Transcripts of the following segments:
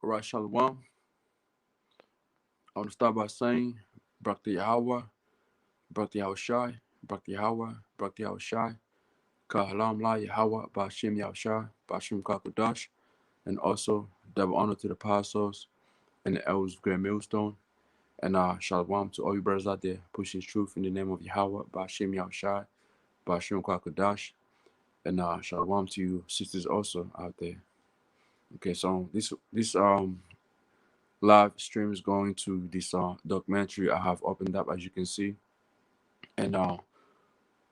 All right, Shalom. I want to start by saying, Brak the Yahweh, Brak the Yahushai, Brak the Yahweh, Brak the Yahushai, Kahalam La Yahweh, Bashim Yahushai, Bashim Kakadash, and also double honor to the apostles and the elders of Great Millstone. And Shalom to all you brothers out there pushing truth in the name of Yahweh, Bashim Yahushai, Bashim Kakadash, and Shalom to you sisters also out there. Okay, so this live stream is going to this documentary I have opened up, as you can see, and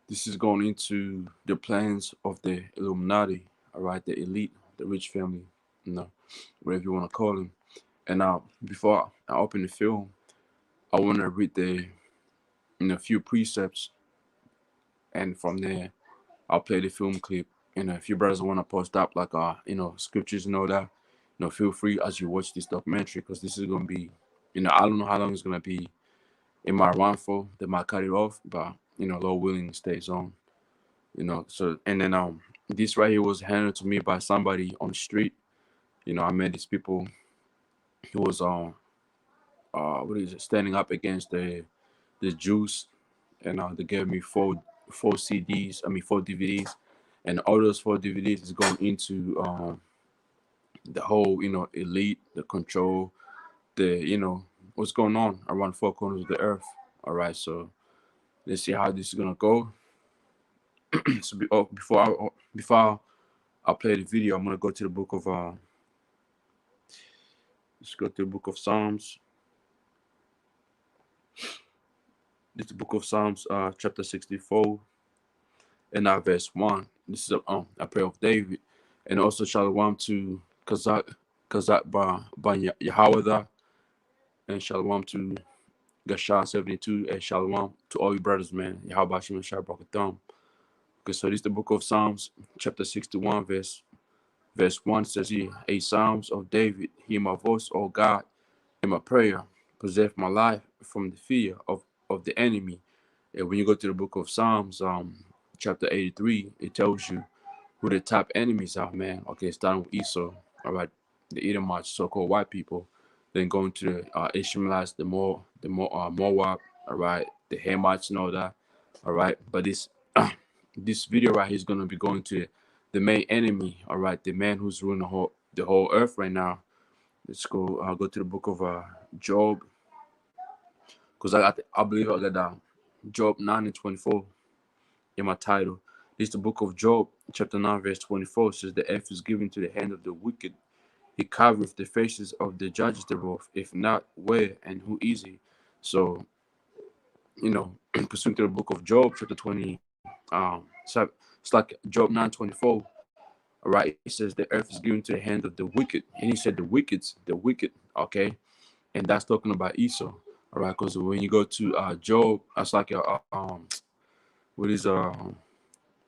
this is going into the plans of the Illuminati, all right, the elite, the rich family, whatever you want to call them. And before I open the film, I want to read the few precepts, and from there I'll play the film clip. And if you brothers want to post up like scriptures and all that, feel free as you watch this documentary, because this is gonna be, I don't know how long it's gonna be. It might run for, they might cut it off, but Lord willing, it stays on. So, and then this right here was handed to me by somebody on the street. I met these people. He was standing up against the Jews, and they gave me four CDs. I mean, four DVDs, and all those four DVDs is going into the whole elite, the control, the what's going on around four corners of the earth. All right, so let's see how this is gonna go. So before I play the video, I'm gonna go to the book of let's go to the book of Psalms. This is the book of Psalms, chapter 64, and verse 1. This is a prayer of David, and also Shalom to Kazak by Yahweh, and Shalom to Gashah 72, and Shalom to all your brothers, man. Yahweh Shem and Shabbat. Okay, so this is the book of Psalms, chapter 61, verse 1 says here, a Psalms of David, hear my voice, O God, in my prayer, preserve my life from the fear of the enemy. And when you go to the book of Psalms, chapter 83, it tells you who the top enemies are, man. Okay, starting with Esau, all right, the Edomites, so-called white people, then going to the Ishmaelites, the Moab, all right, the Hamites and all that, all right. But this video right here is gonna be going to the main enemy, all right, the man who's ruling the whole earth right now. Let's go. I'll go to the book of Job, because I believe I got Job 9:24 in my title. This is the book of Job, chapter 9, verse 24. Says the earth is given to the hand of the wicked. He covereth the faces of the judges thereof. If not, where and who is he? So, pursuant to the book of Job, chapter 20, so it's like Job 9:24. All right, it says the earth is given to the hand of the wicked, and he said the wicked, okay, and that's talking about Esau. All right, because when you go to Job, that's like what is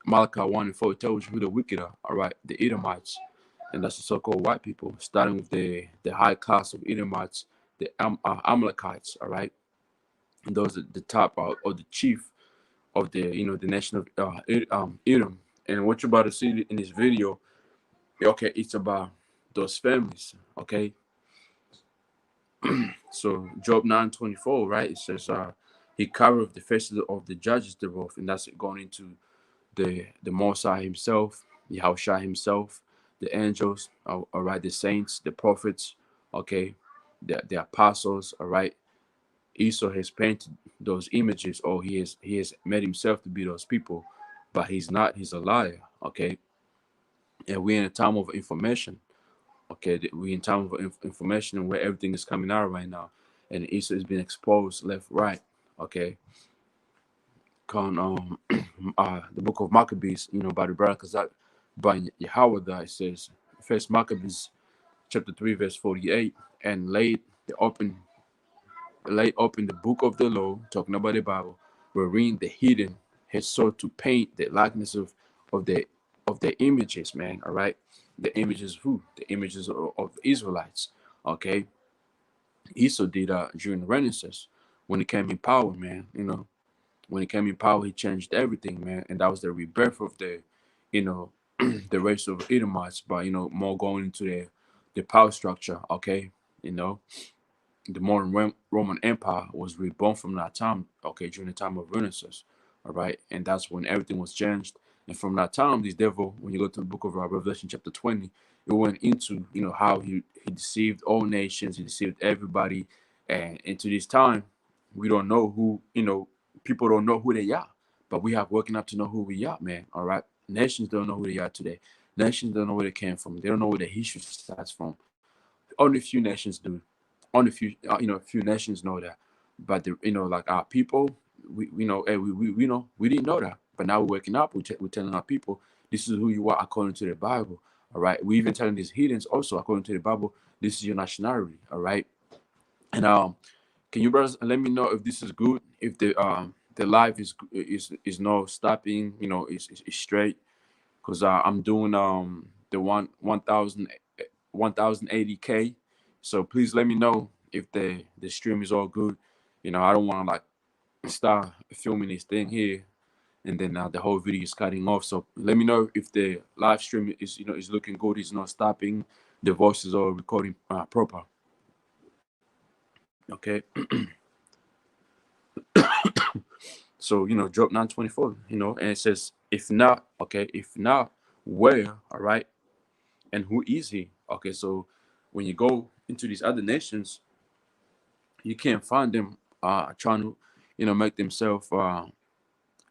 Malachi 1:4, it tells you who the wicked are. All right, the Edomites, and that's the so-called white people, starting with the high class of Edomites, the Amalekites. All right, and those are the top or the chief of the the nation of Edom. And what you're about to see in this video, okay, it's about those families. Okay, so Job 9:24, right? It says he covered the faces of the judges thereof, and that's going into the Mosai himself, Yahushua himself, the angels, all right, the saints, the prophets, okay, the apostles, all right. Esau has painted those images, or he has made himself to be those people, but he's not. He's a liar, okay. And we're in a time of information, okay. We're in time of information where everything is coming out right now, and Esau is being exposed left, right, okay. The book of Maccabees, by the brother Kazak by Yahweh, it says, First Maccabees chapter 3 verse 48, and laid open the book of the law, talking about the Bible, wherein the hidden had sought to paint the likeness of the images, man. All right, the images of who? The images of Israelites. Okay, Esau did during the Renaissance when he came in power, man. When he came in power, he changed everything, man, and that was the rebirth of the, the race of Edomites by more going into power structure. Okay, you know, the modern Roman Empire was reborn from that time, okay, during the time of Renaissance, all right, and that's when everything was changed. And from that time, this devil, when you go to the book of Revelation, chapter 20, it went into, how he deceived all nations, he deceived everybody, and into this time, we don't know who, people don't know who they are, but we have working up to know who we are, man. All right, nations don't know who they are today. Nations don't know where they came from. They don't know where their history starts from. Only a few nations do. Only a few, a few nations know that. But like our people, we know, hey, we know we didn't know that. But now we're waking up. We're telling our people, this is who you are according to the Bible. All right. We even telling these heathens also according to the Bible, this is your nationality. All right. And can you brothers let me know if this is good? If the life is no stopping, is straight, because I'm doing the 1080K. So please let me know if the stream is all good. I don't want to like start filming this thing here and then the whole video is cutting off. So let me know if the live stream is looking good, it's not stopping, the voice is all recording proper. Okay. So drop 924, and it says, if not, okay, if not, where? All right. And who is he? Okay, so when you go into these other nations, you can't find them trying to, make themselves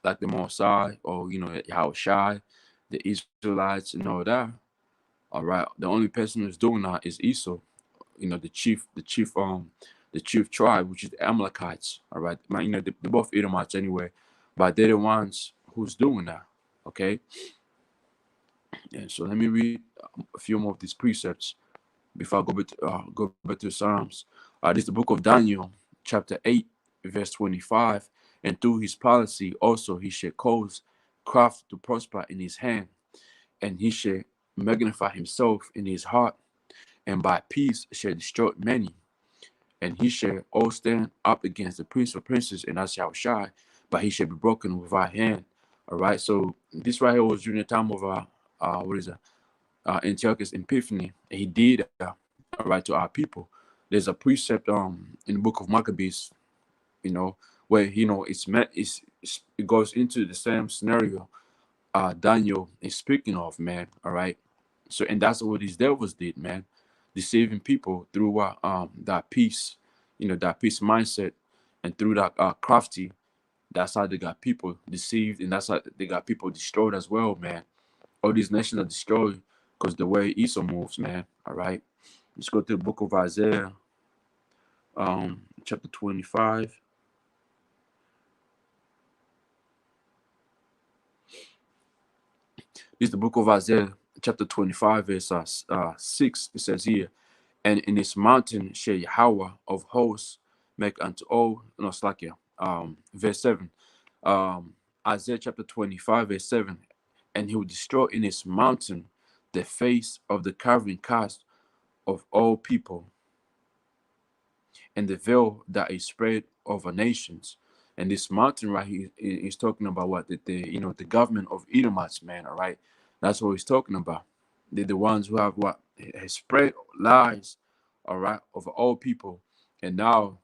like the Mossad or Ahchyam, the Israelites and all that. All right, the only person who's doing that is Esau, the chief tribe, which is the Amalekites. All right, they're both Edomites anyway, but they're the ones who's doing that. Okay, and so let me read a few more of these precepts before I go back to Psalms. This is the book of Daniel, chapter 8, verse 25. And through his policy also he shall cause craft to prosper in his hand, and he shall magnify himself in his heart, and by peace shall destroy many. And he shall all stand up against the prince of princes, and I shall shy, but he shall be broken with our hand. All right, so this right here was during the time of what is it? Antiochus Epiphany. He did all right to our people. There's a precept in the book of Maccabees, where it goes into the same scenario Daniel is speaking of, man. All right, so and that's what these devils did, man, deceiving people through that peace, that peace mindset, and through that crafty. That's how they got people deceived, and that's how they got people destroyed as well, man. All these nations are destroyed because the way Esau moves, man. All right. Let's go to the book of Isaiah, chapter 25. This is the book of Isaiah, chapter 25, verse 6. It says here, and in this mountain shall Yahweh of hosts make unto all, no, it's like, verse 7. Isaiah chapter 25, verse 7. And he will destroy in this mountain the face of the carving cast of all people, and the veil that is spread over nations. And this mountain right here is talking about what the government of Edomites, man. All right, that's what he's talking about. They're the ones who have what has spread lies, all right, over all people. And now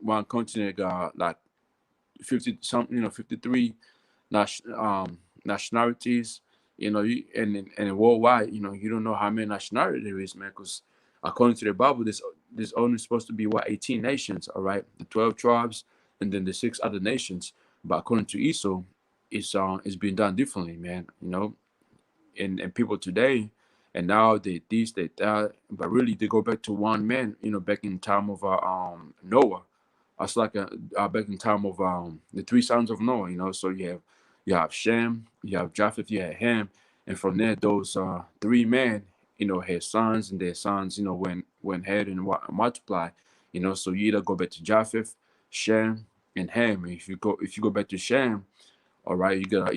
one continent got like 50 something, 53 nationalities, and worldwide, you don't know how many nationalities there is, man, because according to the Bible, there's only supposed to be 18 nations, all right, the 12 tribes, and then the 6 other nations. But according to Esau, it's been done differently, man. And people today, and now they this, they that, but really they go back to one man, back in time of Noah. It's like back in time of the 3 sons of Noah, so you have Shem, you have Japheth, you have Ham, and from there those 3 men, had sons, and their sons, went ahead and multiply, so you either go back to Japheth, Shem, and Ham. If you go back to Shem, all right, you got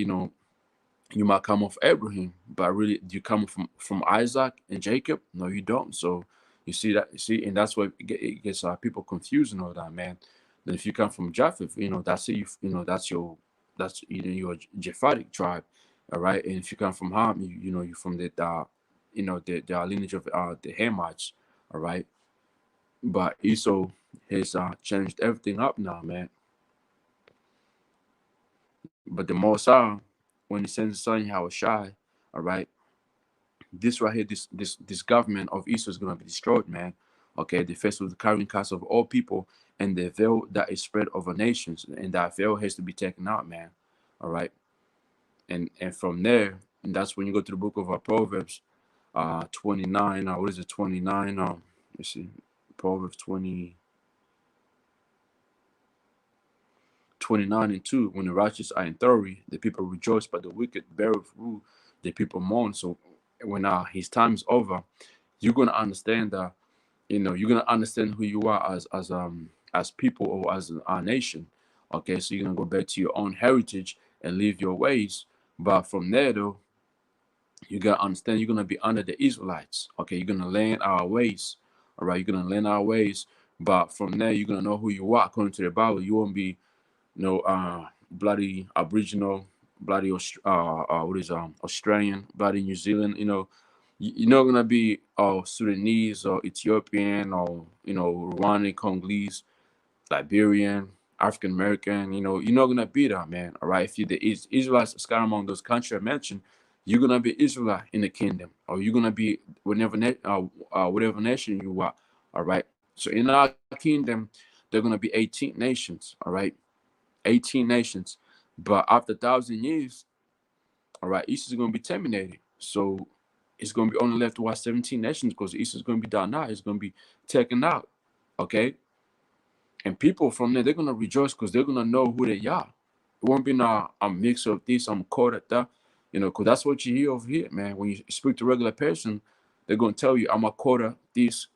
you might come off Abraham, but really, do you come from Isaac and Jacob? No, you don't. So and that's why it gets people confused and all that, man. Then if you come from Japheth, that's it. That's your Japhetic tribe, all right. And if you come from Ham, you're from the the lineage of the Hamites, all right. But Esau has changed everything up now, man. But the Most High, when He sends His son Yahushai, all right, this right here, this government of Esau is gonna be destroyed, man. Okay, the face of the carrying cast of all people, and the veil that is spread over nations, and that veil has to be taken out, man. All right, and from there, and that's when you go to the book of Proverbs, 29. What is it? 29. Let's see, Proverbs 29 and 2. When the righteous are in theory, the people rejoice, but the wicked beareth rule, the people mourn. So when his time is over, you're gonna understand that, you're gonna understand who you are as people, or as a nation. Okay, so you're gonna go back to your own heritage and leave your ways. But from there, though, you gotta understand, you're gonna be under the Israelites. Okay, you're gonna learn our ways. All right, you're gonna learn our ways. But from there, you're gonna know who you are according to the Bible. You won't be bloody Aboriginal, bloody Australian, bloody New Zealand. You're not gonna be Sudanese or Ethiopian, or Rwandan, Congolese, Liberian, African American. You're not gonna be that, man. All right. If you're the Israelites scattered among those countries I mentioned, you're gonna be Israelite in the kingdom, or you're gonna be whatever nation you are. All right. So in our kingdom, there are gonna be 18 nations. All right, 18 nations. But after 1,000 years, all right, East is gonna be terminated. So it's gonna be only left to watch 17 nations, because East is gonna be done out. It's gonna be taken out. Okay. And people from there, they're gonna rejoice, because they're gonna know who they are. It won't be now a mix of this, I'm caught at that, because that's what you hear over here, man. When you speak to a regular person, they're gonna tell you, I'm a quarter this,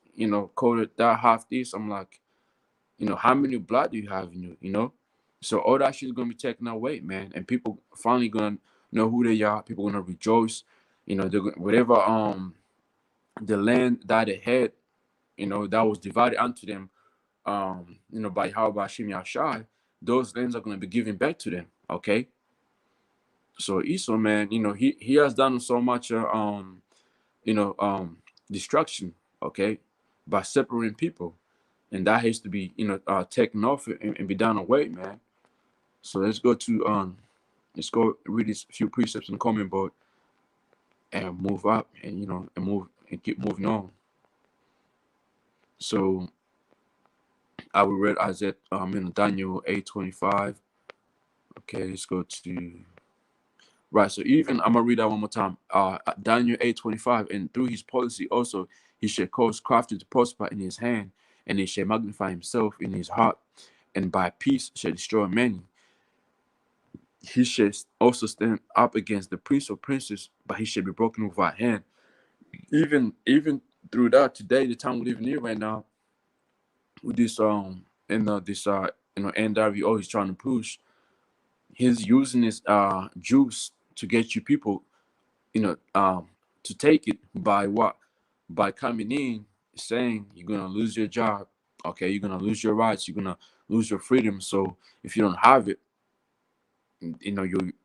quarter that, half this. I'm like, how many blood do you have in you, So all that shit is gonna be taken away, man. And people finally gonna know who they are. People gonna rejoice. Whatever the land that they had, that was divided unto them, by Ahchyam Yashai, those lands are going to be given back to them. Okay. So Esau, man, he has done so much, you know, destruction. Okay, by separating people, and that has to be, taken off and be done away, man. So let's go read these few precepts in the comment board and move up, and and move and keep moving on. So I will read Isaiah, Daniel 8:25. Okay, let's go to right. So even I'm gonna read that one more time. Daniel 8:25, and through his policy also he shall cause crafty to prosper in his hand, and he shall magnify himself in his heart, and by peace shall destroy many. He shall also stand up against the prince of princes, but he shall be broken without hand. Even through that today, the time we live in here right now, with this NWO he's trying to push, he's using his juice to get you people, to take it by what? By coming in saying you're gonna lose your job, okay, you're gonna lose your rights, you're gonna lose your freedom. So if you don't have it,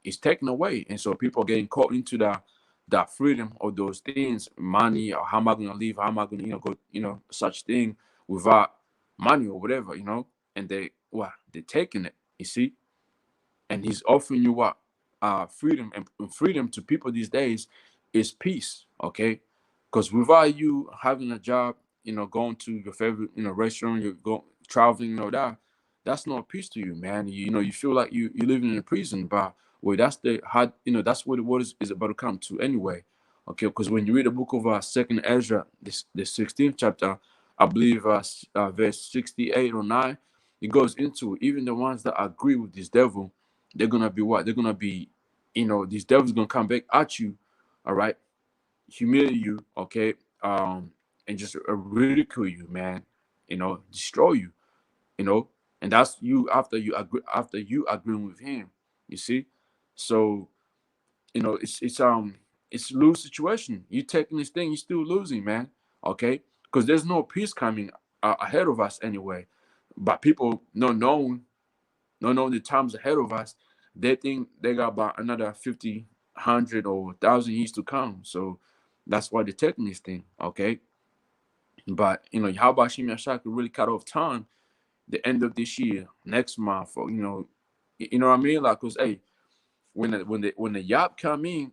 it's taken away. And so people are getting caught into that freedom of those things, money, or how am I gonna live, how am I gonna, go, such thing without money or whatever, and they're taking it, you see. And he's offering you what? Freedom. And freedom to people these days is peace, okay? Because without you having a job, going to your favorite, restaurant, you go traveling, that's not peace to you, man. You feel like you're living in a prison. But well, that's the hard, that's what the word is about to come to anyway. Okay, because when you read the book of Second Ezra, the 16th chapter, I believe verse 68 or 9, it goes into even the ones that agree with this devil, they're gonna be what? They're gonna be, these devils gonna come back at you, all right, humiliate you, okay, and just ridicule you, man, destroy you, you know, and that's you after you agreeing with him, you see. So it's lose situation. You taking this thing, you're still losing, man, okay, because there's no peace coming ahead of us anyway. But people not knowing the times ahead of us, they think they got about another 50, 100, or 1,000 years to come. So That's why they're taking this thing, okay? But how about Shimmy Ashak could really cut off time the end of this year, next month, or you know what I mean? Like, cause hey, when the Yap come in,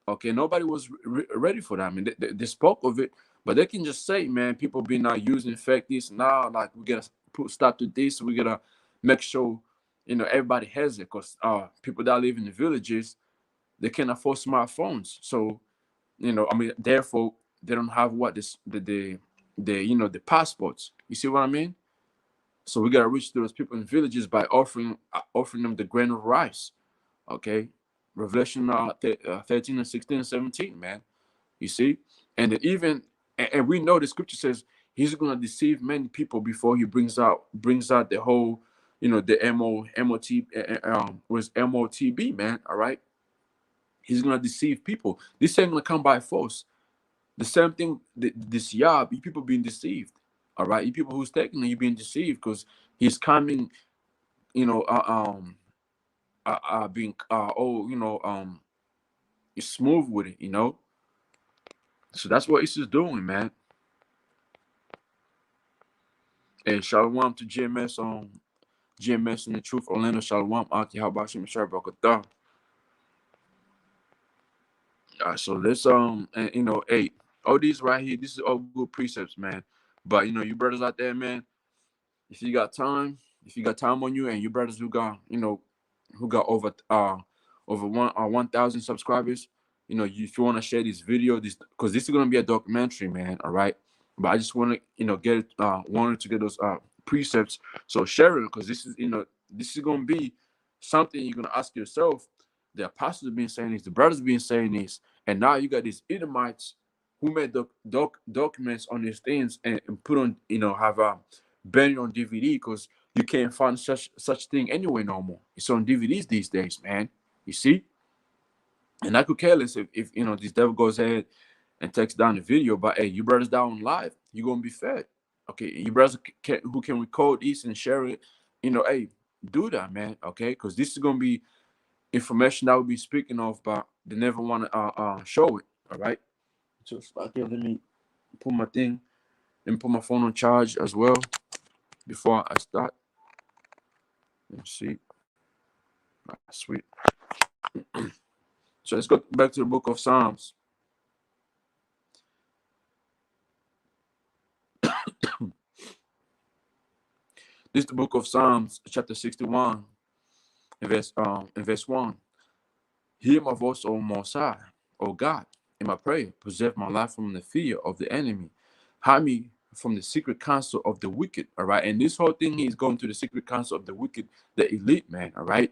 okay, nobody was ready for that. I mean, they spoke of it, but they can just say, man, people be not using fake this now. Like, we gotta put stop to this. We gotta make sure everybody has it, cause people that live in the villages, they can't afford smartphones. So I mean, therefore they don't have what this the passports. You see what I mean? So we gotta reach to those people in the villages by offering them the grain of rice. Okay, Revelation 13 and 16 and 17, man. You see, and then and we know the scripture says he's gonna deceive many people before he brings out the whole the was MOTB, man. All right, he's gonna deceive people. This ain't gonna come by force. The same thing, this Yah, you people being deceived. All right, you people who's taking it, you being deceived because he's coming, being smooth with it. So that's what Issa's doing, man. And shalom to GMS GMS in the truth, Orlando, shalom, Aki, how about you, Mr. Bakata? So let's and hey, all these right here, this is all good precepts, man. But you brothers out there, man, if you got time, on you, and you brothers who got over 1,000 subscribers, if you want to share this video, because this is gonna be a documentary, man. All right, but I just want to wanted to get those precepts. So share it, because this is gonna be something you're gonna ask yourself. The apostles have been saying this, the brothers have been saying this, and now you got these edomites who made documents on these things and put on have burning on DVD, because you can't find such thing anywhere no more. It's on DVDs these days, man. You see? And I could care less if this devil goes ahead and takes down the video, but hey, you brothers down live, you're gonna be fed. Okay, you brothers who can record this and share it, hey, do that, man. Okay, because this is gonna be information that we'll be speaking of, but they never want to show it. All right. So okay, let me put my thing and put my phone on charge as well before I start. Let's see. Sweet. So let's go back to the book of Psalms. This is the book of Psalms, chapter 61, in verse 1. Hear my voice, O Most High, O God, in my prayer. Preserve my life from the fear of the enemy. Hide me from the secret counsel of the wicked. All right. And this whole thing is going to the secret counsel of the wicked, the elite, man. All right.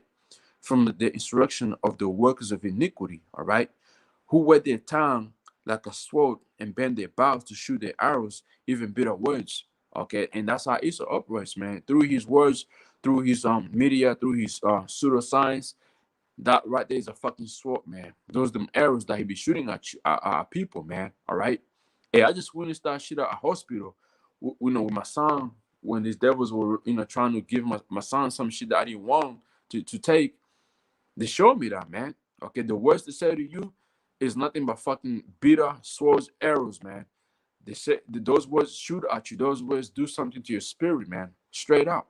From the instruction of the workers of iniquity. All right. Who wear their tongue like a sword and bend their bows to shoot their arrows, even bitter words. Okay. And that's how Esau operates, man. Through his words, through his media, through his pseudoscience. That right there is a fucking sword, man. Those them arrows that he be shooting at people, man. All right. Hey, I just witnessed that shit at a hospital. With my son, when these devils were, trying to give my son some shit that I didn't want to take. They showed me that, man. Okay, the words they say to you is nothing but fucking bitter swords, arrows, man. They say those words shoot at you. Those words do something to your spirit, man. Straight up,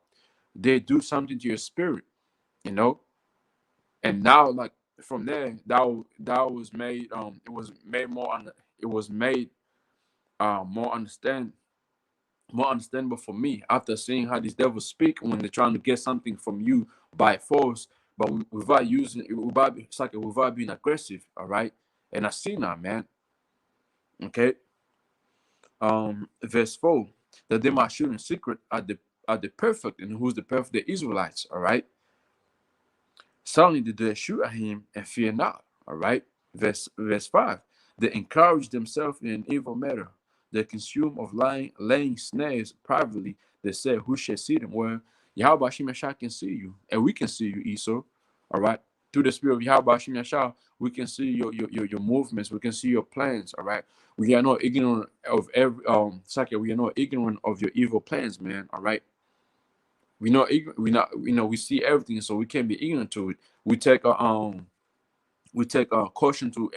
they do something to your spirit, you know. And now, like from there, that was made. It was made more on. It was made more more understandable for me after seeing how these devils speak when they're trying to get something from you by force, but without using without being aggressive. All right, and I see that, man. Okay, verse 4, that they might shoot in secret at the perfect, and who's the perfect? The Israelites. All right. Suddenly did they shoot at him and fear not. All right. Verse 5. They encourage themselves in an evil matter. They consume of laying snares privately. They say, who shall see them? Well, Yahweh Hashem Yashah can see you, and we can see you, Esau. All right. Through the spirit of Yahweh Hashem Yashah, we can see your movements. We can see your plans. All right. We are not ignorant of every we are not ignorant of your evil plans, man. All right. We see everything, so we can't be ignorant to it. We take a caution to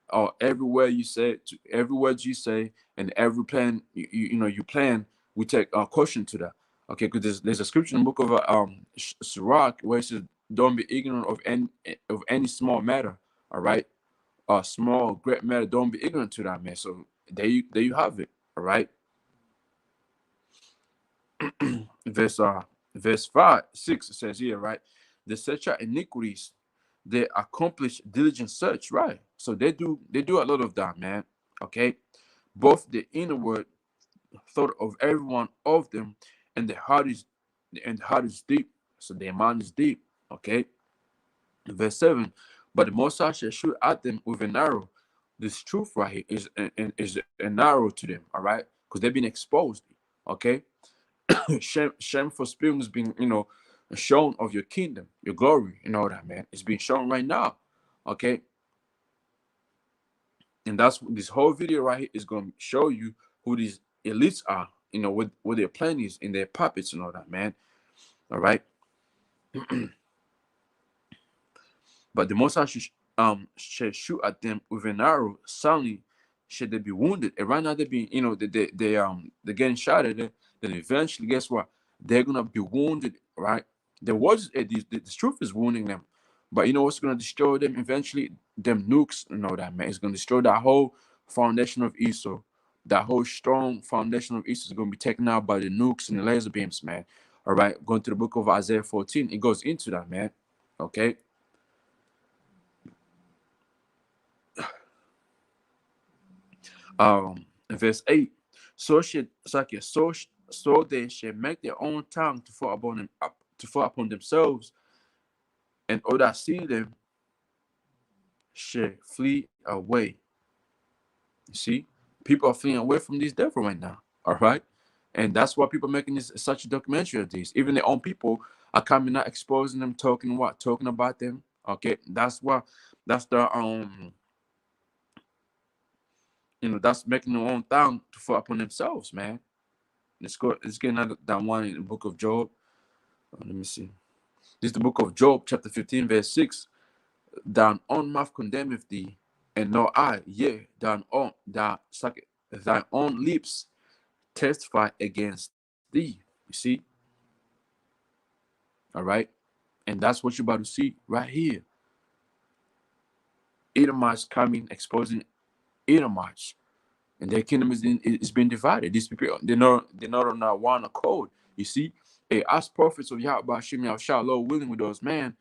or everywhere you say, to every word you say, and every plan you plan, we take a caution to that. Okay, because there's a scripture in the book of Sirach where it says, "Don't be ignorant of any small matter." All right, small great matter. Don't be ignorant to that, man. So there you have it. All right, verse verse 5, 6 says here, right? They search out iniquities, they accomplish diligent search, right? So they do a lot of that, man. Okay, both the inward thought of every one of them, and the heart is deep. So their mind is deep. Okay, verse 7. But the Most High shall shoot at them with an arrow. This truth right here is an arrow to them. All right, because they've been exposed. Okay, shame for spilling has been, shown of your kingdom, your glory, and all that, man. It's being shown right now. Okay, and that's what this whole video right here is going to show you who these elites are. What their plan is and their puppets and all that, man. All right. But the Most High should shoot at them with an arrow. Suddenly, should they be wounded? And right now they're being, they're getting shot at. Then eventually, guess what? They're gonna be wounded, right? The truth is wounding them, but you know what's gonna destroy them eventually? Them nukes, that, man. It's gonna destroy that whole foundation of Esau. That whole strong foundation of Esau is gonna be taken out by the nukes and the laser beams, man. All right, going to the book of Isaiah 14, it goes into that, man. Okay. Verse 8. So they should make their own tongue to fall upon them, to fall upon themselves, and all that see them should flee away. You see, people are fleeing away from this devil right now. All right, and that's why people are making this such a documentary of these. Even their own people are coming out, exposing them, talking about them. Okay, that's why. That's the that's making their own tongue to fall upon themselves, man. Let's get another that one in the book of Job. Let me see. This is the book of Job, chapter 15, verse 6. Thine own mouth condemneth thee, and no eye, yea, thine own lips testify against thee. You see? All right? And that's what you're about to see right here. Edomites coming, exposing Edomites. And their kingdom is being divided. These people, they're not on one accord. You see, as prophets of Yahweh Ahchyam Yahushua, Lord willing, with those man,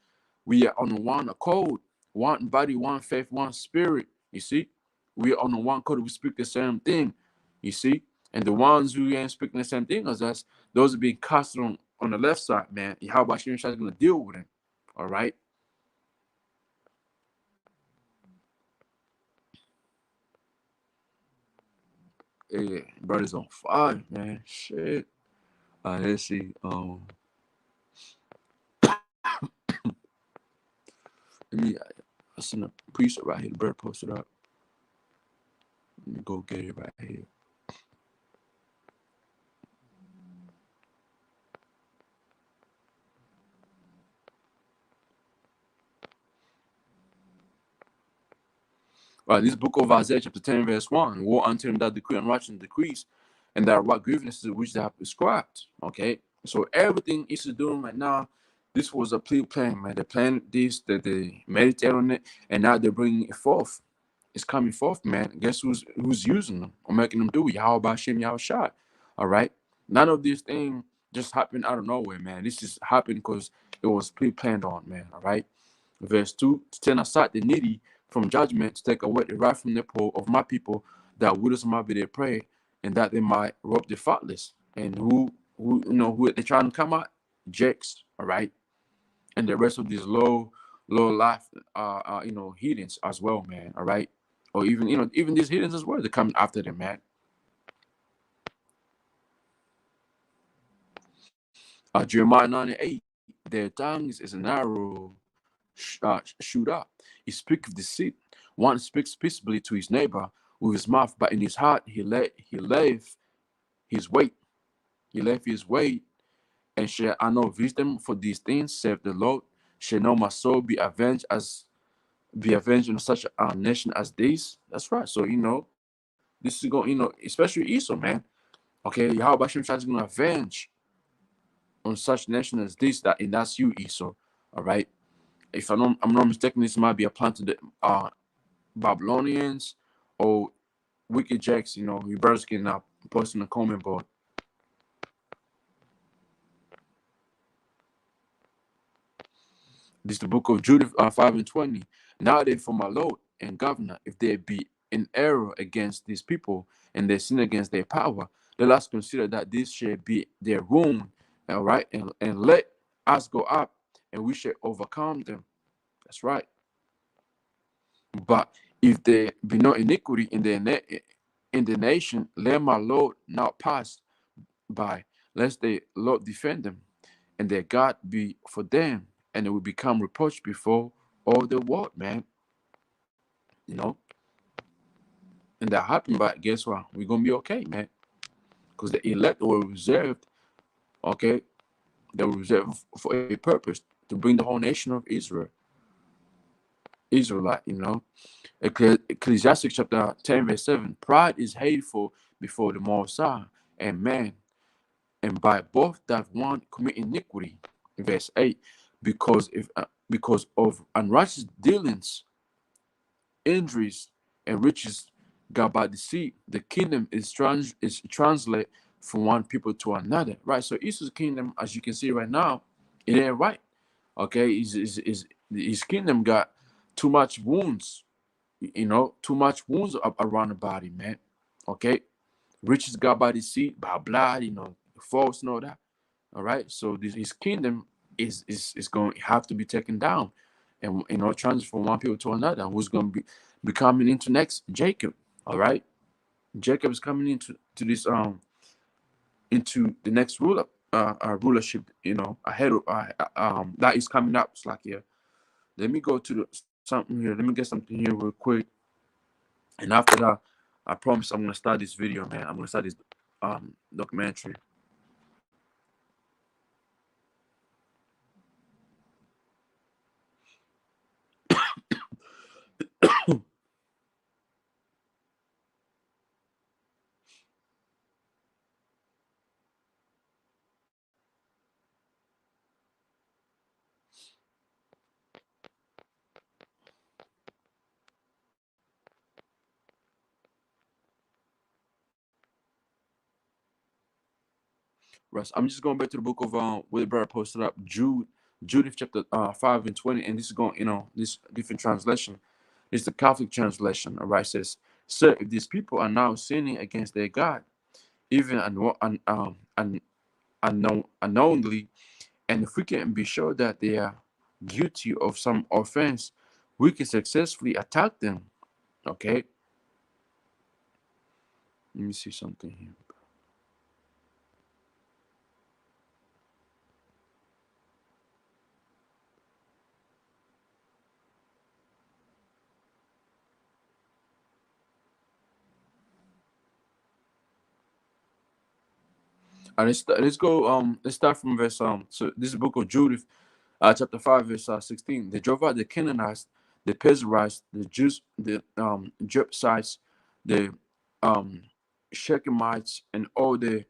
we are on one accord, one body, one faith, one spirit. You see, we are on one accord. We speak the same thing. You see, and the ones who ain't speaking the same thing as us, those are being cast on the left side, man. Yahweh Ahchyam Yahushua is going to deal with them. All right. Yeah, brother's on fire, man. Shit. Let's see. Let me. I seen a preset right here. The brother posted up. Let me go get it right here. Right, this book of Isaiah, chapter 10, verse 1. Woe unto him that decree unrighteous decrees, and that what grievances which they have prescribed. Okay, so everything is doing right now. This was a plan, man. They planned this, that they meditate on it, and now they're bringing it forth. It's coming forth, man. Guess who's using them or making them do it? Yahweh Hashem Yahushua. All right. None of these things just happened out of nowhere, man. This just happened because it was pre-planned on, man. All right. Verse 2, to turn aside the needy from judgment, to take away the right from the poor of my people, that widows might be their prey, and that they might rob the faultless. And who they're trying to come out? Jakes, all right, and the rest of these low life, heathens as well, man, all right, or even these heathens as well. They're coming after them, man. Jeremiah 9:8, their tongues is an arrow shoot up. He speaks deceit. One speaks peaceably to his neighbor with his mouth, but in his heart he left his weight. He left his weight. And shall I know wisdom for these things, saith the Lord? Shall not my soul be avenged as be avenged on such a nation as this. That's right. So this is going, especially Esau, man. Okay, Yahweh Hashem is going to avenge on such nation as this, and that's you, Esau. All right. If I'm not mistaken, this might be a plan to the Babylonians or Wicked Jacks. Your brothers can post in the comment board. This is the book of Judith 5:20. Now therefore, my Lord and Governor, if there be an error against these people and they sin against their power, let us consider that this shall be their ruin, all right, and let us go up and we shall overcome them. That's right. But if there be no iniquity in the nation, let my Lord not pass by, lest the Lord defend them, and their God be for them, and it will become reproach before all the world, man. You know, and that happened, but guess what? We're gonna be okay, man, because the elect were reserved, okay, they were reserved for a purpose to bring the whole nation of Israelite. Ecclesiastes chapter 10 verse 7. Pride is hateful before the Most High and man, and by both that one commit iniquity. Verse 8. Because of unrighteous dealings, injuries, and riches got by deceit, the kingdom is translated from one people to another. Right. So Esau's kingdom, as you can see right now, it ain't right. Okay, his kingdom got too much wounds. Too much wounds around the body, man. Okay, riches got by deceit, by blood, false and all that. All right, so his kingdom is going to have to be taken down, and transfer from one people to another. Who's going to be coming into next? Jacob. All right, Jacob is coming into into the next rulership. Ahead of that is coming up. It's like, yeah. Let me go to something here. Let me get something here real quick, and after that, I promise I'm gonna start this video, man. I'm gonna start this documentary. Russ, I'm just going back to the book of where the brother posted up, Judith chapter 5:20, and this is going, this different translation. It's the Catholic translation. All right, it says, "Sir, if these people are now sinning against their God, even unknowingly, and if we can be sure that they are guilty of some offense, we can successfully attack them." Okay, let me see something here. Let's go let's start from verse so this is the book of Judith, chapter 5 verse 16. They drove out the Canaanites, the Perizzites, the Jews, the Jebusites, the um Shechemites, and all the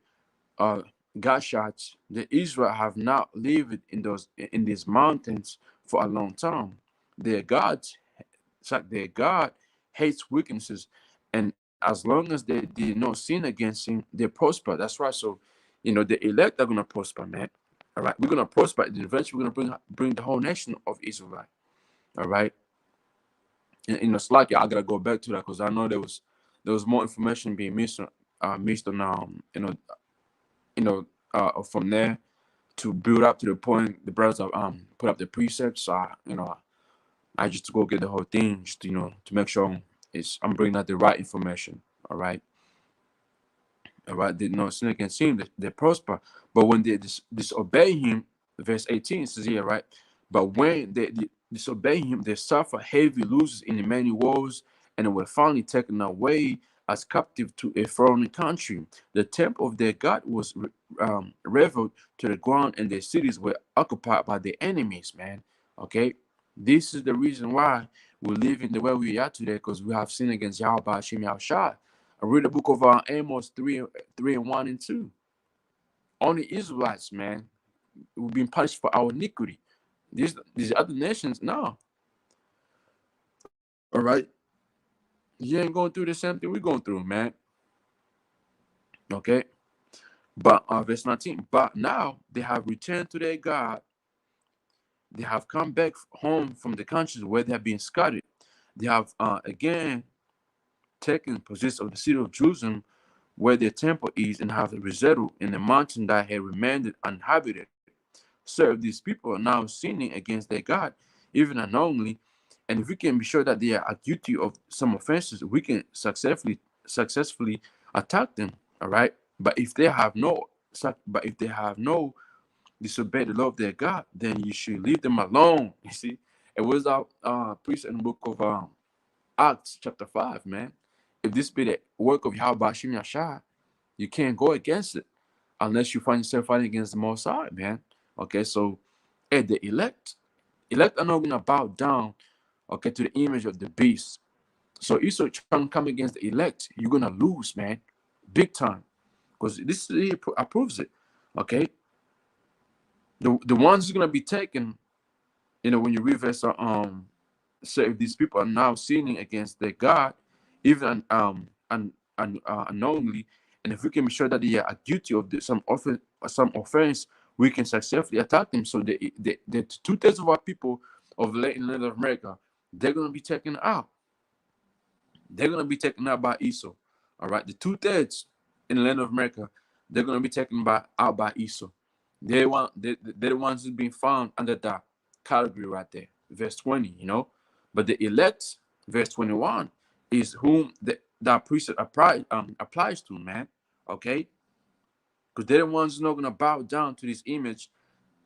uh Gashites. The Israel have not lived in these mountains for a long time. Their gods, it's like their God hates weaknesses, and as long as they did not sin against him, they prosper. That's right. So, the elect are gonna prosper, man. All right, we're gonna prosper. And eventually, we're gonna bring the whole nation of Israel. All right, and it's like I gotta go back to that because I know there was more information being missed on from there to build up to the point the brothers have put up the precepts. So I just to go get the whole thing, just to make sure I'm bringing out the right information. All right. All right. They no sin against him, they prosper. But when they disobey him, verse 18 says here, right? But when they disobey him, they suffer heavy losses in many wars, and were finally taken away as captive to a foreign country. The temple of their God was reveled to the ground, and their cities were occupied by their enemies, man. Okay. This is the reason why we live in the way we are today because we have sinned against Yahweh Ahchyam Yahushua. I read the book of Amos 3 and 1 and 2. Only Israelites, man, we've been punished for our iniquity. These other nations, no. All right. You ain't going through the same thing we're going through, man. Okay. But verse 19. But now they have returned to their God. They have come back home from the countries where they have been scattered. They have again taken possession of the city of Jerusalem, where their temple is, and have resettled in the mountain that had remained uninhabited. So if these people are now sinning against their God, even unknowingly, and if we can be sure that they are guilty of some offenses, we can successfully attack them. All right. But if they have no disobeyed the law of their God, then you should leave them alone. You see, it was our priest in the book of Acts chapter 5, man. If this be the work of Yahweh Hashem Yashai, you can't go against it unless you find yourself fighting against the Most High, man. Okay, so the elect are not gonna bow down, okay, to the image of the beast. So Esau trying to come against the elect, you're gonna lose, man, big time, because this approves it. Okay, the ones who's gonna be taken, when you read verse so if these people are now sinning against their God, even unknowingly, and if we can be sure that they are guilty of some offense, we can successfully attack them. So the 2/3 of our people of the Latin land of America, they're gonna be taken out. They're gonna be taken out by Esau. All right, the 2/3 in the land of America, they're gonna be taken out by Esau. They're the ones who's being found under that category right there, verse 20. But the elect, verse 21, is whom that precept applies to, man. Okay, because they're the ones who are not gonna bow down to this image,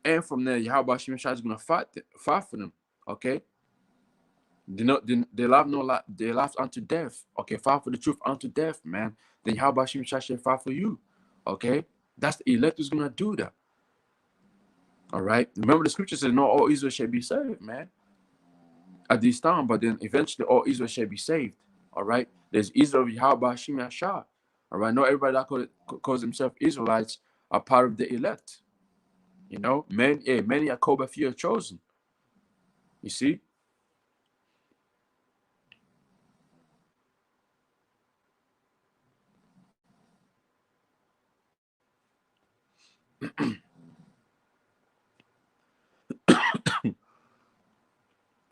and from there, Yahweh Hashem is gonna fight for them. Okay. They laughed unto death. Okay, fight for the truth unto death, man. Then Yahweh Hashem shall fight for you. Okay, that's the elect who's gonna do that. All right. Remember the scripture says, "No, all Israel shall be saved," man. At this time, but then eventually all Israel shall be saved. All right. There's Israel Yahweh Hashem Yashah. All right. Not everybody that calls themselves Israelites are part of the elect. Many are called, but few are chosen. You see.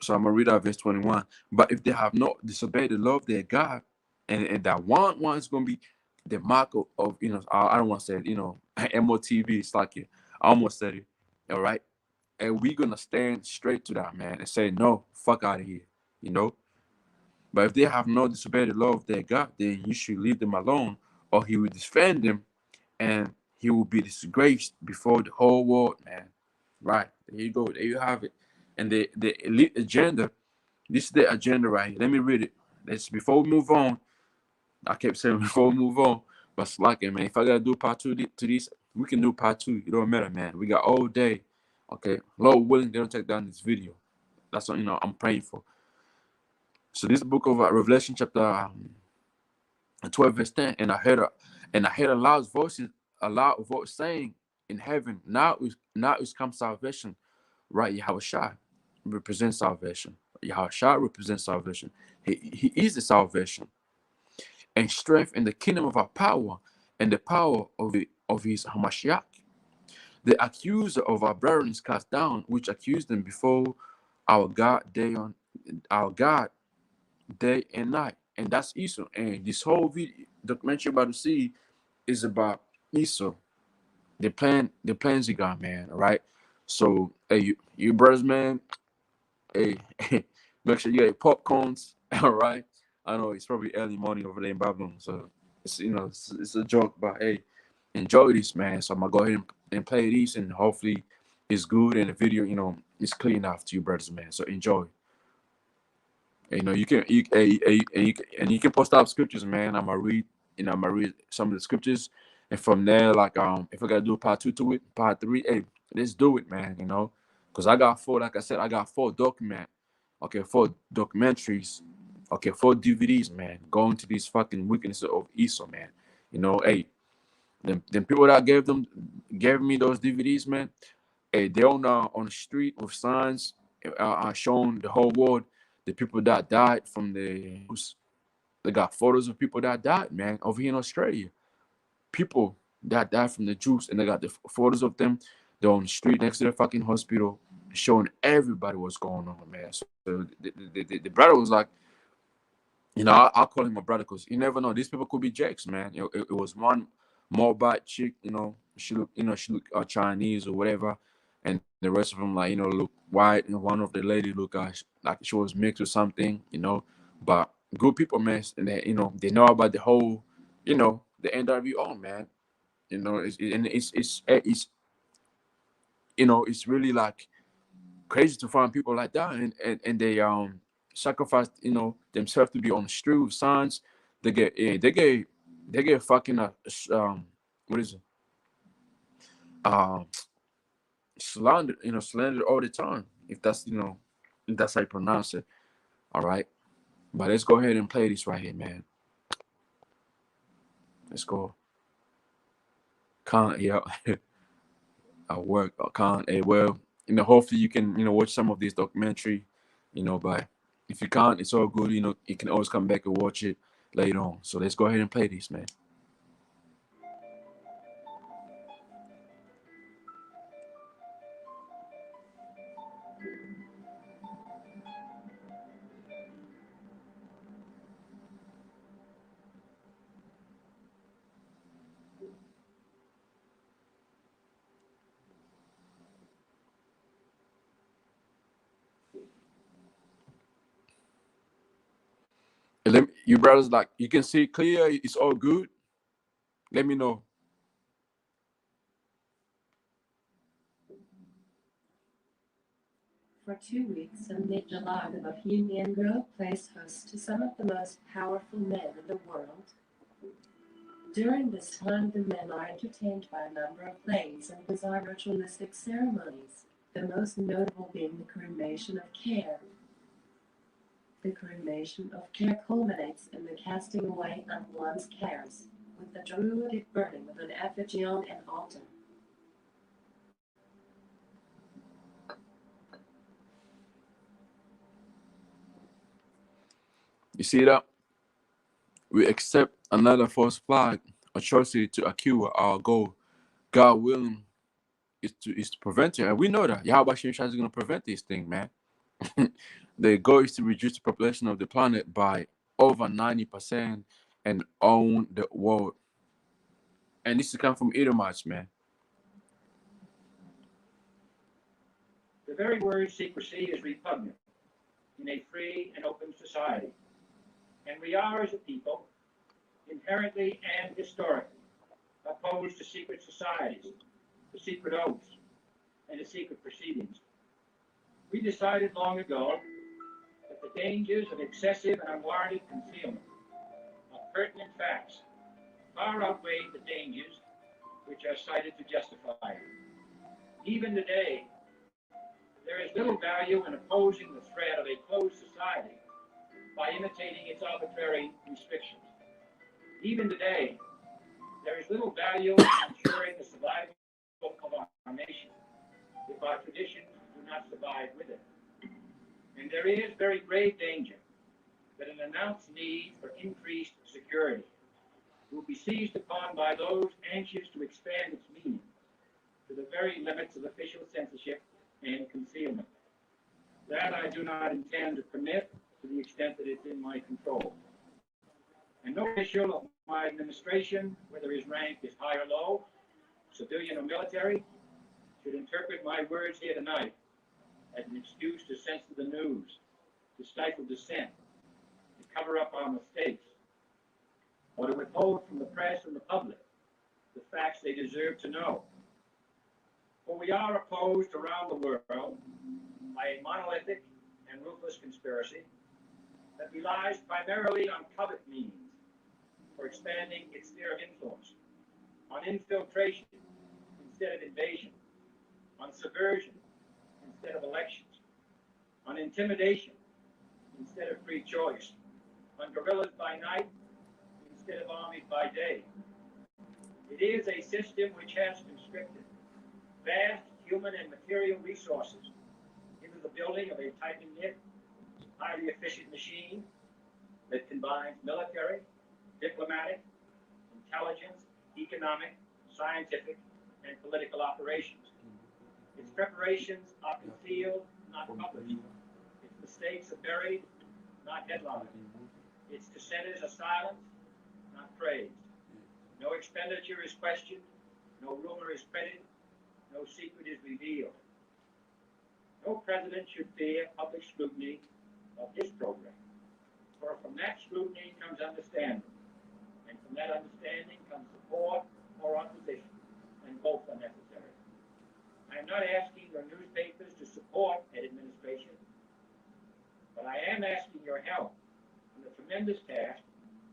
So I'm gonna read out verse 21. But if they have not disobeyed the law of their God, and that one is gonna be the mark of I don't want to say it, MOTV. It's like I almost said it. All right, and we're gonna stand straight to that, man, and say no, fuck out of here. But if they have not disobeyed the law of their God, then you should leave them alone, or He will defend them, and He will be disgraced before the whole world, man. Right, there you go. There you have it. And the elite agenda, this is the agenda right here. Let me read it. Before we move on, I kept saying before we move on, but slacking, man. If I gotta do part 2 to this, we can do part 2. It don't matter, man. We got all day. Okay, Lord willing, they don't take down this video. That's what I'm praying for. So this book of Revelation, chapter 12, verse 10, and I heard a loud voice saying in heaven, now is come salvation, right? Yahushua represents salvation. Yahushua represents salvation. He is the salvation and strength in the kingdom of our power and the power of his Hamashiach. The accuser of our brethren is cast down, which accused them before our God day and night. And that's Esau. And this whole documentary about to see is about Esau. The plans he got, man. All right. So hey, you brothers, man. Hey, make sure you get popcorns. All right. I know it's probably early morning over there in Babylon, so it's a joke, but hey, enjoy this, man. So I'm gonna go ahead and play this, and hopefully it's good, and the video, is clean enough to you, brothers, man. So enjoy. You can post out scriptures, man. I'm gonna read some of the scriptures, and from there, like if I gotta do part 2 to it, part 3, hey, let's do it, man. Because I got 4, like I said, I got 4 documents okay, 4 documentaries, okay, 4 DVDs, man, going to these fucking wickedness of Esau, man. You know, hey, them people that gave me those DVDs, man. Hey, they on the street with signs, showing the whole world the people that died from the. They got photos of people that died, man, over here in Australia. People that died from the juice, and they got the photos of them. They're on the street next to the fucking hospital, showing everybody what's going on, man. So the brother was like, I'll call him a brother because you never know. These people could be jakes, man. It was one Moabite chick, she looked Chinese or whatever, and the rest of them, like, look white, and one of the lady look like she was mixed with something. But good people, man, and they know about the whole, the NWO, man. It's really like crazy to find people like that, and they sacrifice themselves to be on the street with signs. They get fucking what is it, um slandered all the time, if that's how you pronounce it. All right, but let's go ahead and play this right here, man. Let's go. Can't, yeah. I work. I can't. Well, hopefully you can, watch some of this documentary, but if you can't, it's all good. You can always come back and watch it later on. So let's go ahead and play this, man. And you brothers, like, you can see clear. It's all good. Let me know. For 2 weeks in mid-July, the Bohemian Grove plays host to some of the most powerful men in the world. During this time, the men are entertained by a number of plays and bizarre ritualistic ceremonies, the most notable being the cremation of care. The cremation of care culminates in the casting away of one's cares, with the druidic burning of an effigy on an altar. You see that? We accept another false flag, atrocity to accrue our goal. God willing is to prevent it, and we know that Yahweh Shai is going to prevent this thing, man. The goal is to reduce the population of the planet by over 90% and own the world. And this is come from edomites, man. The very word secrecy is repugnant in a free and open society. And we are, as a people, inherently and historically opposed to secret societies, to secret oaths, and to secret proceedings. We decided long ago that the dangers of excessive and unwarranted concealment of pertinent facts far outweighed the dangers which are cited to justify it. Even today, there is little value in opposing the threat of a closed society by imitating its arbitrary restrictions. Even today, there is little value in ensuring the survival of our nation if our traditions do not survive with it. And there is very grave danger that an announced need for increased security will be seized upon by those anxious to expand its meaning to the very limits of official censorship and concealment. That I do not intend to permit to the extent that it's in my control. And no official of my administration, whether his rank is high or low, civilian or military, should interpret my words here tonight as an excuse to censor the news, to stifle dissent, to cover up our mistakes, or to withhold from the press and the public the facts they deserve to know. For we are opposed around the world by a monolithic and ruthless conspiracy that relies primarily on covert means for expanding its sphere of influence, on infiltration instead of invasion, on subversion instead of elections, on intimidation instead of free choice, on guerrillas by night instead of armies by day. It is a system which has conscripted vast human and material resources into the building of a tightly knit, highly efficient machine that combines military, diplomatic, intelligence, economic, scientific, and political operations. Its preparations are concealed, not published. Its mistakes are buried, not headlined. Its dissenters are silenced, not praised. No expenditure is questioned, no rumor is credited, no secret is revealed. No president should fear public scrutiny of his program, for from that scrutiny comes understanding, and from that understanding comes support or opposition, and both are necessary. I am not asking your newspapers to support an administration, but I am asking your help in the tremendous task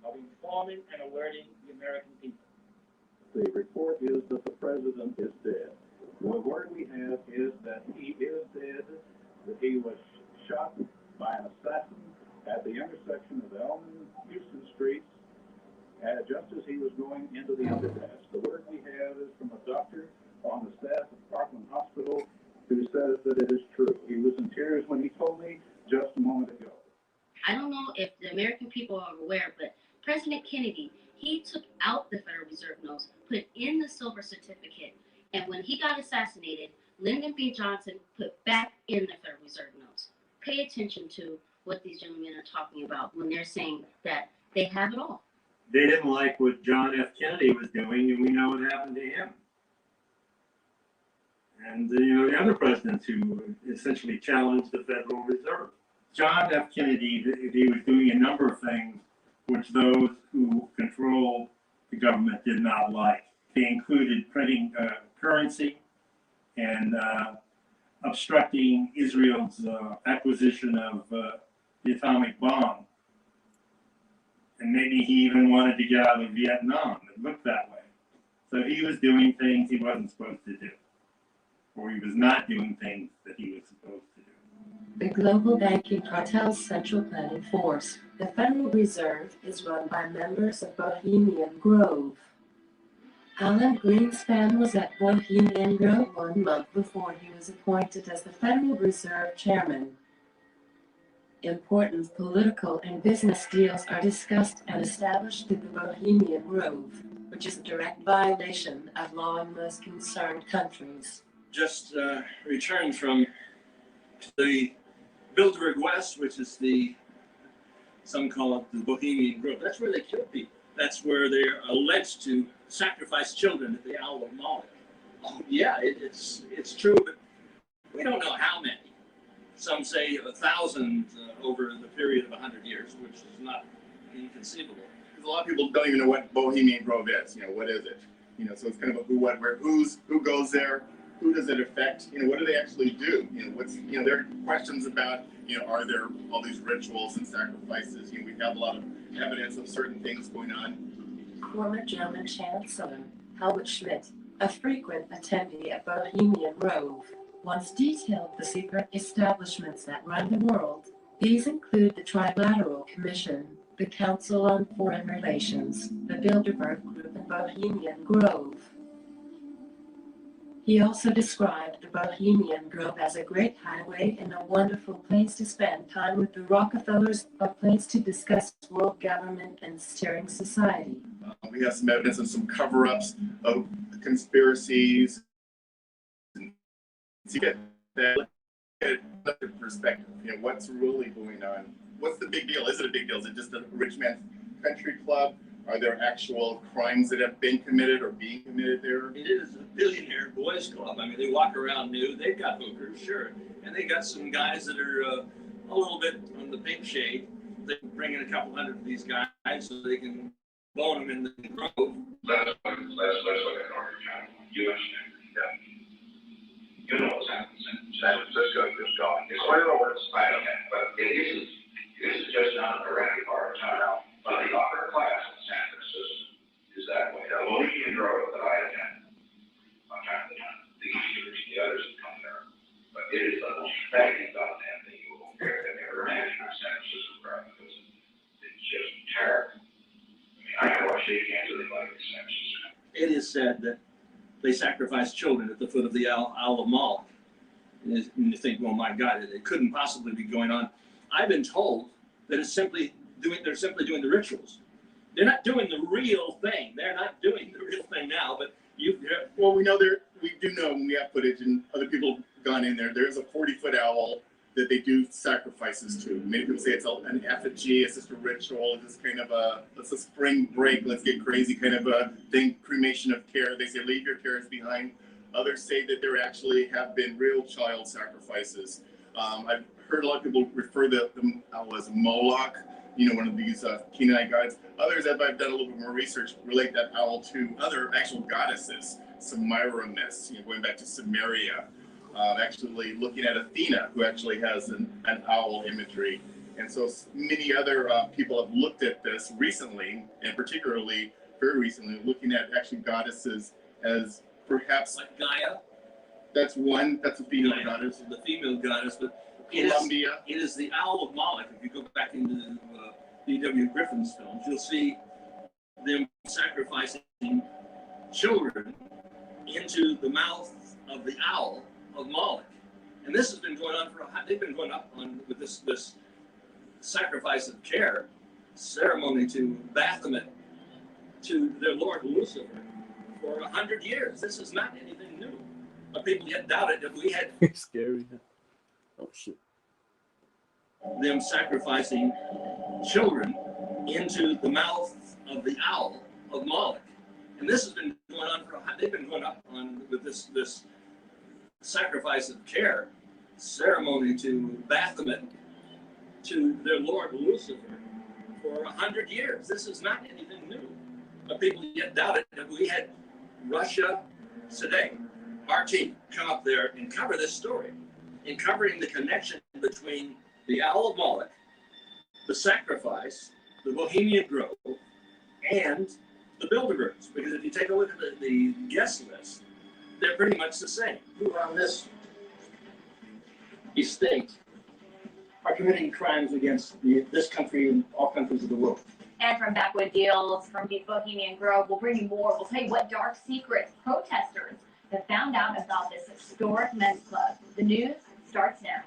of informing and alerting the American people. The report is that the president is dead. The word we have is that he is dead, that he was shot by an assassin at the intersection of Elm and Houston Streets, just as he was going into the underpass. The word we have is from a doctor on the staff of Parkland Hospital who says that it is true. He was in tears when he told me just a moment ago. I don't know if the American people are aware, but President Kennedy, he took out the Federal Reserve notes, put in the silver certificate, and when he got assassinated, Lyndon B. Johnson put back in the Federal Reserve notes. Pay attention to what these gentlemen are talking about when they're saying that they have it all. They didn't like what John F. Kennedy was doing, and we know what happened to him. And, the other presidents who essentially challenged the Federal Reserve. John F. Kennedy, he was doing a number of things which those who control the government did not like. They included printing currency and obstructing Israel's acquisition of the atomic bomb. And maybe he even wanted to get out of Vietnam. It looked that way. So he was doing things he wasn't supposed to do. Or he was not doing things that he was supposed to do. The global banking cartel's central planning force, the Federal Reserve, is run by members of Bohemian Grove. Alan Greenspan was at Bohemian Grove 1 month before he was appointed as the Federal Reserve Chairman. Important political and business deals are discussed and established in the Bohemian Grove, which is a direct violation of law in most concerned countries. Just returned from the Bilderberg West, which is some call it the Bohemian Grove. That's where they kill people. That's where they're alleged to sacrifice children at the Owl of Moloch. Oh, yeah, it's true, but we don't know how many. Some say 1,000 over the period of 100 years, which is not inconceivable. Because a lot of people don't even know what Bohemian Grove is. What is it? So it's kind of a who, what, where, who goes there, who does it affect? What do they actually do? There are questions about, are there all these rituals and sacrifices? We have a lot of evidence of certain things going on. Former German Chancellor Helmut Schmidt, a frequent attendee at Bohemian Grove, once detailed the secret establishments that run the world. These include the Trilateral Commission, the Council on Foreign Relations, the Bilderberg Group, and Bohemian Grove. He also described the Bohemian Grove as a great highway and a wonderful place to spend time with the Rockefellers, a place to discuss world government and steering society. We have some evidence of some cover-ups of conspiracies. To get that another perspective, what's really going on? What's the big deal? Is it a big deal? Is it just a rich man's country club? Are there actual crimes that have been committed or being committed there? It is a billionaire boys club. They walk around nude. They've got hookers, sure. And they got some guys that are a little bit on the pink shade. They bring in a couple hundred of these guys so they can bone them in the grove. Let's look at Ahchyam. You understand? Yeah. You know what's happened since San Francisco just gone. It's clear what it's right, okay. But it isn't just not a direct part of town. But the upper class in San Francisco is that way. The Bohemian Grove that I attend from time to time, the Easters, the others that come there. But it is the most staggering goddamn thing you will ever imagine in San Francisco. shake hands with everybody with sense. It is said that they sacrifice children at the foot of the Owl of Moloch. And you think, well, my God, it couldn't possibly be going on. I've been told that they're simply doing the rituals. They're not doing the real thing. They're not doing the real thing now, but well, we do know, when we have footage and other people have gone in there, there's a 40-foot owl that they do sacrifices to. Many people say it's an effigy, it's just a ritual, it's just kind of it's a spring break, let's get crazy kind of a thing, cremation of care. They say, leave your cares behind. Others say that there actually have been real child sacrifices. I've heard a lot of people refer to them as Moloch, one of these Canaanite gods. Others, as I've done a little bit more research, relate that owl to other actual goddesses, Semiramis, going back to Samaria. Actually looking at Athena, who actually has an owl imagery. And so many other people have looked at this recently, and particularly very recently, looking at actually goddesses as perhaps like Gaia. That's a female goddess. The female goddess, but Columbia. It is the Owl of Moloch. If you go back into D.W. Griffin's films, you'll see them sacrificing children into the mouth of the owl of Moloch. And this has been going on they've been going up on with this sacrifice of care ceremony to Baphomet, to their Lord Lucifer, for 100 years. This is not anything new. But people yet doubted that we had scary. Oh shit. Them sacrificing children into the mouth of the owl of Moloch. And this has been going on they've been going up on with this sacrifice of care ceremony to Baphomet, to their Lord Lucifer, for 100 years. This is not anything new. But people yet doubted that we had Russia today, RT, come up there and cover this story, in covering the connection between the Owl of Moloch, the sacrifice, the Bohemian Grove, and the Bilderbergs. Because if you take a look at the guest list, they're pretty much the same. Who on this estate are committing crimes against this country and all countries of the world. And from Backwood Deals, from the Bohemian Grove, we'll bring you more. We'll tell you what dark secrets protesters have found out about this historic men's club. The news starts now.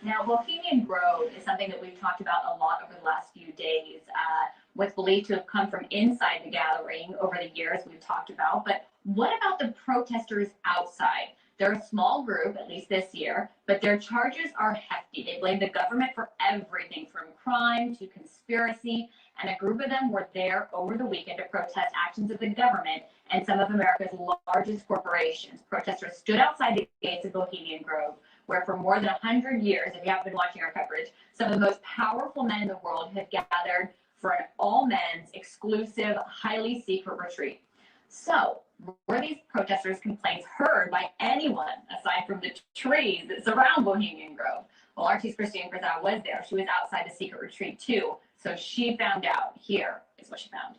Now, Bohemian Grove is something that we've talked about a lot over the last few days. What's believed to have come from inside the gathering over the years we've talked about. But what about the protesters outside? They're a small group, at least this year, but their charges are hefty. They blame the government for everything from crime to conspiracy, and a group of them were there over the weekend to protest actions of the government and some of America's largest corporations. Protesters stood outside the gates of Bohemian Grove, where for more than 100 years, if you haven't been watching our coverage, some of the most powerful men in the world have gathered for an all-men's exclusive, highly secret retreat. So, were these protesters' complaints heard by anyone aside from the trees that surround Bohemian Grove? Well, RT's Christine Griswold was there. She was outside the secret retreat too. So she found out. Here is what she found.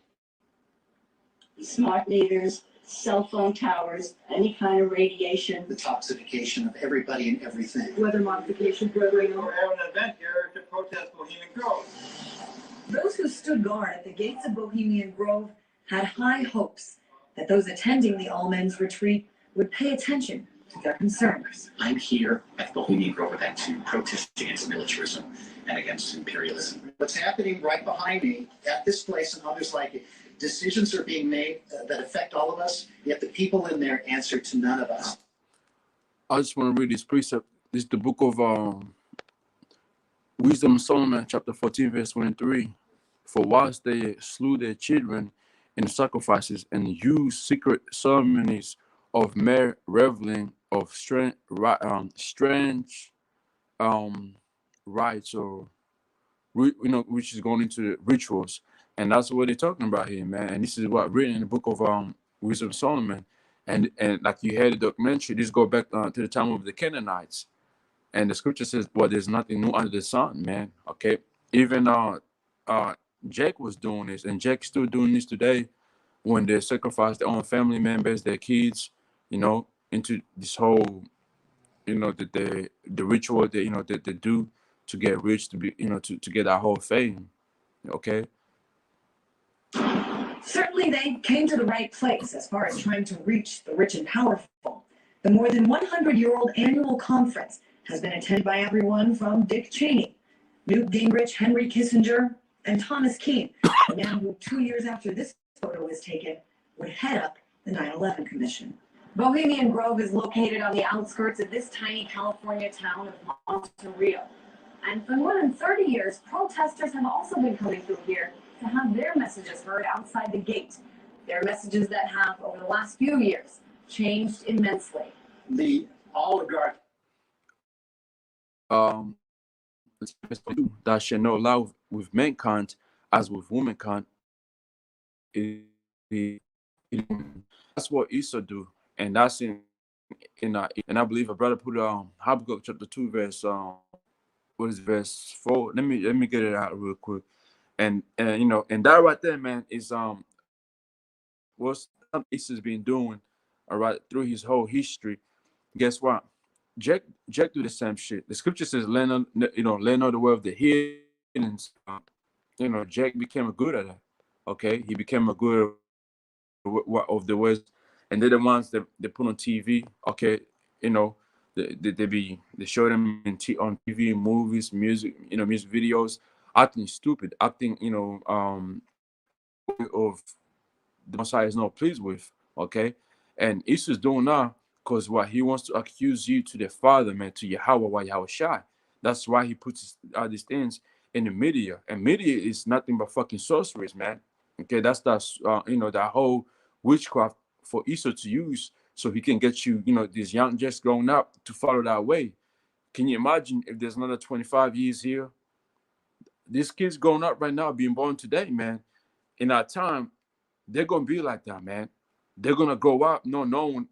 Smart meters, cell phone towers, any kind of radiation. The toxification of everybody and everything. Weather modification program. We're having an event here to protest Bohemian Grove. Those who stood guard at the gates of Bohemian Grove had high hopes that those attending the all-men's retreat would pay attention to their concerns. I'm here at Bohemian Grove event to protest against militarism and against imperialism. What's happening right behind me at this place and others like it, decisions are being made that affect all of us, yet the people in there answer to none of us. I just want to read this precept. This is the book of Wisdom of Solomon, chapter 14, verse 23. For whilst they slew their children in sacrifices and used secret ceremonies of mere reveling of strange rites, or which is going into the rituals, and that's what they're talking about here, man. And this is what written in the book of Wisdom of Solomon, and like you had the documentary. This go back to the time of the Canaanites, and the scripture says, "Well, there's nothing new under the sun, man." Okay, even Jack was doing this, and Jack's still doing this today when they sacrifice their own family members, their kids, into this whole, the ritual that, that they do to get rich, to be, to get that whole fame. Okay. Certainly, they came to the right place as far as trying to reach the rich and powerful. The more than 100-year-old annual conference has been attended by everyone from Dick Cheney, Newt Gingrich, Henry Kissinger, and Thomas Keane, the man who 2 years after this photo was taken would head up the 9/11 Commission. Bohemian Grove is located on the outskirts of this tiny California town of Monterey. And for more than 30 years, protesters have also been coming through here to have their messages heard outside the gate. Their messages that have, over the last few years, changed immensely. The oligarch. That shall not allow with mankind as with womankind. That's what Esau do, and that's in and I believe a brother put Habakkuk chapter 2 verse what is it, verse 4. Let me get it out real quick, and and that right there, man, is what Esau's been doing, all right, through his whole history. Guess what? Jack do the same shit. The scripture says, learn on the way of the heathens. Jack became a good at that. Okay, he became a good of the ways, and they're the ones that they put on TV. Okay, they show them on TV, movies, music, music videos, acting stupid, acting, of the Messiah is not pleased with. Okay, and Esau's doing now because what he wants to accuse you to the Father, man, to Yahweh Shai. That's why he puts these things in the media, and media is nothing but fucking sorceries, man. Okay, that's that whole witchcraft for Esau to use, so he can get you, these young just growing up to follow that way. Can you imagine if there's another 25 years here? These kids growing up right now, being born today, man, in our time, they're gonna be like that, man. They're gonna grow up not knowing,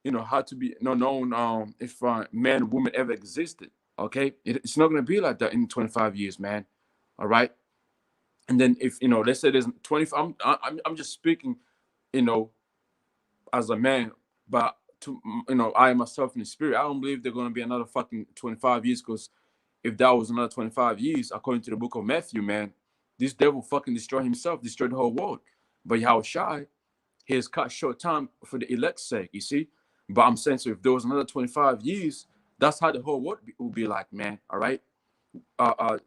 how to be, not knowing if man and woman ever existed. Okay, it's not gonna be like that in 25 years, man. All right. And then if let's say there's 25, I'm just speaking, as a man, but to I myself in the spirit, I don't believe they're gonna be another fucking 25 years, because if that was another 25 years, according to the book of Matthew, man, this devil fucking destroyed himself, destroyed the whole world. But Yahweh Shai, he has cut short time for the elect's sake, you see. But I'm saying, so if there was another 25 years, that's how the whole world would be like, man. All right. The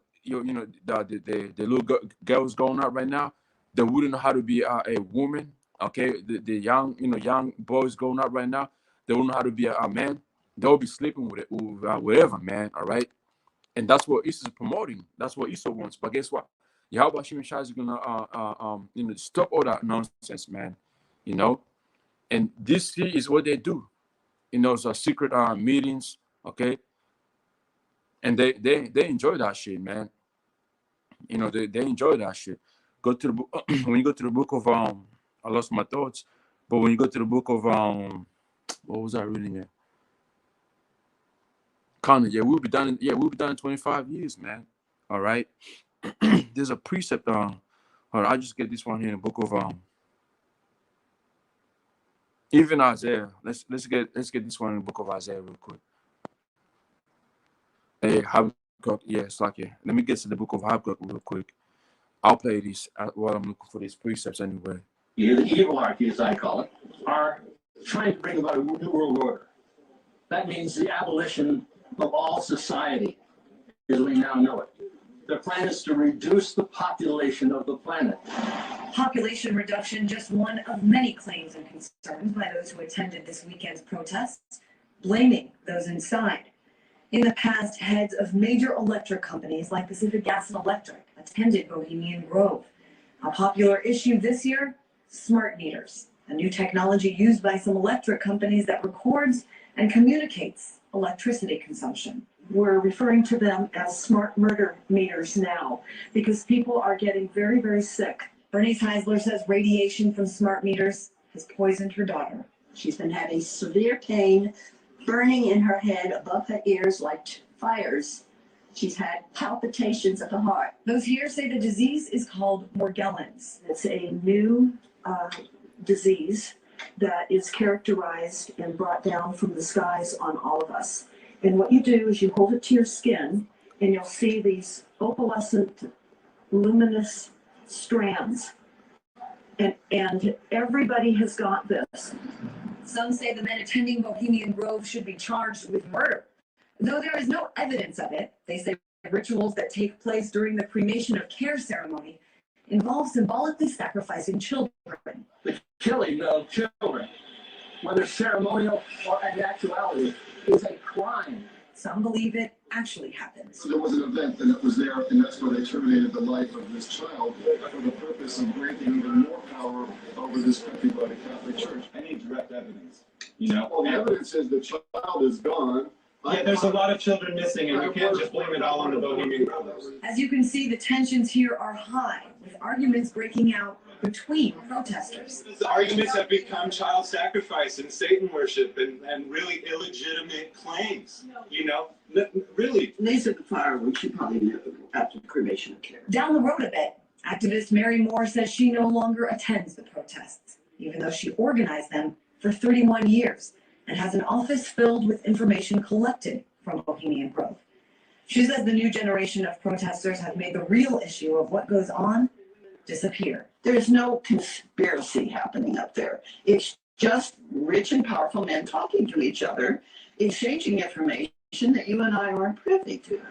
little girls going out right now, they wouldn't know how to be a woman. Okay, the young boys going out right now, they wouldn't know how to be a man. They'll be sleeping with whatever, man. All right, and that's what Esau is promoting. That's what Esau wants. But guess what? Yahweh Shai is gonna stop all that nonsense, man. And this here is what they do. So secret meetings, okay, and they enjoy that shit, man. They enjoy that shit. Go to the book when you go to the book of I lost my thoughts, but when you go to the book of what was I reading there? Connor, we'll be done in 25 years, man. All right. There's a precept hold on, I just get this one here in the book of even Isaiah. Let's get this one in the book of Isaiah real quick. Hey, Habakkuk, it's like it. Let me get to the book of Habakkuk real quick. I'll play these while I'm looking for these precepts anyway. The evil archy, as I call it, are trying to bring about a new world order. That means the abolition of all society as we now know it. Their plan is to reduce the population of the planet. Population reduction, just one of many claims and concerns by those who attended this weekend's protests, blaming those inside. In the past, heads of major electric companies like Pacific Gas and Electric attended Bohemian Grove. A popular issue this year, smart meters, a new technology used by some electric companies that records and communicates electricity consumption. We're referring to them as smart murder meters now because people are getting very, very sick. Bernice Heisler says radiation from smart meters has poisoned her daughter. She's been having severe pain, burning in her head above her ears like fires. She's had palpitations of the heart. Those here say the disease is called Morgellons. It's a new disease that is characterized and brought down from the skies on all of us. And what you do is you hold it to your skin and you'll see these opalescent, luminous strands. And everybody has got this. Some say the men attending Bohemian Grove should be charged with murder. Though there is no evidence of it, they say rituals that take place during the cremation of care ceremony involve symbolically sacrificing children. The killing of children, whether ceremonial or in actuality, is a crime. Some believe it actually happens. So there was an event and it was there, and that's where they terminated the life of this child for the purpose of granting even more power over this country by the Catholic Church. I need direct evidence. You know, well, the evidence is the child is gone. Yeah, there's a lot of children missing, and you can't just blame it all on the Bohemian Grove. As you can see, the tensions here are high, with arguments breaking out between protesters. The arguments have become child sacrifice and Satan worship and really illegitimate claims, you know, really. They said the fireworks she probably knew after the cremation of care. Down the road a bit, activist Mary Moore says she no longer attends the protests, even though she organized them for 31 years and has an office filled with information collected from Bohemian Grove. She says the new generation of protesters have made the real issue of what goes on disappear. There's no conspiracy happening up there. It's just rich and powerful men talking to each other, exchanging information that you and I aren't privy to.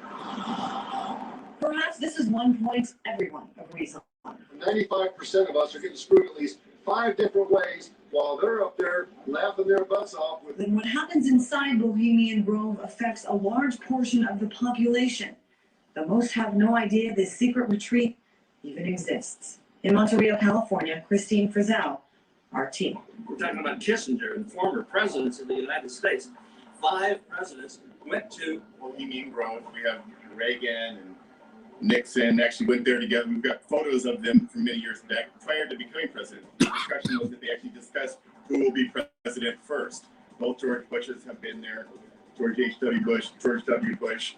Perhaps this is one point everyone agrees on. 95% of us are getting screwed at least 5 different ways while they're up there laughing their butts off with. Then what happens inside Bohemian Grove affects a large portion of the population. The most have no idea this secret retreat even exists. In Monterey, California, Christine Frizzell, RT. We're talking about Kissinger and former presidents of the United States. 5 presidents went to Bohemian Grove. We have Reagan and Nixon actually went there together. We've got photos of them from many years back prior to becoming president. The discussion was that they actually discussed who will be president first. Both George Bushes have been there. George H.W. Bush, George W. Bush.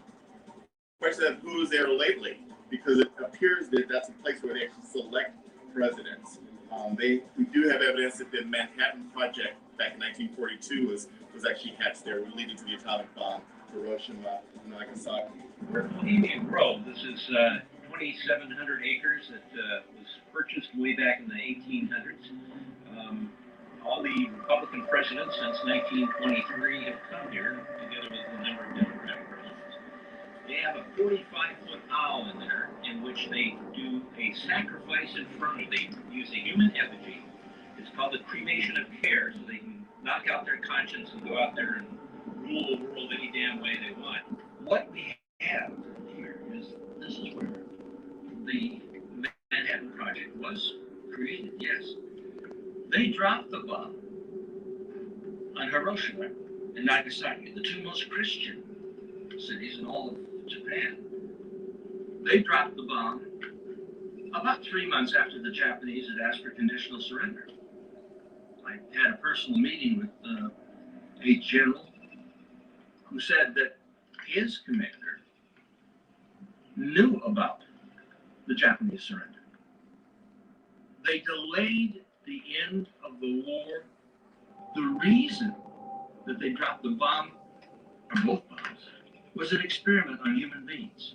Question of who's there lately, because it appears that that's a place where they actually select presidents. We do have evidence that the Manhattan Project back in 1942 was actually hatched there, leading to the atomic bomb, Hiroshima and Nagasaki. Bohemian Grove. This is 2,700 acres that was purchased way back in the 1800s. All the Republican presidents since 1923 have come here, together with a number of Democratic presidents. They have a 45-foot owl in there, in which they do a sacrifice in front of them. They use a human effigy. It's called the cremation of care, so they can knock out their conscience and go out there and rule the world any damn way they want. What we have here is, this is where the Manhattan Project was created, yes. They dropped the bomb on Hiroshima and Nagasaki, the 2 most Christian cities in all of Japan. They dropped the bomb about 3 months after the Japanese had asked for conditional surrender. I had a personal meeting with a general who said that his commander knew about the Japanese surrender. They delayed the end of the war. The reason that they dropped the bomb, or both bombs, was an experiment on human beings.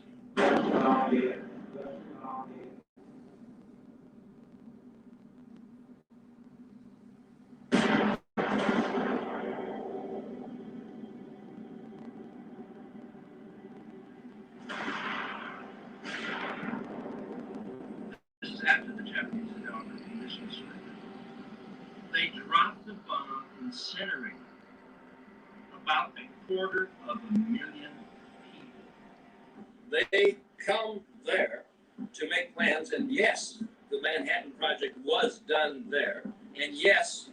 This is after the Japanese had offered conditional surrender. They dropped the bomb, incinerating about 250,000 people. They come there to make plans, and yes, the Manhattan Project was done there, and yes,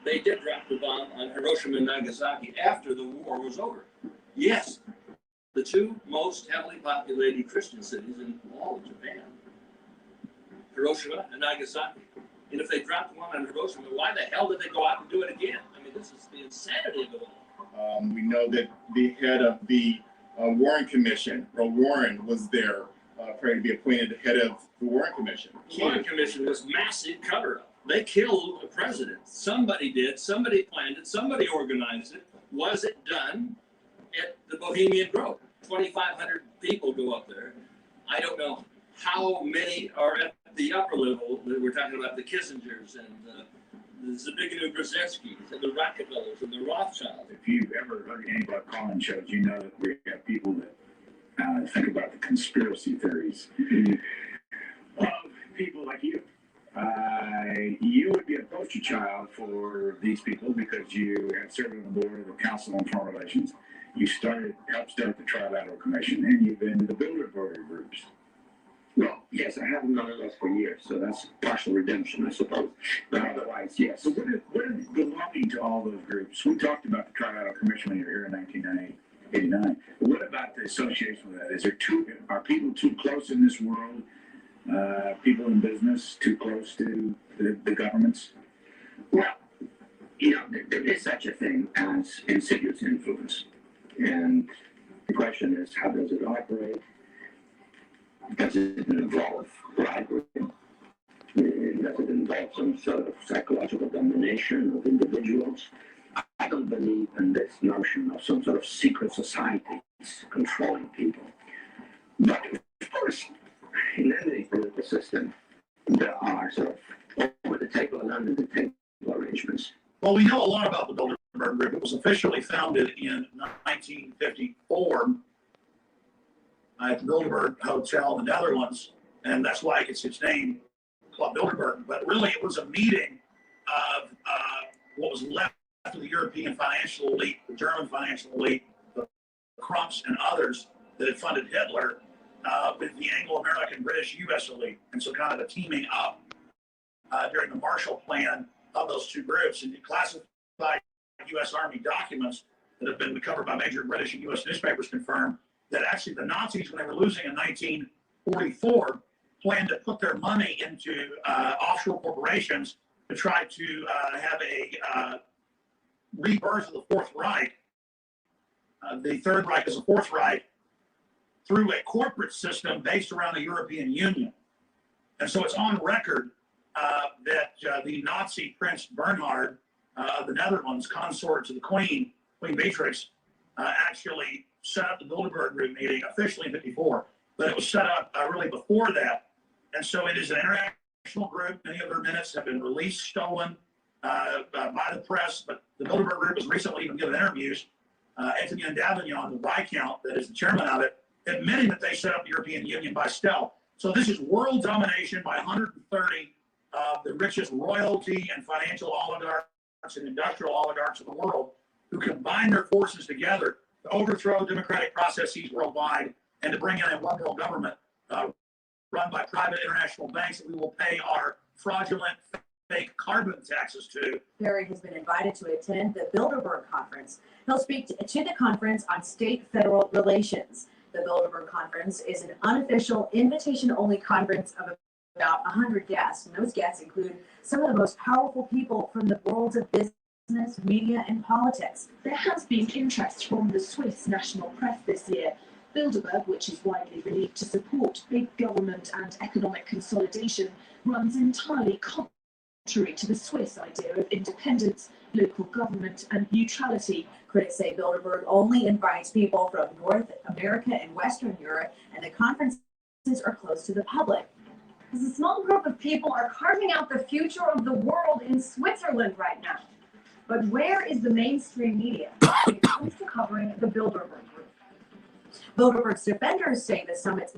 they did drop the bomb on Hiroshima and Nagasaki after the war was over. Yes, the 2 most heavily populated Christian cities in all of Japan, Hiroshima and Nagasaki. And if they dropped one on Hiroshima, why the hell did they go out and do it again? I mean, this is the insanity of it all. We know that the head of the Warren Commission, or Warren, was there prior to be appointed head of the Warren Commission. The Warren Commission was massive cover-up. They killed a president. Somebody did. Somebody planned it. Somebody organized it. Was it done at the Bohemian Grove? 2,500 people go up there. I don't know how many are at the upper level. We're talking about the Kissingers and the Zbigniew-Brzezinskis and the Rockefellers and the Rothschilds. If you've ever heard any of our call-in shows, you know that we have people that think about the conspiracy theories of people like you. You would be a poster child for these people because you have served on the board of the Council on Foreign Relations. You helped start the Trilateral Commission, and you've been to the Bilderberg groups. Well, yes, I haven't done this for years, so that's partial redemption, I suppose. But otherwise, yes. So what is belonging to all those groups? We talked about the Trilateral Commission when you were here in 1989. But what about the association with that? Are people too close in this world? People in business too close to the governments? Well, there is such a thing as insidious influence. And the question is, how does it operate? Does it involve bribery? Does it involve some sort of psychological domination of individuals? I don't believe in this notion of some sort of secret societies controlling people. But of course, in any political system, there are sort of over the table and under the table arrangements. Well, we know a lot about the Bilderberg Group. It was officially founded in 1954 at the Bilderberg Hotel in the Netherlands, and that's why it gets its name, Club Bilderberg. But really, it was a meeting of what was left of the European financial elite, the German financial elite, the Krumps and others that had funded Hitler with the Anglo-American, British, U.S. elite. And so kind of a teaming up during the Marshall Plan of those two groups, and declassified U.S. Army documents that have been recovered by major British and U.S. newspapers confirm that actually the Nazis, when they were losing in 1944, planned to put their money into offshore corporations to try to have a rebirth of the Fourth Reich. The Third Reich is a Fourth Reich through a corporate system based around the European Union. And so it's on record that the Nazi Prince Bernhard of the Netherlands, consort to the Queen Beatrix, actually set up the Bilderberg Group meeting officially in 54, but it was set up really before that. And so it is an international group. Many of their minutes have been released, stolen by the press, but the Bilderberg Group has recently even given interviews. Ahchyam, the Viscount, that is the chairman of it, admitting that they set up the European Union by stealth. So this is world domination by 130 of the richest royalty and financial oligarchs and industrial oligarchs in the world, who combine their forces together to overthrow democratic processes worldwide and to bring in a one world government run by private international banks that we will pay our fraudulent fake carbon taxes to. Barry has been invited to attend the Bilderberg Conference. He'll speak to the conference on state-federal relations. The Bilderberg Conference is an unofficial, invitation-only conference of about 100 guests, and those guests include some of the most powerful people from the worlds of business, media, and politics. There has been interest from the Swiss national press this year. Bilderberg, which is widely believed to support big government and economic consolidation, runs entirely contrary to the Swiss idea of independence, local government, and neutrality. Critics say Bilderberg only invites people from North America and Western Europe, and the conferences are closed to the public. A small group of people are carving out the future of the world in Switzerland right now. But where is the mainstream media when it comes to covering the Bilderberg Group? Bilderberg's defenders say the summits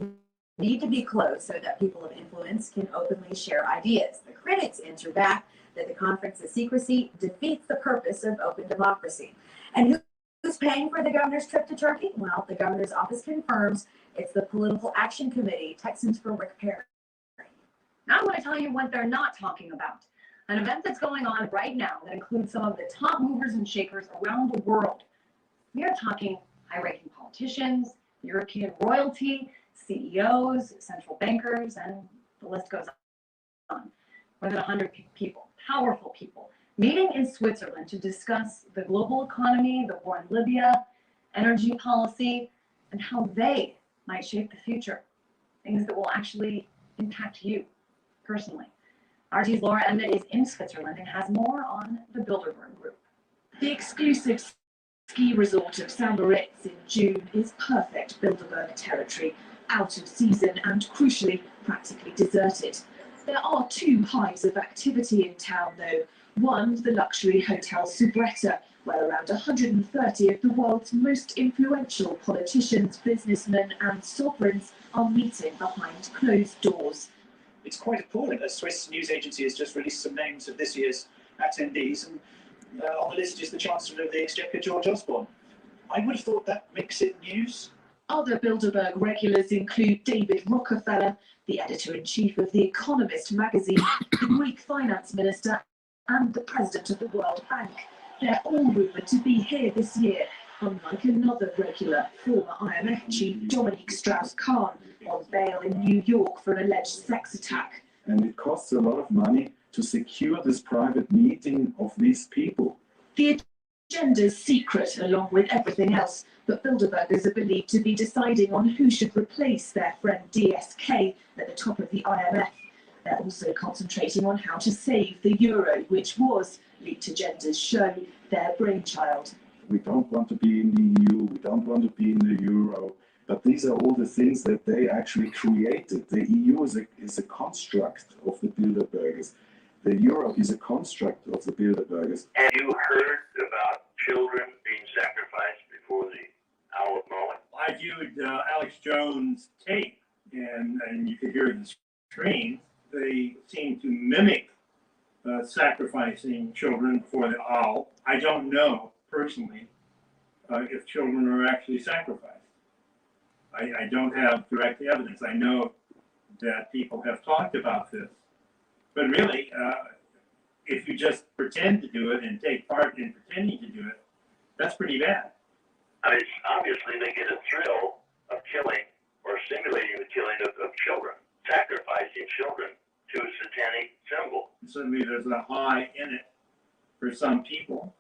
need to be closed so that people of influence can openly share ideas. The critics answer back that the conference's secrecy defeats the purpose of open democracy. And who's paying for the governor's trip to Turkey? Well, the governor's office confirms it's the Political Action Committee. Texans for Rick Perry. Now I want to tell you what they're not talking about. An event that's going on right now that includes some of the top movers and shakers around the world. We are talking high-ranking politicians, European royalty, CEOs, central bankers, and the list goes on. More than 100 people, powerful people, meeting in Switzerland to discuss the global economy, the war in Libya, energy policy, and how they might shape the future. Things that will actually impact you personally. RT's Laura Emmett is in Switzerland and has more on the Bilderberg Group. The exclusive ski resort of St. Moritz in June is perfect Bilderberg territory, out of season and, crucially, practically deserted. There are two hives of activity in town, though. One, the luxury hotel Soubretta, where around 130 of the world's most influential politicians, businessmen and sovereigns are meeting behind closed doors. It's quite appalling. A Swiss news agency has just released some names of this year's attendees, and on the list is the Chancellor of the Exchequer, George Osborne. I would have thought that makes it news. Other Bilderberg regulars include David Rockefeller, the editor-in-chief of The Economist magazine, the Greek finance minister, and the president of the World Bank. They're all rumoured to be here this year, unlike another regular, former IMF chief Dominique Strauss-Kahn, on bail in New York for an alleged sex attack. And it costs a lot of money to secure this private meeting of these people. The agenda's secret, along with everything else, but Bilderbergers are believed to be deciding on who should replace their friend DSK at the top of the IMF. They're also concentrating on how to save the euro, which was, leaked agendas show, their brainchild. We don't want to be in the EU, we don't want to be in the euro, but these are all the things that they actually created. The EU is a construct of the Bilderbergers. The euro is a construct of the Bilderbergers. Have you heard about children being sacrificed before the hour of moment? I viewed Alex Jones' tape, and you could hear the scream. They seem to mimic sacrificing children before the owl. I don't know, personally, if children are actually sacrificed. I don't have direct evidence. I know that people have talked about this. But really, if you just pretend to do it and take part in pretending to do it, that's pretty bad. I mean, obviously they get a thrill of killing or simulating the killing of children, sacrificing children to a satanic symbol. Certainly there's a high in it for some people,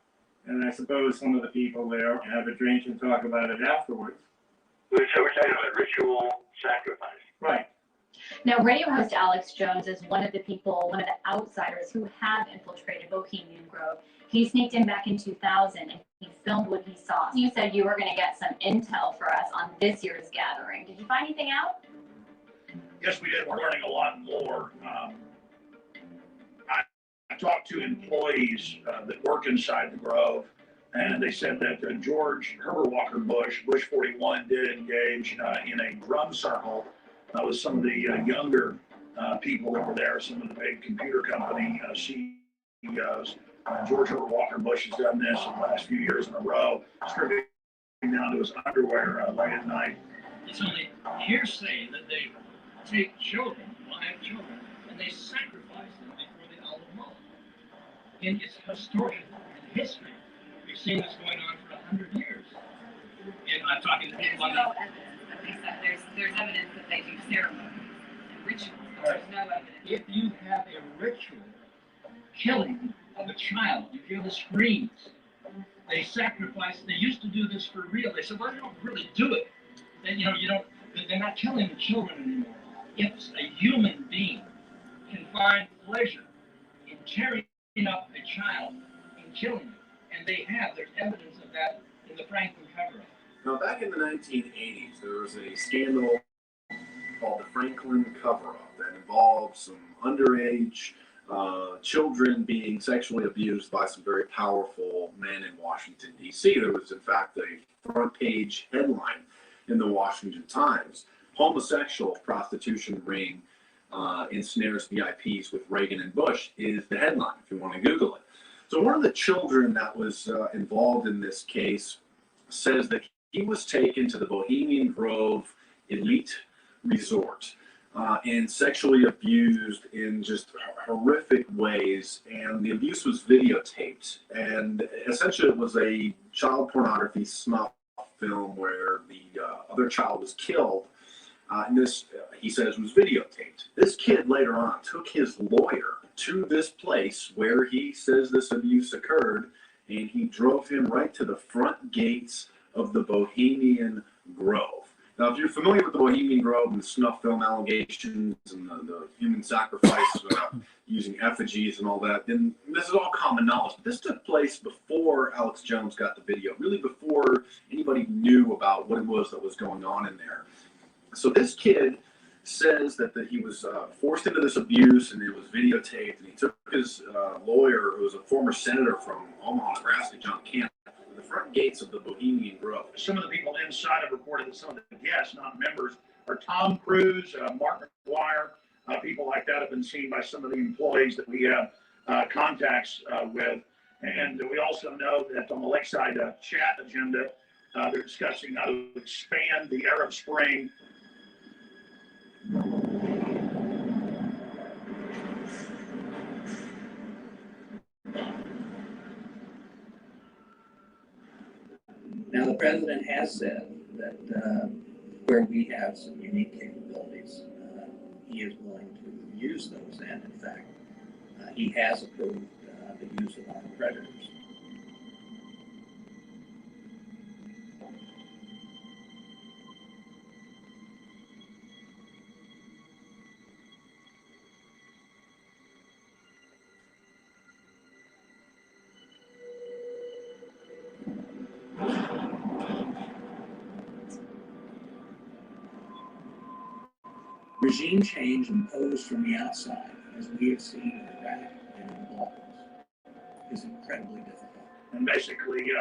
and I suppose some of the people there have a drink and talk about it afterwards. So we're talking about ritual sacrifice. Right. Now, radio host Alex Jones is one of the people, one of the outsiders who have infiltrated Bohemian Grove. He sneaked in back in 2000 and he filmed what he saw. You said you were going to get some intel for us on this year's gathering. Did you find anything out? Yes, we did. We're learning a lot more. I talked to employees that work inside the Grove, and they said that George Herbert Walker Bush, Bush 41, did engage in a drum circle with some of the younger people that were there, some of the big computer company CEOs. George Herbert Walker Bush has done this in the last few years in a row, stripping down to his underwear late at night. It's only hearsay that they take children, live children, and they sacrifice them before the hour of moment. And it's historical in history. We've seen this going on for 100 years. And I'm talking to people on the... There's evidence that they do ceremonies and rituals. There's no evidence. If you have a ritual killing of a child, you hear the screams. They sacrifice. They used to do this for real. They said, well, they don't really do it. Then they're not killing the children anymore. If a human being can find pleasure in tearing up a child and killing it, and they have, there's evidence of that in the Franklin cover-up. Now, back in the 1980s, there was a scandal called the Franklin cover-up that involved some underage children being sexually abused by some very powerful men in Washington, D.C. There was, in fact, a front-page headline in the Washington Times: homosexual prostitution ring ensnares VIPs with Reagan and Bush, is the headline, if you want to Google it. So one of the children that was involved in this case says that he was taken to the Bohemian Grove elite resort and sexually abused in just horrific ways, and the abuse was videotaped, and essentially it was a child pornography snuff film where the other child was killed, and this, he says, was videotaped. This kid later on took his lawyer to this place where he says this abuse occurred, and he drove him right to the front gates of the Bohemian Grove. Now, if you're familiar with the Bohemian Grove and the snuff film allegations and the human sacrifice using effigies and all that, then this is all common knowledge. But this took place before Alex Jones got the video, really before anybody knew about what it was that was going on in there. So this kid says that he was forced into this abuse and it was videotaped, and he took his lawyer, who was a former senator from Omaha, Nebraska, John Camp, to the front gates of the Bohemian Grove. Some of the people inside have reported that some of the guests, not members, are Tom Cruise, Mark McGuire, people like that have been seen by some of the employees that we have contacts with. And we also know that on the Lakeside chat agenda, they're discussing how to expand the Arab Spring. Now, the president has said that where we have some unique capabilities, he is willing to use those, and in fact, he has approved the use of armed predators. Regime change imposed from the outside, as we have seen in Iraq and in the Balkans, is incredibly difficult. And basically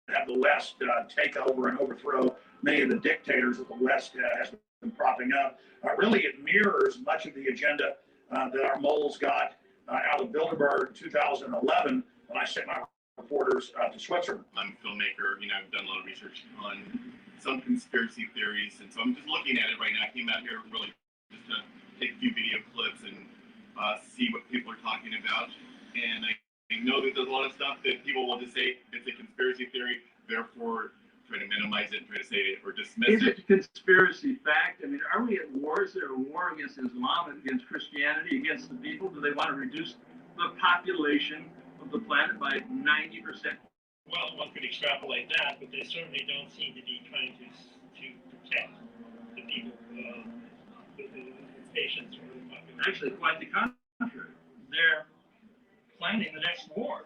have the West take over and overthrow many of the dictators that the West has been propping up. Really, it mirrors much of the agenda that our moles got out of Bilderberg 2011 when I sent my reporters to Switzerland. I'm a filmmaker. I've done a lot of research on some conspiracy theories, and so I'm just looking at it right now. I came out here really just to take a few video clips and see what people are talking about. And I know that there's a lot of stuff that people will just say it's a conspiracy theory, therefore try to minimize it, try to say it or dismiss Is it. it a conspiracy fact? I mean, are we at war? Is there a war against Islam, against Christianity, against the people? Do they want to reduce the population of the planet by 90%? Well, one could extrapolate that, but they certainly don't seem to be trying to protect the people, the patients or the population. Actually, quite the contrary. They're planning the next war.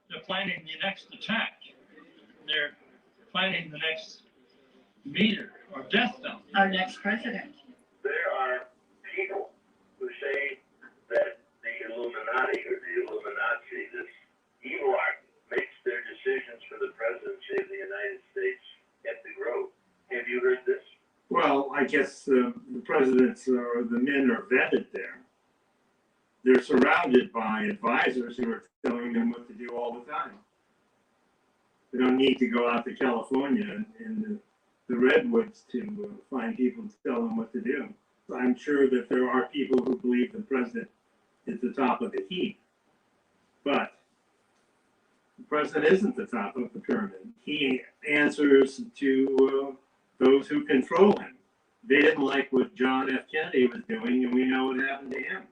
They're planning the next attack. They're planning the next meter or death zone. Our next president. There are people who say that the Illuminati or the Illuminati, this evil art, makes their decisions for the presidency of the United States at the Grove. Have you heard this? Well, I guess the presidents or the men are vetted there. They're surrounded by advisors who are telling them what to do all the time. They don't need to go out to California and the redwoods to find people to tell them what to do. So I'm sure that there are people who believe the president is the top of the heap. But the president isn't the top of the pyramid. He answers to those who control him. They didn't like what John F. Kennedy was doing, and we know what happened to him.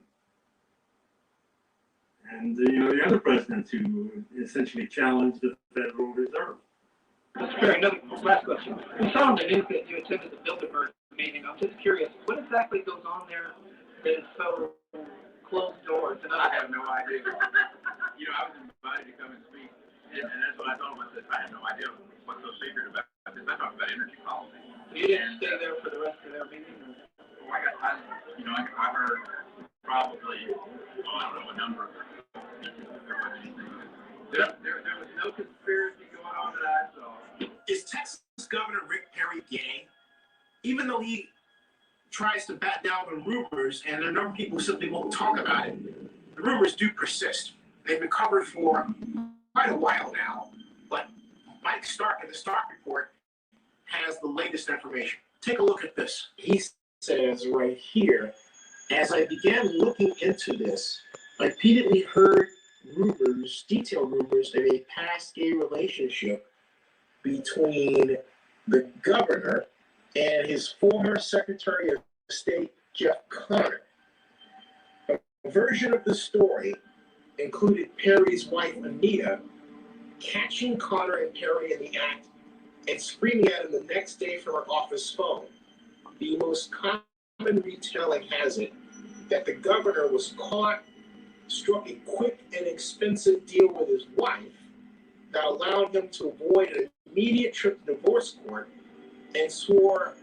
And the other presidents who essentially challenged the Federal Reserve. Mr. Perry, another last question. We saw on the news that you attended the Bilderberg meeting. I'm just curious, what exactly goes on there that is so closed doors, and I have no idea. You know, I was invited to come and speak, and that's what I told him. I said, I have no idea what's so secret about this. I talked about energy policy. You didn't stay there for the rest of their meeting? Well, I heard probably, I don't know, a number of there wasn't anything. There was no conspiracy going on that I saw. Is Texas Governor Rick Perry gay? Even though he tries to bat down the rumors, and there are a number of people who simply won't talk about it, the rumors do persist. They've been covered for quite a while now, but Mike Stark in the Stark Report has the latest information. Take a look at this. He says right here, as I began looking into this, I repeatedly heard rumors, detailed rumors of a past gay relationship between the governor and his former Secretary of State, Jeff Connor. A version of the story included Perry's wife, Anita, catching Connor and Perry in the act and screaming at him the next day from her office phone. The most common retelling has it that the governor was caught, struck a quick and expensive deal with his wife that allowed him to avoid an immediate trip to divorce court and swore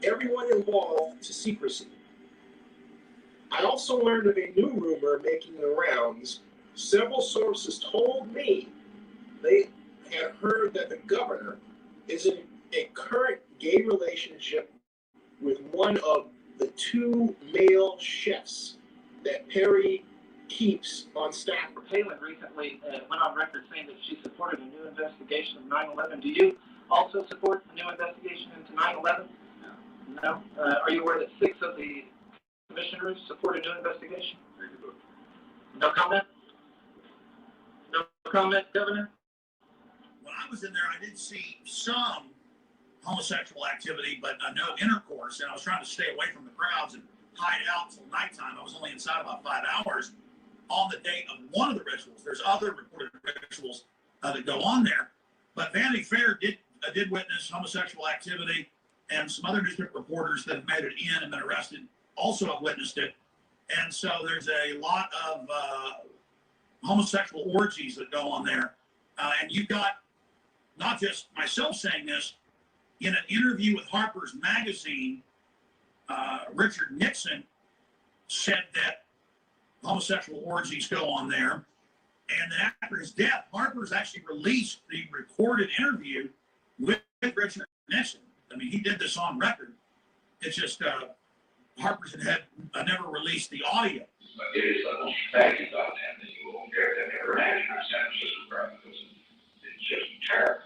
everyone involved to secrecy. I also learned of a new rumor making the rounds. Several sources told me they had heard that the governor is in a current gay relationship with one of the two male chefs that Perry keeps on staff. Palin recently went on record saying that she supported a new investigation of 9/11. Do you also support a new investigation into 9/11? No. Are you aware that 6 of the commissioners support a new investigation? No comment? No comment, Governor? When I was in there, I did see some homosexual activity, but no intercourse, and I was trying to stay away from the crowds and hide out till nighttime. I was only inside about 5 hours on the day of one of the rituals. There's other reported rituals that go on there, but Vanity Fair did witness homosexual activity, and some other newspaper reporters that have made it in and been arrested also have witnessed it. And so there's a lot of homosexual orgies that go on there. And you've got not just myself saying this, in an interview with Harper's Magazine, Richard Nixon said that homosexual orgies go on there. And then after his death, Harper's actually released the recorded interview with Richard Nixon. I mean, he did this on record. It's just Harper's had never released the audio. But it is the most tragic on them that you will hear that ever had in our San Francisco. It's just terrible.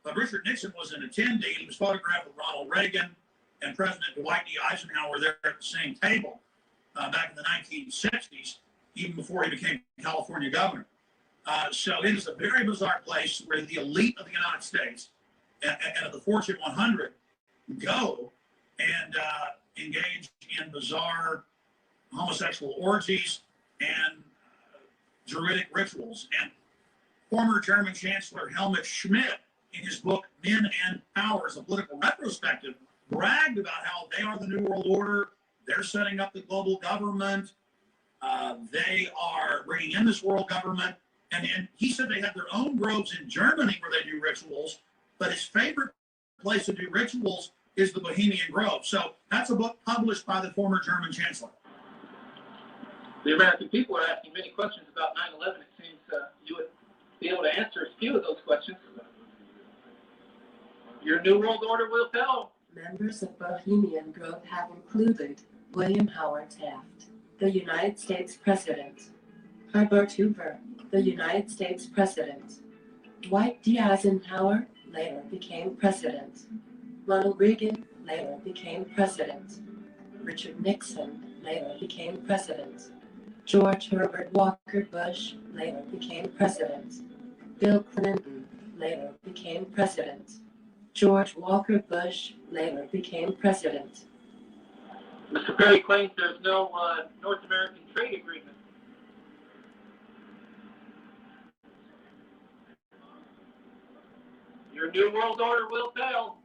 But Richard Nixon was an attendee. He was photographed with Ronald Reagan and President Dwight D. Eisenhower there at the same table back in the 1960s, even before he became California governor. So it is a very bizarre place where the elite of the United States and of the Fortune 100 go and engage in bizarre homosexual orgies and druidic rituals. And former German Chancellor Helmut Schmidt, in his book Men and Powers, a political retrospective, bragged about how they are the New World Order. They're setting up the global government. They are bringing in this world government. And he said they have their own groves in Germany where they do rituals, but his favorite place to do rituals is the Bohemian Grove. So that's a book published by the former German Chancellor. The American people are asking many questions about 9/11. It seems you would be able to answer a few of those questions. Your New World Order will tell. Members of Bohemian Grove have included William Howard Taft, the United States President, Herbert Hoover, the United States President, Dwight D. Eisenhower later became President, Ronald Reagan later became President, Richard Nixon later became President, George Herbert Walker Bush later became President, Bill Clinton later became President, George Walker Bush later became President. Mr. Perry claims there's no North American trade agreement. Your New World Order will tell.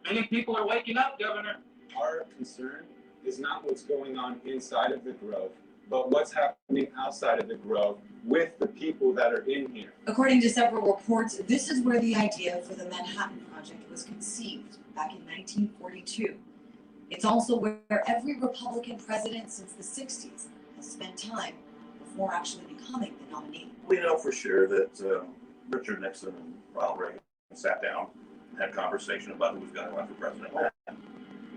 Many people are waking up, Governor. Our concern is not what's going on inside of the Grove. but what's happening outside of the Grove with the people that are in here. According to several reports, this is where the idea for the Manhattan Project was conceived back in 1942. It's also where every Republican president since the 60s has spent time before actually becoming the nominee. We know for sure that Richard Nixon and Ronald Reagan sat down and had a conversation about who was going to run for president,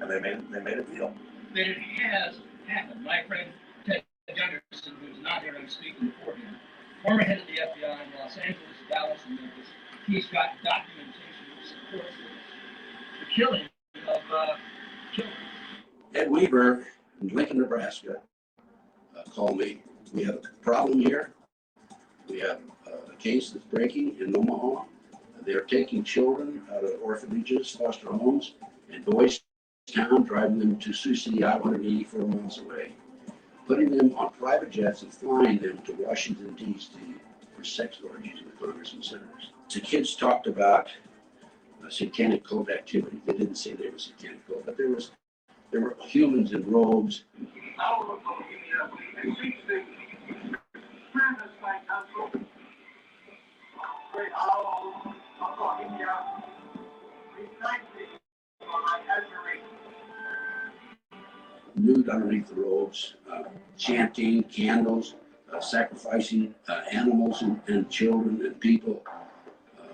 and they made a deal. That it has happened. My friend Ted Gunderson, who's not here, I'm speaking for him, former head of the FBI in Los Angeles, Dallas, and Memphis, he's got documentation that supports the killing of children. Ed Weaver in Lincoln, Nebraska, called me. We have a problem here. We have a case that's breaking in Omaha. They're taking children out of orphanages, foster homes, and Boys Town, driving them to Sioux City, Iowa, 184 miles away, putting them on private jets and flying them to Washington, D.C. for sex orgies with congress and senators. The kids talked about satanic cult activity. They didn't say they were satanic cult, but there were humans in robes. Nude underneath the robes, chanting, candles, sacrificing animals and children and people,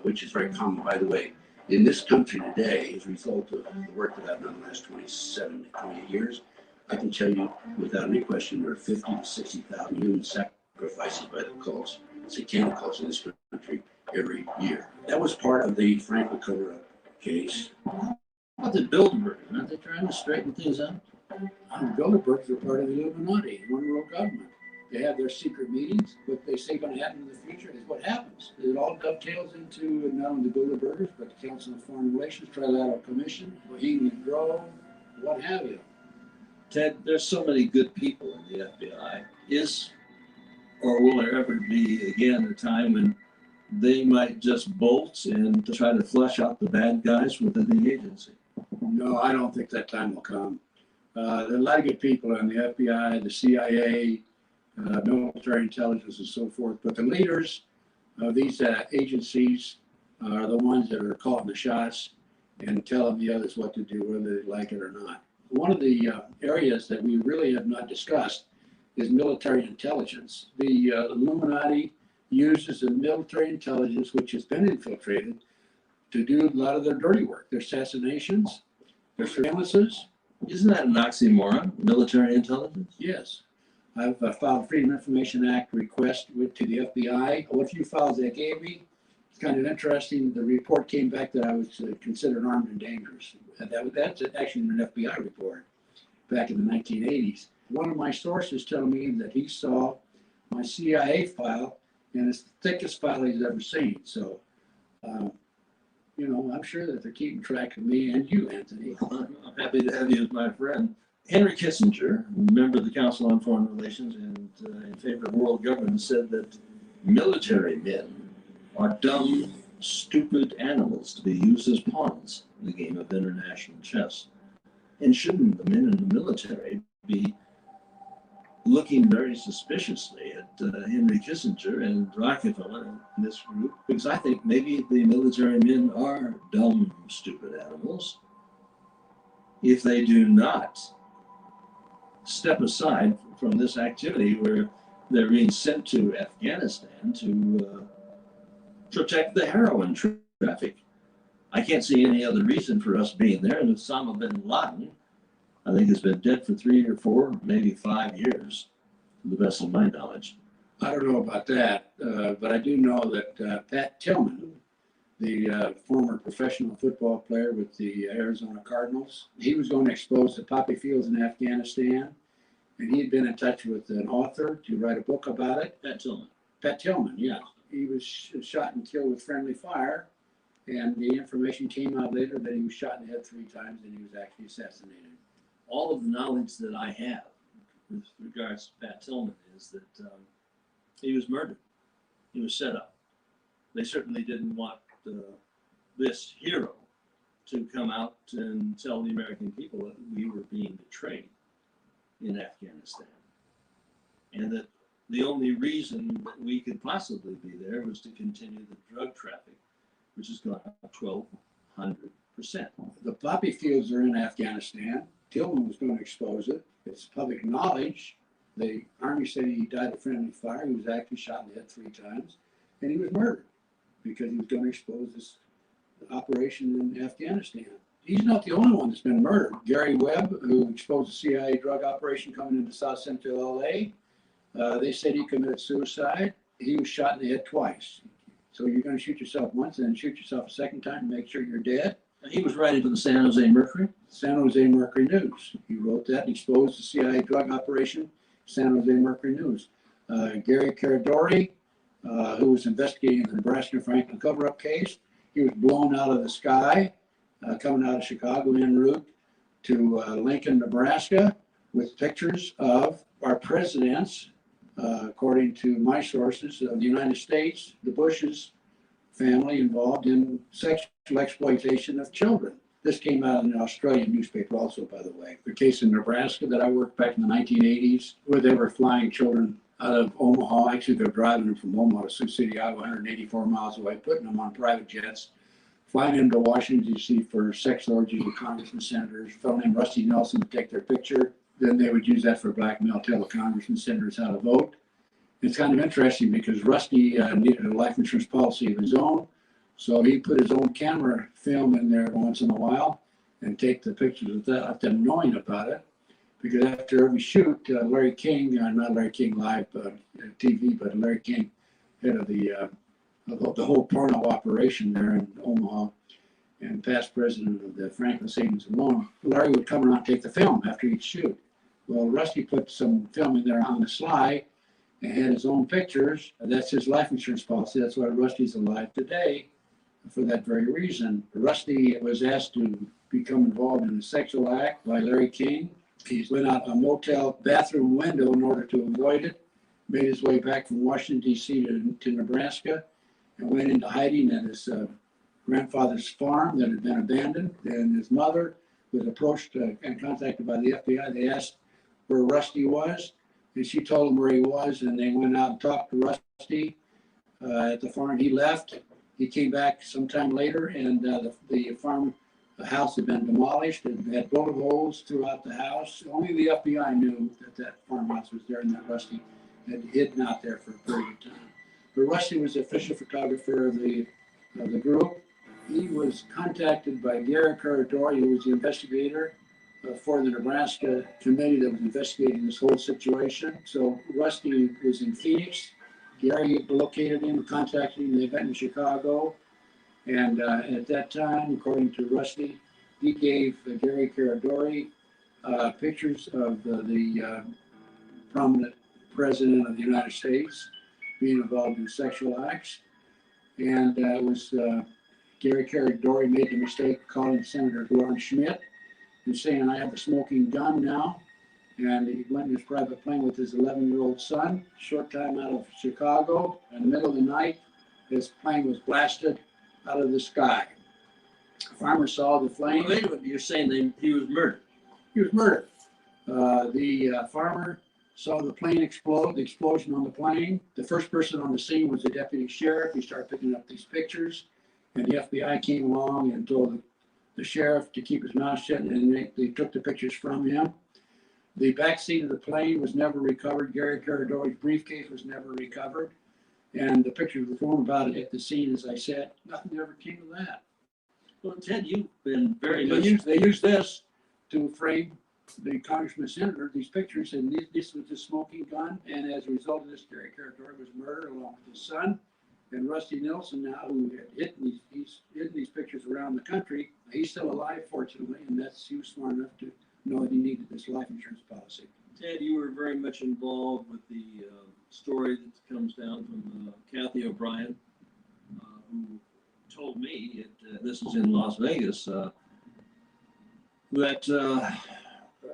which is very common, by the way, in this country today as a result of the work that I've done the last 27 to 28 years. I can tell you without any question there are 50 to 60,000 human sacrifices by the cults, satanic cults in this country every year. That was part of the Franklin cover-up case. How about the Bilderberg? Aren't they trying to straighten things out? The Bilderbergs are part of the Illuminati, one world government. They have their secret meetings. What they say going to happen in the future is what happens. It all dovetails into not only the Bilderbergers, but the Council on Foreign Relations, Trilateral Commission, Bohemian Grove, what have you. Ted, there's so many good people in the FBI. Is, or will there ever be again a time when they might just bolt and to try to flush out the bad guys within the agency? No, I don't think that time will come. There are a lot of good people in the FBI, the CIA, military intelligence, and so forth. But the leaders of these agencies are the ones that are calling the shots and telling the others what to do, whether they like it or not. One of the areas that we really have not discussed is military intelligence. The Illuminati uses the military intelligence, which has been infiltrated, to do a lot of their dirty work, their assassinations, their surveillances. Isn't that an oxymoron, military intelligence? Yes. I've filed a Freedom of Information Act request to the FBI. What few files they gave me, it's kind of interesting. The report came back that I was considered armed and dangerous. That's actually an FBI report back in the 1980s. One of my sources told me that he saw my CIA file, and it's the thickest file he's ever seen. So, I'm sure that they're keeping track of me and you, Anthony. I'm happy to have you as my friend. Henry Kissinger, member of the Council on Foreign Relations and in favor of world government, said that military men are dumb, stupid animals to be used as pawns in the game of international chess. And shouldn't the men in the military be looking very suspiciously at Henry Kissinger and Rockefeller in this group? Because I think maybe the military men are dumb, stupid animals if they do not step aside from this activity where they're being sent to Afghanistan to protect the heroin traffic. I can't see any other reason for us being there. And Osama bin Laden, I think, has been dead for 3 or 4, maybe 5 years, to the best of my knowledge. I don't know about that, but I do know that Pat Tillman, the former professional football player with the Arizona Cardinals, he was going to expose the poppy fields in Afghanistan, and he had been in touch with an author to write a book about it. Pat Tillman. Pat Tillman, yeah. He was shot and killed with friendly fire, and the information came out later that he was shot in the head 3 times and he was actually assassinated. All of the knowledge that I have with regards to Pat Tillman is that he was murdered. He was set up. They certainly didn't want this hero to come out and tell the American people that we were being betrayed in Afghanistan. and that the only reason that we could possibly be there was to continue the drug traffic, which has gone up 1,200%. The poppy fields are in Afghanistan. Tillman was going to expose it. It's public knowledge. The Army said he died of friendly fire. He was actually shot in the head 3 times, and he was murdered because he was going to expose this operation in Afghanistan. He's not the only one that's been murdered. Gary Webb, who exposed the CIA drug operation coming into South Central LA, they said he committed suicide. He was shot in the head twice. So you're going to shoot yourself once and then shoot yourself a second time to make sure you're dead. He was writing for the San Jose Mercury? San Jose Mercury News. He wrote that and exposed the CIA drug operation, San Jose Mercury News. Gary Caradori, who was investigating the Nebraska Franklin cover-up case, he was blown out of the sky, coming out of Chicago en route to Lincoln, Nebraska, with pictures of our presidents, according to my sources, of the United States, the Bushes family involved in sexual exploitation of children. This came out in an Australian newspaper also, by the way. The case in Nebraska that I worked back in the 1980s, where they were flying children out of Omaha. Actually, they're driving them from Omaha to Sioux City, Iowa, 184 miles away, putting them on private jets, flying them to Washington, D.C. for sex orgies with congressmen, senators, a fellow named Rusty Nelson to take their picture. Then they would use that for blackmail, tell the congressmen, senators how to vote. It's kind of interesting because Rusty needed a life insurance policy of his own. So he put his own camera film in there once in a while and take the pictures without them knowing about it. Because after every shoot, Larry King, not Larry King live TV, but Larry King, head of the whole porno operation there in Omaha and past president of the Franklin Savings and Loan, Larry would come around and take the film after each shoot. Well, Rusty put some film in there on the sly and had his own pictures. That's his life insurance policy. That's why Rusty's alive today for that very reason. Rusty was asked to become involved in a sexual act by Larry King. He went out a motel bathroom window in order to avoid it, made his way back from Washington, D.C. to Nebraska, and went into hiding at his grandfather's farm that had been abandoned. And his mother was approached and contacted by the FBI. They asked where Rusty was, and she told them where he was, and they went out and talked to Rusty at the farm. He left. He came back sometime later, and the farm house had been demolished. It had bullet holes throughout the house. Only the FBI knew that farmhouse was there and that Rusty had hidden out there for a period of time. But Rusty was the official photographer of the group. He was contacted by Gary Caradori, who was the investigator for the Nebraska committee that was investigating this whole situation. So Rusty was in Phoenix. Gary located him, contacted him. They met in Chicago. And at that time, according to Rusty, he gave Gary Caradori pictures of the prominent president of the United States being involved in sexual acts. And it was Gary Caradori made the mistake of calling Senator Lauren Schmidt and saying, I have a smoking gun now. And he went in his private plane with his 11-year-old son, short time out of Chicago. In the middle of the night, his plane was blasted out of the sky. A farmer saw the flame. Well, wait a minute, you're saying he was murdered? He was murdered. The farmer saw the plane explode, the explosion on the plane. The first person on the scene was the deputy sheriff. He started picking up these pictures, and the FBI came along and told the sheriff to keep his mouth shut, and they took the pictures from him. The back seat of the plane was never recovered. Gary Caradori's briefcase was never recovered. And the pictures were thrown about it at the scene, as I said. Nothing ever came of that. Well, Ted, you've been very much... They used this to frame the congressman senator, these pictures, and this was a smoking gun. And as a result of this, Gary Caradori was murdered along with his son. And Rusty Nelson now, who had hidden these pictures around the country, he's still alive, fortunately, and he was smart enough to know that he needed this life insurance policy. Ted, you were very much involved with the story that comes down from Kathy O'Brien, who told me, this is in Las Vegas, that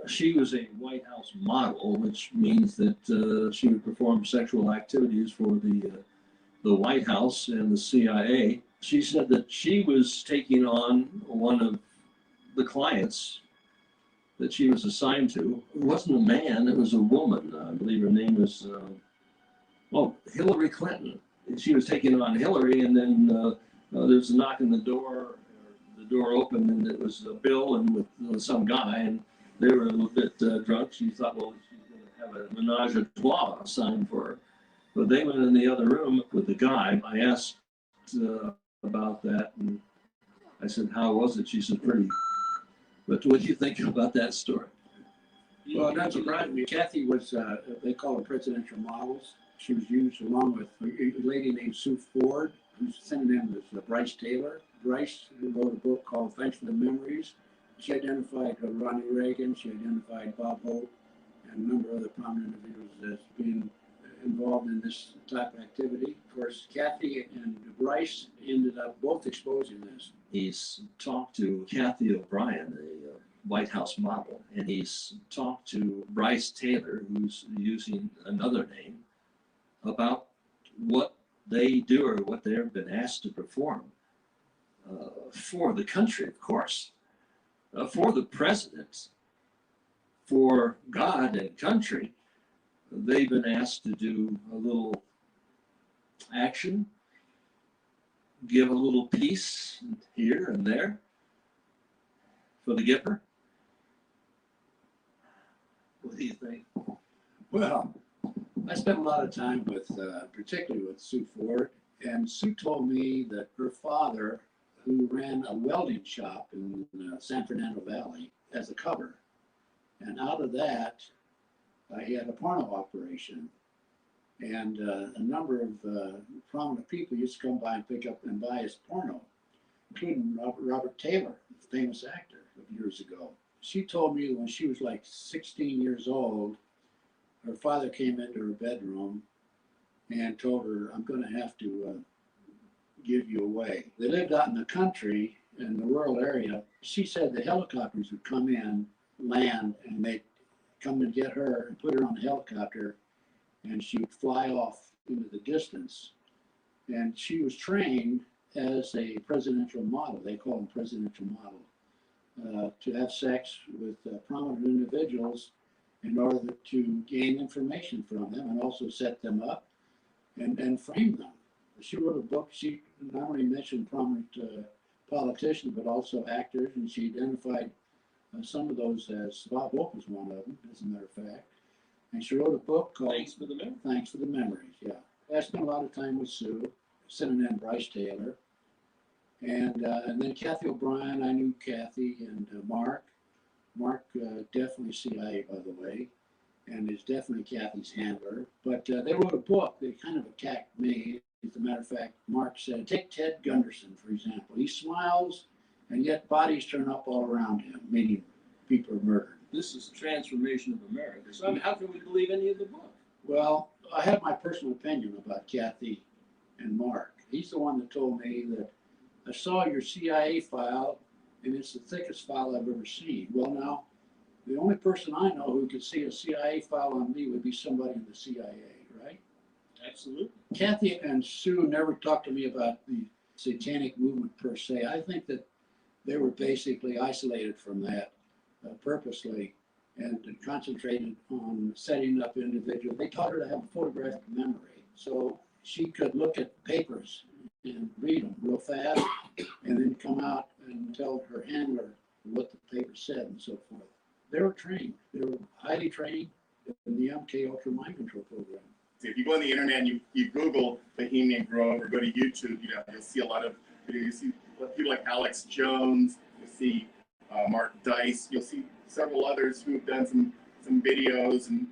she was a White House model, which means that she would perform sexual activities for the White House and the CIA. She said that she was taking on one of the clients that she was assigned to. It wasn't a man, it was a woman. I believe her name was, Hillary Clinton. She was taking on Hillary, and then there was a knock on the door opened, and it was Bill and with some guy, and they were a little bit drunk. She thought, well, she's going to have a menage a trois assigned for her. But they went in the other room with the guy. I asked about that, and I said, how was it? She said, pretty. But what do you think about that story? Well, not surprisingly, Kathy was, they call her presidential models. She was used along with a lady named Sue Ford, whose synonym was Bryce Taylor. Bryce wrote a book called Thanks for the Memories. She identified Ronnie Reagan, she identified Bob Hope, and a number of other prominent individuals as being involved in this type of activity. Of course, Kathy and Bryce ended up both exposing this. He's talked to Kathy O'Brien, a White House model, and he's talked to Bryce Taylor, who's using another name, about what they do or what they've been asked to perform for the country, of course, for the president, for God and country. They've been asked to do a little action, give a little piece here and there for the giver. What do you think? Well, I spent a lot of time with, particularly with Sue Ford, and Sue told me that her father, who ran a welding shop in San Fernando Valley, as a cover, and out of that, he had a porno operation, and a number of prominent people used to come by and pick up and buy his porno, including Robert Taylor, the famous actor of years ago. She told me that when she was like 16 years old, her father came into her bedroom and told her, I'm going to have to give you away. They lived out in the country, in the rural area. She said the helicopters would come in, land, and they'd come and get her and put her on a helicopter, and she would fly off into the distance. And she was trained as a presidential model. They call them presidential model, to have sex with prominent individuals in order to gain information from them and also set them up and frame them. She wrote a book. She not only mentioned prominent politicians, but also actors, and she identified some of those as Bob Hope was one of them, as a matter of fact. And she wrote a book called Thanks for the Memories. Yeah, I spent a lot of time with Sue, synonym Bryce Taylor, and then Kathy O'Brien. I knew Kathy and Mark. Mark definitely CIA, by the way, and is definitely Kathy's handler. But they wrote a book. They kind of attacked me. As a matter of fact, Mark said, take Ted Gunderson, for example. He smiles, and yet bodies turn up all around him, meaning people are murdered. This is the transformation of America. So how can we believe any of the book? Well, I have my personal opinion about Kathy and Mark. He's the one that told me that I saw your CIA file, and it's the thickest file I've ever seen. Well, now, the only person I know who could see a CIA file on me would be somebody in the CIA, right? Absolutely. Kathy and Sue never talked to me about the satanic movement per se. I think that they were basically isolated from that purposely and concentrated on setting up individuals. They taught her to have a photographic memory, so she could look at papers and read them real fast and then come out and tell her handler what the paper said and so forth. They were trained. They were highly trained in the MK Ultra mind control program. If you go on the internet and you Google Bohemian Grove or go to YouTube, you'll see a lot of videos. You see people like Alex Jones. You'll see Mark Dice. You'll see several others who have done some videos and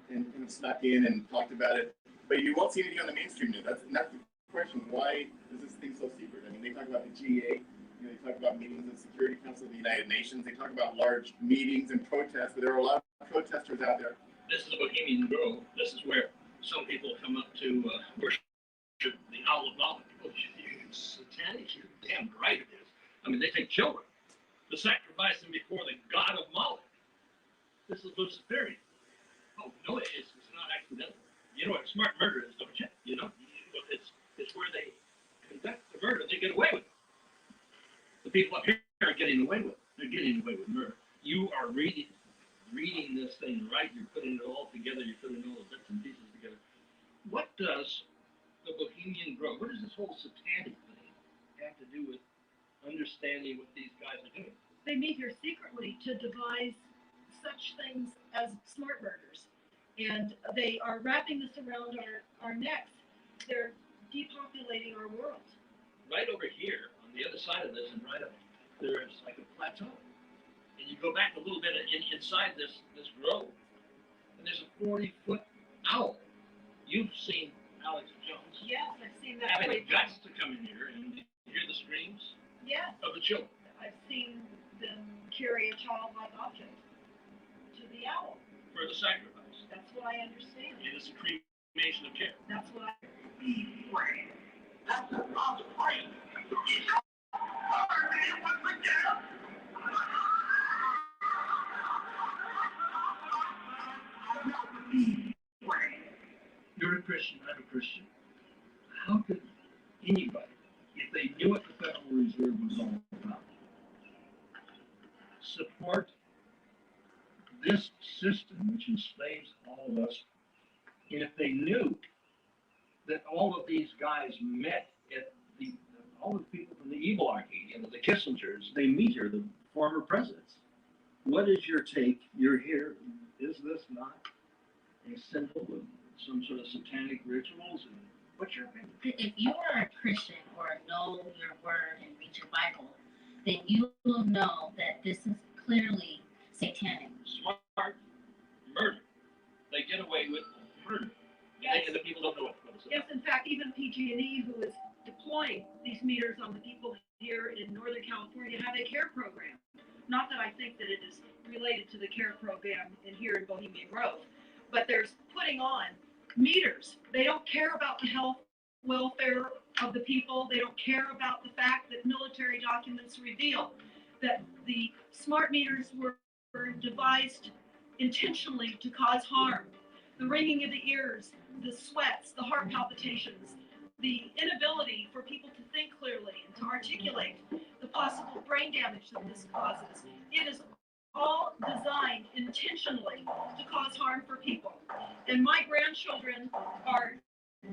snuck in and talked about it. But you won't see anything on the mainstream news. That's not the question. Why is this thing so secret? I mean, they talk about the GA. They talk about meetings in the Security Council of the United Nations. They talk about large meetings and protests, but there are a lot of protesters out there. This is Bohemian Grove. This is where some people come up to worship the owl of knowledge. Oh, you're satanic. You're damn right it is. I mean, they take children to sacrifice them before the god of Moloch. This is Luciferian. Oh, no, it's not accidental. You know what a smart murder is, don't you? You know, it's where they conduct the murder. They get away with it. The people up here are getting away with it. They're getting away with murder. You are reading reading this thing right, you're putting it all together, you're putting all the bits and pieces together. What does the Bohemian Grove, what does this whole satanic thing have to do with understanding what these guys are doing? They meet here secretly to devise such things as smart murders. And they are wrapping this around our necks. They're depopulating our world. Right over here, on the other side of this, and right up, there's like a plateau. And you go back a little bit inside this grove, and there's a 40-foot owl. You've seen Alex Jones. Yes, I've seen that. Having the guts to come in here and hear the screams of the children. I've seen them carry a childlike object to the owl. For the sacrifice. That's what I understand. It is a cremation of care. That's what I. You're a Christian, I'm a Christian. How could anybody, if they knew what the Federal Reserve was all about, support this system which enslaves all of us, and if they knew that all of these guys met at all the people from the evil Ahchyam, the Kissingers, they meet here, the former presidents. What is your take? You're here. Is this not a symbol of some sort of satanic rituals? And what's your opinion? If you are a Christian or know your word and read your Bible, then you will know that this is clearly satanic. Smart murder. They get away with murder. Yes. And the people don't know what it's about. Yes, in fact, even PG&E, who is deploying these meters on the people here in Northern California, have a care program. Not that I think that it is related to the care program here in Bohemian Grove, but there's putting on meters. They don't care about the health, welfare of the people. They don't care about the fact that military documents reveal that the smart meters were devised intentionally to cause harm. The ringing of the ears, the sweats, the heart palpitations, the inability for people to think clearly and to articulate the possible brain damage that this causes. It is all designed intentionally to cause harm for people. And my grandchildren are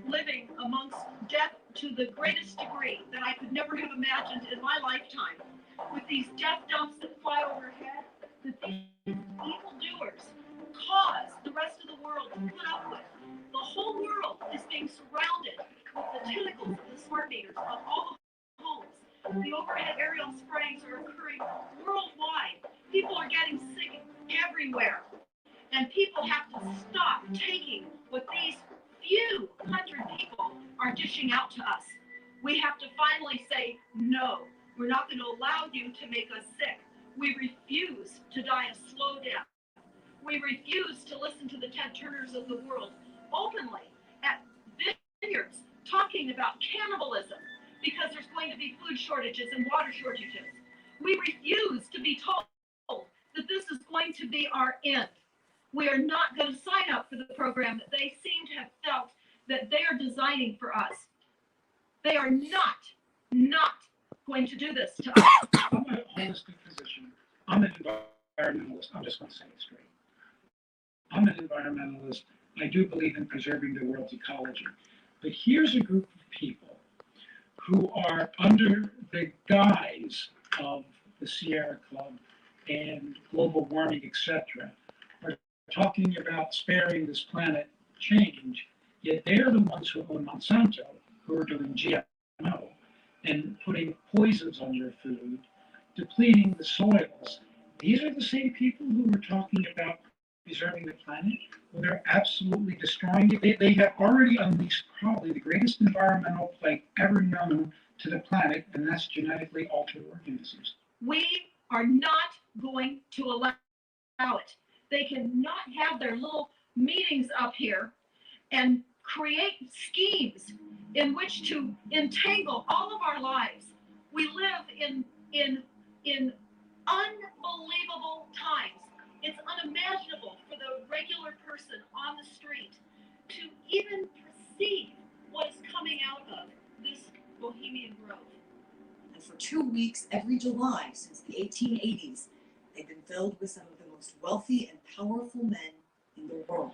living amongst death to the greatest degree that I could never have imagined in my lifetime. With these death dumps that fly overhead, that these evildoers cause the rest of the world to put up with. The whole world is being surrounded with the tentacles of the smart meters on all the homes. The overhead aerial sprayings are occurring worldwide. People are getting sick everywhere. And people have to stop taking what these few hundred people are dishing out to us. We have to finally say, no, we're not going to allow you to make us sick. We refuse to die a slow death. We refuse to listen to the Ted Turners of the world openly at vineyards talking about cannibalism because there's going to be food shortages and water shortages. We refuse to be told that this is going to be our end. We are not going to sign up for the program that they seem to have felt that they are designing for us. They are not going to do this to us. I'm a holistic physician. I'm an environmentalist. I'm just going to say it straight. I'm an environmentalist. I do believe in preserving the world's ecology. But here's a group of people who are under the guise of the Sierra Club and global warming, etc., are talking about sparing this planet change, yet they're the ones who own Monsanto, who are doing GMO and putting poisons on your food, depleting the soils. These are the same people who were talking about preserving the planet. Well, they're absolutely destroying it. They have already unleashed probably the greatest environmental plague ever known to the planet, and that's genetically altered organisms. We are not going to allow it. They cannot have their little meetings up here and create schemes in which to entangle all of our lives. We live in unbelievable times. It's unimaginable for the regular person on the street to even perceive what is coming out of this Bohemian Grove. And for 2 weeks every July since the 1880s, they've been filled with some of the most wealthy and powerful men in the world.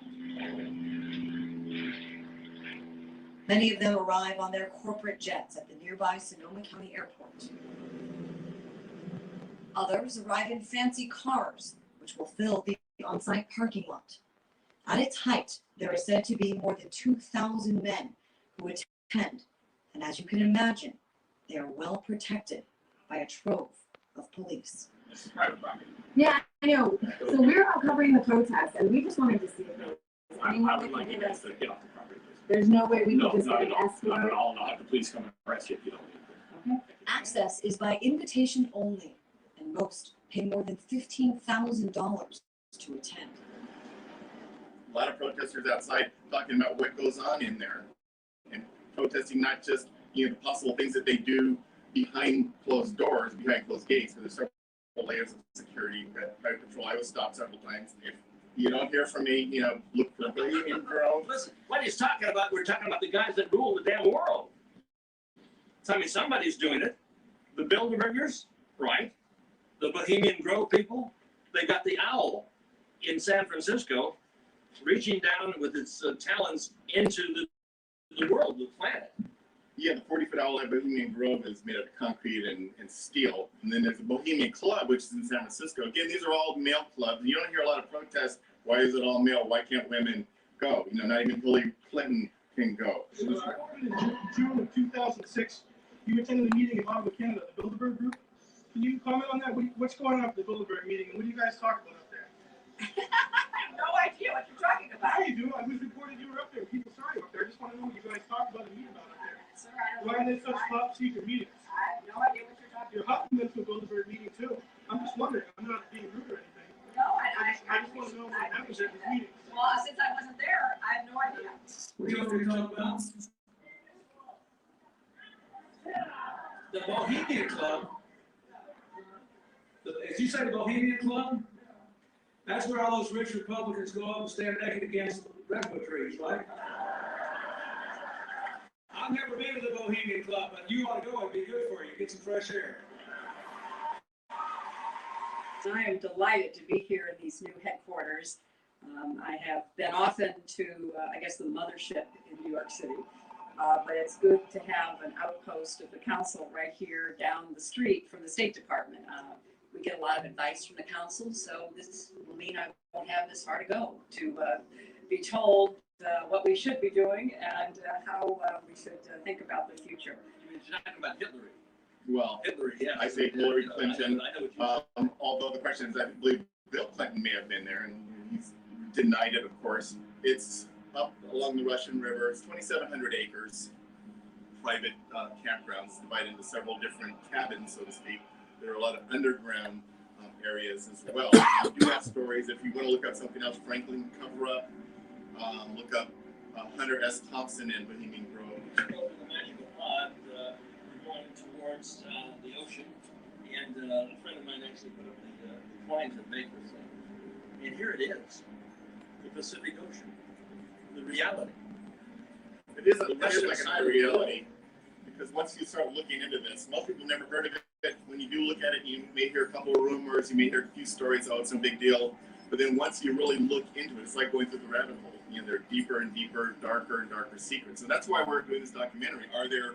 Many of them arrive on their corporate jets at the nearby Sonoma County Airport. Others arrive in fancy cars, which will fill the on-site parking lot. At its height, there are said to be more than 2,000 men who attend, and as you can imagine, they are well protected by a trove of police. Yeah, I know. So we're all covering the protest, and we just wanted to see if there was anyone I that would like could you give guys us. to get off the property. There's no way we No, could just not get at an all, not escort. at all, no, have the police come and arrest you if you don't. Access is by invitation only, and most pay more than $15,000 to attend. A lot of protesters outside talking about what goes on in there, and protesting not just the possible things that they do behind closed doors, behind closed gates, because there's several layers of security. Private patrol, I was stopped several times. If you don't hear from me, look for Bohemian Grove. Listen, what he's talking about, we're talking about the guys that rule the damn world. So, I mean, somebody's doing it. The Bilderbergers, right? The Bohemian Grove people. They got the owl in San Francisco reaching down with its talons into the world, the planet. Yeah, the 40-foot owl at Bohemian Grove is made out of concrete and steel. And then there's the Bohemian Club, which is in San Francisco. Again, these are all male clubs. You don't hear a lot of protests. Why is it all male? Why can't women go? Not even Hillary Clinton can go. In June of 2006, you attended a meeting in Ottawa, Canada, the Bilderberg Group. Can you comment on that? What's going on at the Bilderberg meeting, and what do you guys talk about up there? I have no idea what you're talking about. Yeah, you do. I was reported you were up there. People saw you up there. I just want to know what you guys talked about and meet about up there. Sir, I don't Why are know. they such top secret meetings? I have no idea what you're talking You're about. helping them to a Bilderberg meeting too. I'm just wondering. I'm not being rude or anything. No, I just want to know what happens at these meetings. Well, since I wasn't there, I have no idea. What are you talking about? The Bohemian Club. Did you say the Bohemian Club? That's where all those rich Republicans go up and stand naked against redwood trees, right? I've never been to the Bohemian Club, but you ought to go. It'd be good for you. Get some fresh air. I am delighted to be here in these new headquarters. I have been often to, I guess, the mothership in New York City, but it's good to have an outpost of the council right here down the street from the State Department. We get a lot of advice from the council, so this will mean I won't have this far to go to be told what we should be doing and how we should think about the future. You're talking about Hitler. Well, Hillary, yeah. I say Hillary Clinton, I know what you although the question is, I believe Bill Clinton may have been there, and he's denied it, of course. It's up along the Russian River. It's 2,700 acres, private campgrounds divided into several different cabins, so to speak. There are a lot of underground areas as well. We do have stories. If you want to look up something else, Franklin Cover-Up, look up Hunter S. Thompson in Bohemian Grove. go to the magical pond, we're going towards the ocean, and a friend of mine actually put up the coins that make this thing. And here it is, the Pacific Ocean, the reality. It is like an unreality, because once you start looking into this, most people never heard of it. When you do look at it, you may hear a couple of rumors, you may hear a few stories, oh, it's no big deal. But then once you really look into it, it's like going through the rabbit hole. There are deeper and deeper, darker and darker secrets. And that's why we're doing this documentary. Are there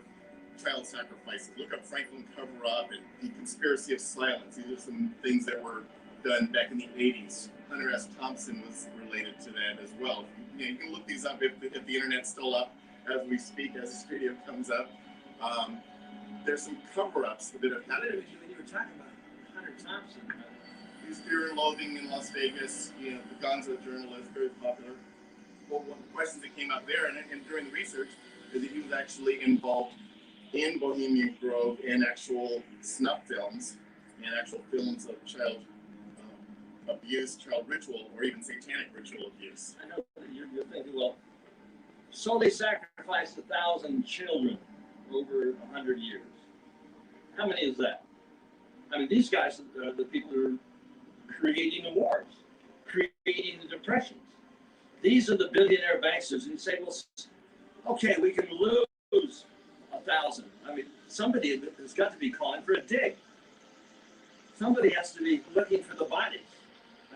child sacrifices? Look up Franklin Cover-Up and the Conspiracy of Silence. These are some things that were done back in the 80s. Hunter S. Thompson was related to that as well. You can look these up if the internet's still up as we speak, as the video comes up. There's some cover-ups that have happened. When you were talking about Hunter Thompson, He's Fear and Loathing in Las Vegas, the Gonzo journalist, very popular. Well, one of the questions that came up there, and during the research, is that he was actually involved in Bohemian Grove in actual snuff films and actual films of child abuse, child ritual, or even satanic ritual abuse. I know that you're thinking, well, so they sacrificed 1,000 children over 100 years. How many is that? I mean, these guys are the people who are creating the wars, creating the depressions. These are the billionaire banksters. And you say, well, okay, we can lose 1,000. I mean, somebody has got to be calling for a dig. Somebody has to be looking for the bodies.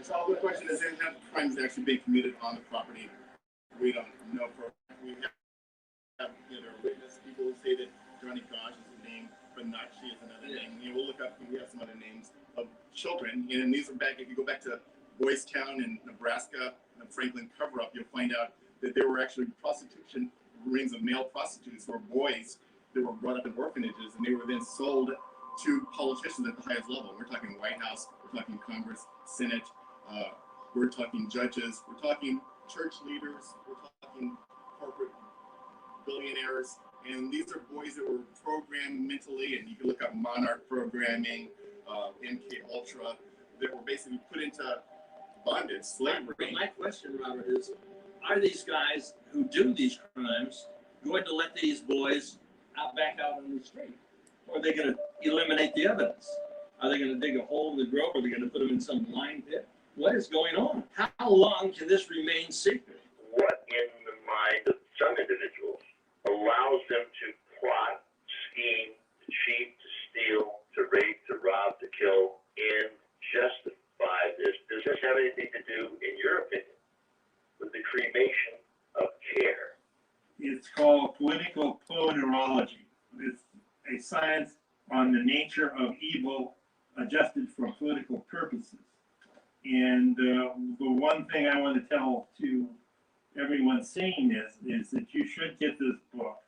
So the question is, have crimes actually been committed on the property? We don't know for we have witness people who say that Johnny Gosh is a name, but Nachi is another name. We'll look up and we have some other names of children. And these are back, if you go back to Boys Town in Nebraska, Franklin cover-up, you'll find out that there were actually prostitution rings of male prostitutes who were boys that were brought up in orphanages, and they were then sold to politicians at the highest level. We're talking White House, we're talking Congress, Senate, we're talking judges, we're talking church leaders, we're talking corporate billionaires, and these are boys that were programmed mentally, and you can look up Monarch programming, MK Ultra, that were basically put into bondage, slavery. But my question, Robert, is, are these guys who do these crimes going to let these boys back out on the street? Or are they going to eliminate the evidence? Are they going to dig a hole in the grove? Are they going to put them in some blind pit? What is going on? How long can this remain secret? What in the mind of some individuals allows them to plot, scheme, to cheat, to steal, to rape, to rob, to kill, and justify this? Does this have anything to do, in your opinion, with the cremation of care? It's called political ponerology. It's a science on the nature of evil adjusted for political purposes. And the one thing I want to tell to everyone seeing this is that you should get this book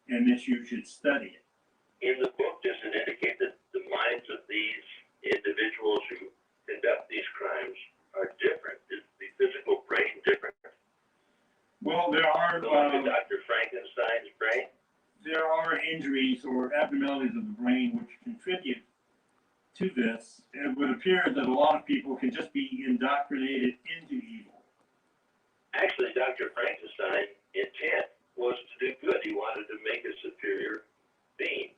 and that you should study it. In the book, does it indicate that the minds of these individuals who conduct these crimes are different? Is the physical brain different? Well, there are Dr. Frankenstein's brain? There are injuries or abnormalities of the brain which contribute to this. It would appear that a lot of people can just be indoctrinated into evil. Actually, Dr. Frankenstein's intent was to do good. He wanted to make a superior being.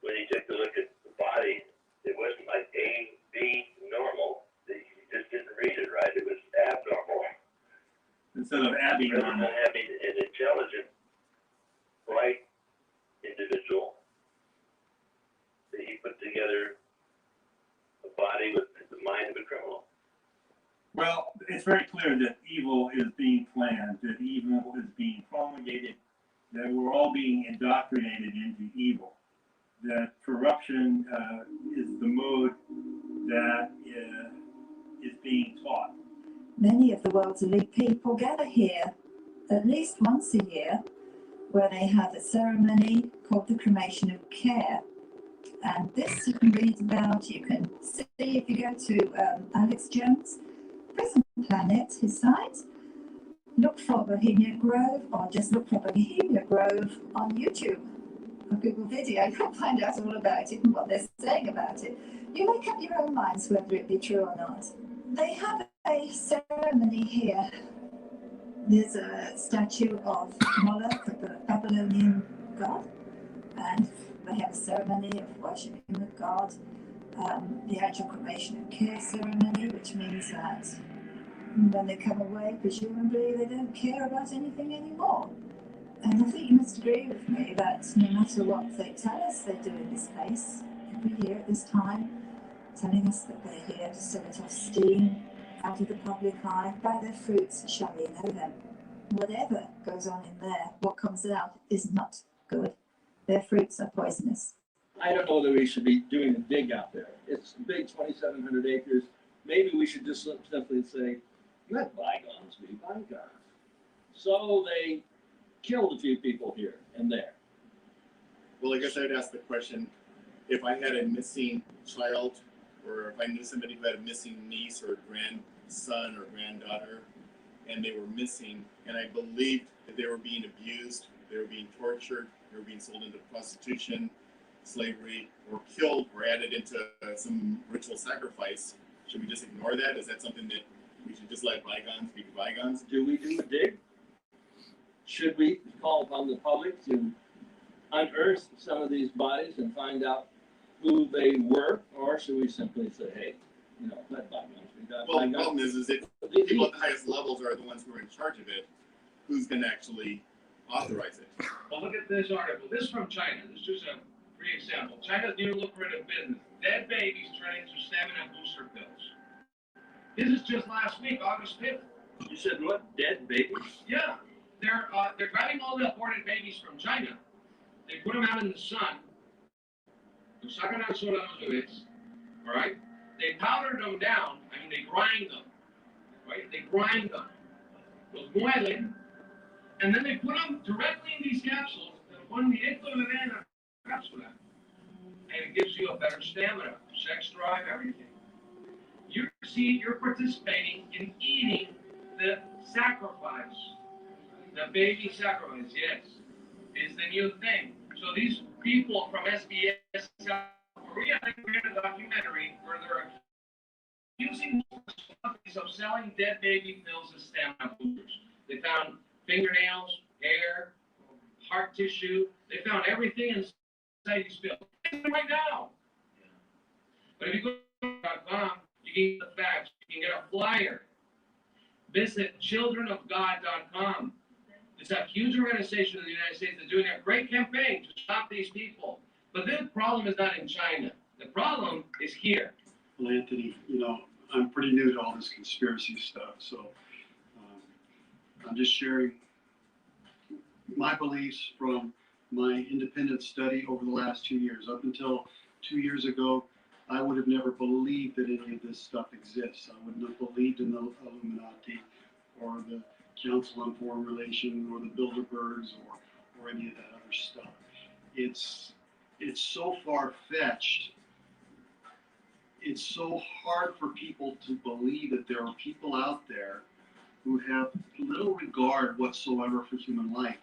When he took a look at the body, it wasn't like A, B, normal. He just didn't read it right. It was abnormal. Instead of adding Rather on. than having an intelligent, bright individual, that he put together a body with the mind of a criminal. Well, it's very clear that evil is being planned, that evil is being promulgated, that we're all being indoctrinated into evil, that corruption is the mode that is being taught. Many of the world's elite people gather here at least once a year, where they have a ceremony called the cremation of care. And this you can read about, you can see if you go to Alex Jones' Prison Planet, his site. Look for Bohemia Grove, or just look for Bohemia Grove on YouTube or Google Video. You'll find out all about it and what they're saying about it. You make up your own minds whether it be true or not. They have a ceremony here. There's a statue of Moloch, the Babylonian god, and they have a ceremony of worshipping the god. The actual cremation of care ceremony, which means that when they come away, presumably they don't care about anything anymore. And I think you must agree with me that no matter what they tell us they do in this case, every year at this time, telling us that they're here to set off steam out of the public eye, by their fruits shall we know them. Whatever goes on in there, what comes out is not good. Their fruits are poisonous. I don't know that we should be doing a dig out there. It's big, 2,700 acres. Maybe we should just simply say, let bygones be bygones. So they killed a few people here and there. Well, I guess I'd ask the question, if I had a missing child, or if I knew somebody who had a missing niece or grandson or granddaughter, and they were missing, and I believed that they were being abused, they were being tortured, they were being sold into prostitution, slavery, or killed, or added into some ritual sacrifice, should we just ignore that? Is that something that we should just let bygones be bygones? Do we do a dig? Should we call upon the public to unearth some of these bodies and find out who they were, or should we simply say, hey, let bygones be bygones? Well, the problem is that the people at the highest levels are the ones who are in charge of it. Who's going to actually authorize it? Well, look at this article. This is from China. This is just a free example. China's new lucrative business. Dead babies turning into stamina booster pills. This is just last week, August 5th. You said what? Dead babies? Yeah, they're grabbing all the aborted babies from China. They put them out in the sun. Los sacan al sol a los bebés. All right? They powder them down. I mean, they grind them. Right? They grind them. Los muelen. And then they put them directly in these capsules. Ponen directo el bebé en la cápsula. And it gives you a better stamina, sex drive, everything. You're participating in eating the sacrifice. The baby sacrifice, yes, is the new thing. So these people from SBS South Korea, they created a documentary where they're accusing companies of selling dead baby pills as stamina boosters. They found fingernails, hair, heart tissue. They found everything inside these pills. Right now. But if you go to .com, you can get the facts. You can get a flyer. Visit childrenofgod.com. It's a huge organization in the United States that's doing a great campaign to stop these people. But the problem is not in China. The problem is here. Well, Anthony, I'm pretty new to all this conspiracy stuff, so I'm just sharing my beliefs from my independent study over the last 2 years. Up until 2 years ago, I would have never believed that any of this stuff exists. I wouldn't have believed in the Illuminati or the Council on Foreign Relations or the Bilderbergs or any of that other stuff. It's so far-fetched. It's so hard for people to believe that there are people out there who have little regard whatsoever for human life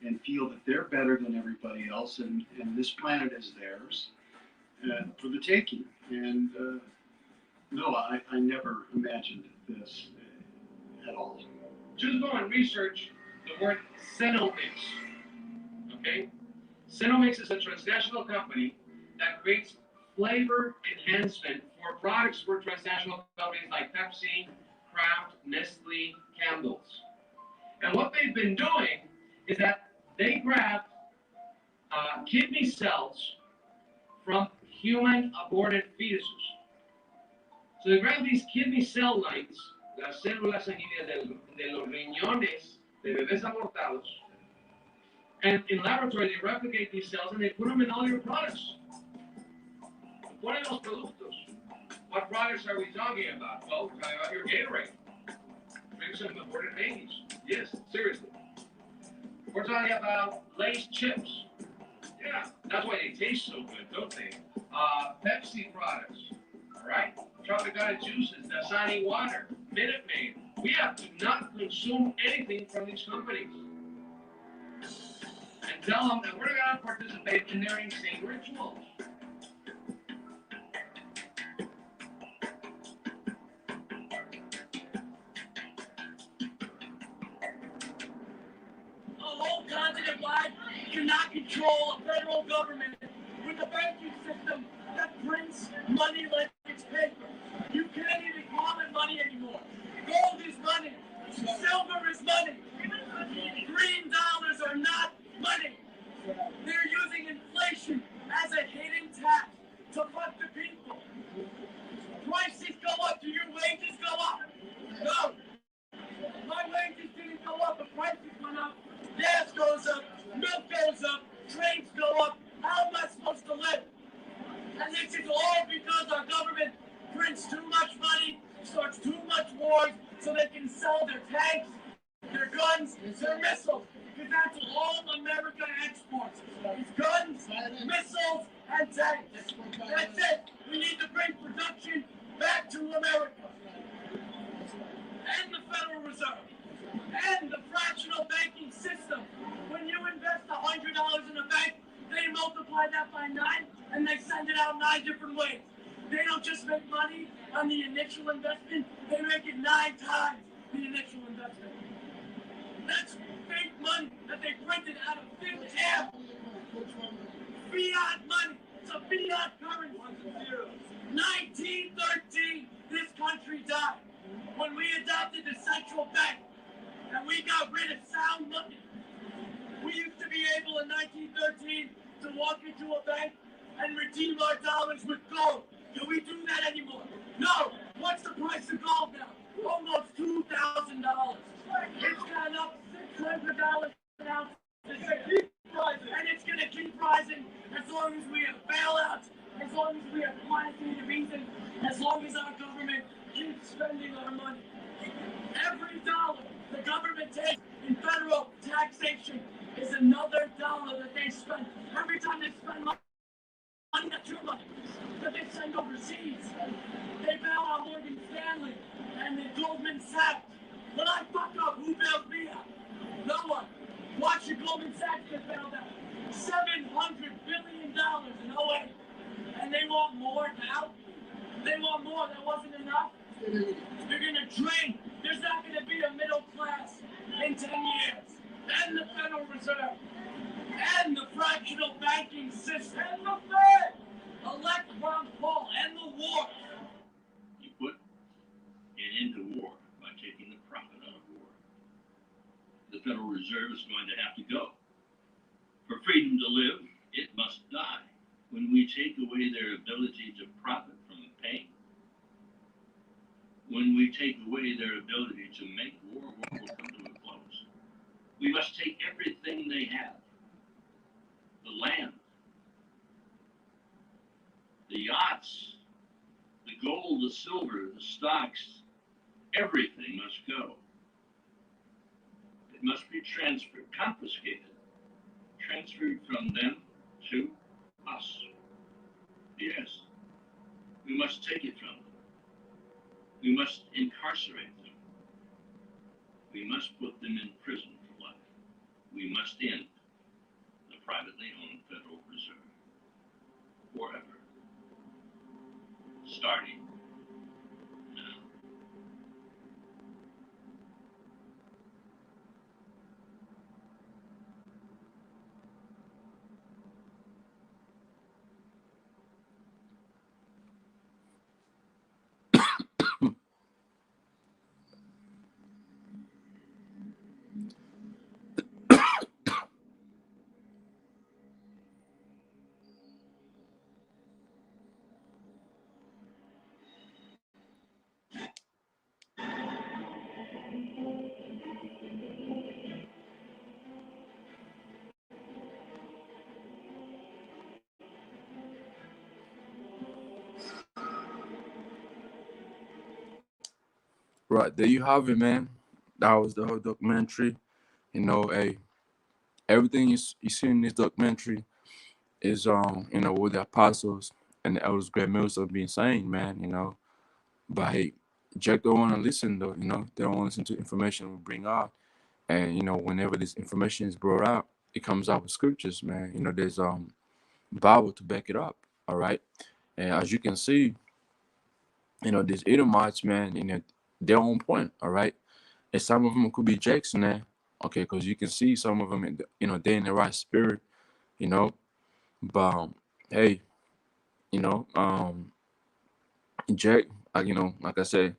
and feel that they're better than everybody else, and this planet is theirs for the taking. And no, I never imagined this at all. Just go and research the word Cenomix. Okay? Cenomix is a transnational company that creates flavor enhancement for products for transnational companies like Pepsi, Kraft, Nestle, Campbell's. And what they've been doing is that they grab kidney cells from human aborted fetuses. So they grab these kidney cell lines, las células sanguíneas de los riñones de bebés abortados, and in laboratory they replicate these cells and they put them in all your products. Ponen los productos. What products are we talking about? Well, we're talking about your Gatorade. Drink some aborted babies. Yes, seriously. We're talking about Lay's chips. Yeah, that's why they taste so good, don't they? Pepsi products, all right? Tropicana juices, Dasani water, Minute Maid. We have to not consume anything from these companies. And tell them that we're going to participate in their insane rituals. Continent-wide cannot control a federal government with a banking system that prints money like it's paper. You can't even call it money anymore. Gold is money. Silver is money. Green dollars are not money. They're using inflation as a hidden tax to fuck the people. Prices go up. Do your wages go up? No. My wages didn't go up, but prices went up. Gas goes up, milk goes up, trains go up. How am I supposed to live? And this is all because our government prints too much money, starts too much wars, so they can sell their tanks, their guns, their missiles. Because that's all America exports. It's guns, missiles, and tanks. That's it. We need to bring production back to America. And the Federal Reserve. And the fractional banking system. When you invest $100 in a bank, they multiply that by 9 and they send it out 9 different ways. They don't just make money on the initial investment, they make it 9 times the initial investment. That's fake money that they printed out of thin air. Fiat money. It's a fiat currency. 1913, this country died when we adopted the central bank. And we got rid of sound money. We used to be able in 1913 to walk into a bank and redeem our dollars with gold. Do we do that anymore? No. What's the price of gold now? Almost $2,000. It's gone up $600 an ounce. And it's going to keep rising as long as we have bailouts, as long as we have quantitative easing, as long as our government keeps spending our money. Every dollar the government takes in federal taxation is another dollar that they spend. Every time they spend money, that's your money, that they send overseas. They bail out Morgan Stanley and the Goldman Sachs. When I fuck up, who bails me out? No one. Watch your Goldman Sachs get bailed out. $700 billion in 08. And they want more now? They want more. That wasn't enough? They're going to drain. There's not going to be a middle class in 10 years. And the Federal Reserve. And the fractional banking system. And the Fed. Elect Ron Paul. And the war. You put an end to war by taking the profit out of war. The Federal Reserve is going to have to go. For freedom to live, it must die. When we take away their ability to profit from pain, when we take away their ability to make war will come to a close. We must take everything they have. The land, the yachts, the gold, the silver, the stocks, everything must go. It must be transferred, confiscated, transferred from them to us. Yes, we must take it from them. We must incarcerate them. We must put them in prison for life. We must end the privately owned Federal Reserve forever, starting now. Right, there you have it, man. That was the whole documentary. Everything you see in this documentary is what the apostles and the elders great mills have been saying, man, But hey, Jack don't want to listen though, they don't want to listen to information we bring out. And whenever this information is brought out, it comes out with scriptures, man. There's Bible to back it up. All right. And as you can see, these edomites, man, they're on point. All right. And some of them could be Jackson there. Okay, because you can see some of them, they're in the right spirit, But hey, Jack, like I said,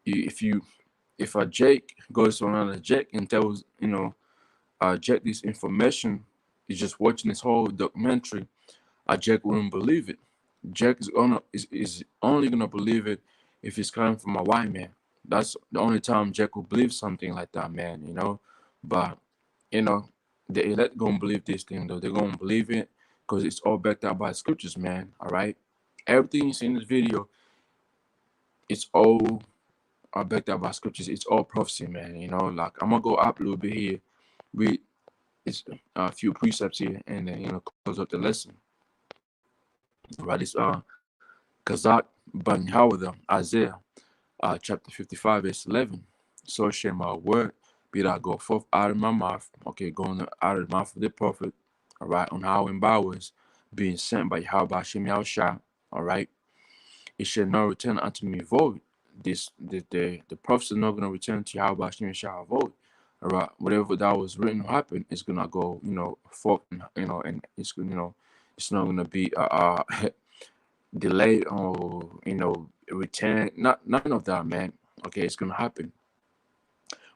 if a Jake goes to another Jack and tells Jack this information, he's just watching this whole documentary, Jack wouldn't believe it. Jack is only gonna believe it if it's coming from a white man. That's the only time Jack will believe something like that, man. But the elect gonna believe this thing though. They're gonna believe it because it's all backed up by scriptures, man. All right, everything you see in this video, it's all backed up by scriptures. It's all prophecy, man. Like I'm gonna go up a little bit here, read a few precepts here, and then close up the lesson. All right, it's Kazak Ban Hawada, Isaiah chapter 55, verse 11. So shall my word be that go forth out of my mouth, okay, going out of the mouth of the prophet, all right, on how and bowers being sent by Yahweh Hashem Yahushua, all right. It shall not return unto me void. The prophets are not going to return to Yahweh Hashem Yahushua void. All right, whatever that was written to happen is gonna go, forth, and it's it's not gonna be delayed or return. None of that, man. Okay, it's gonna happen.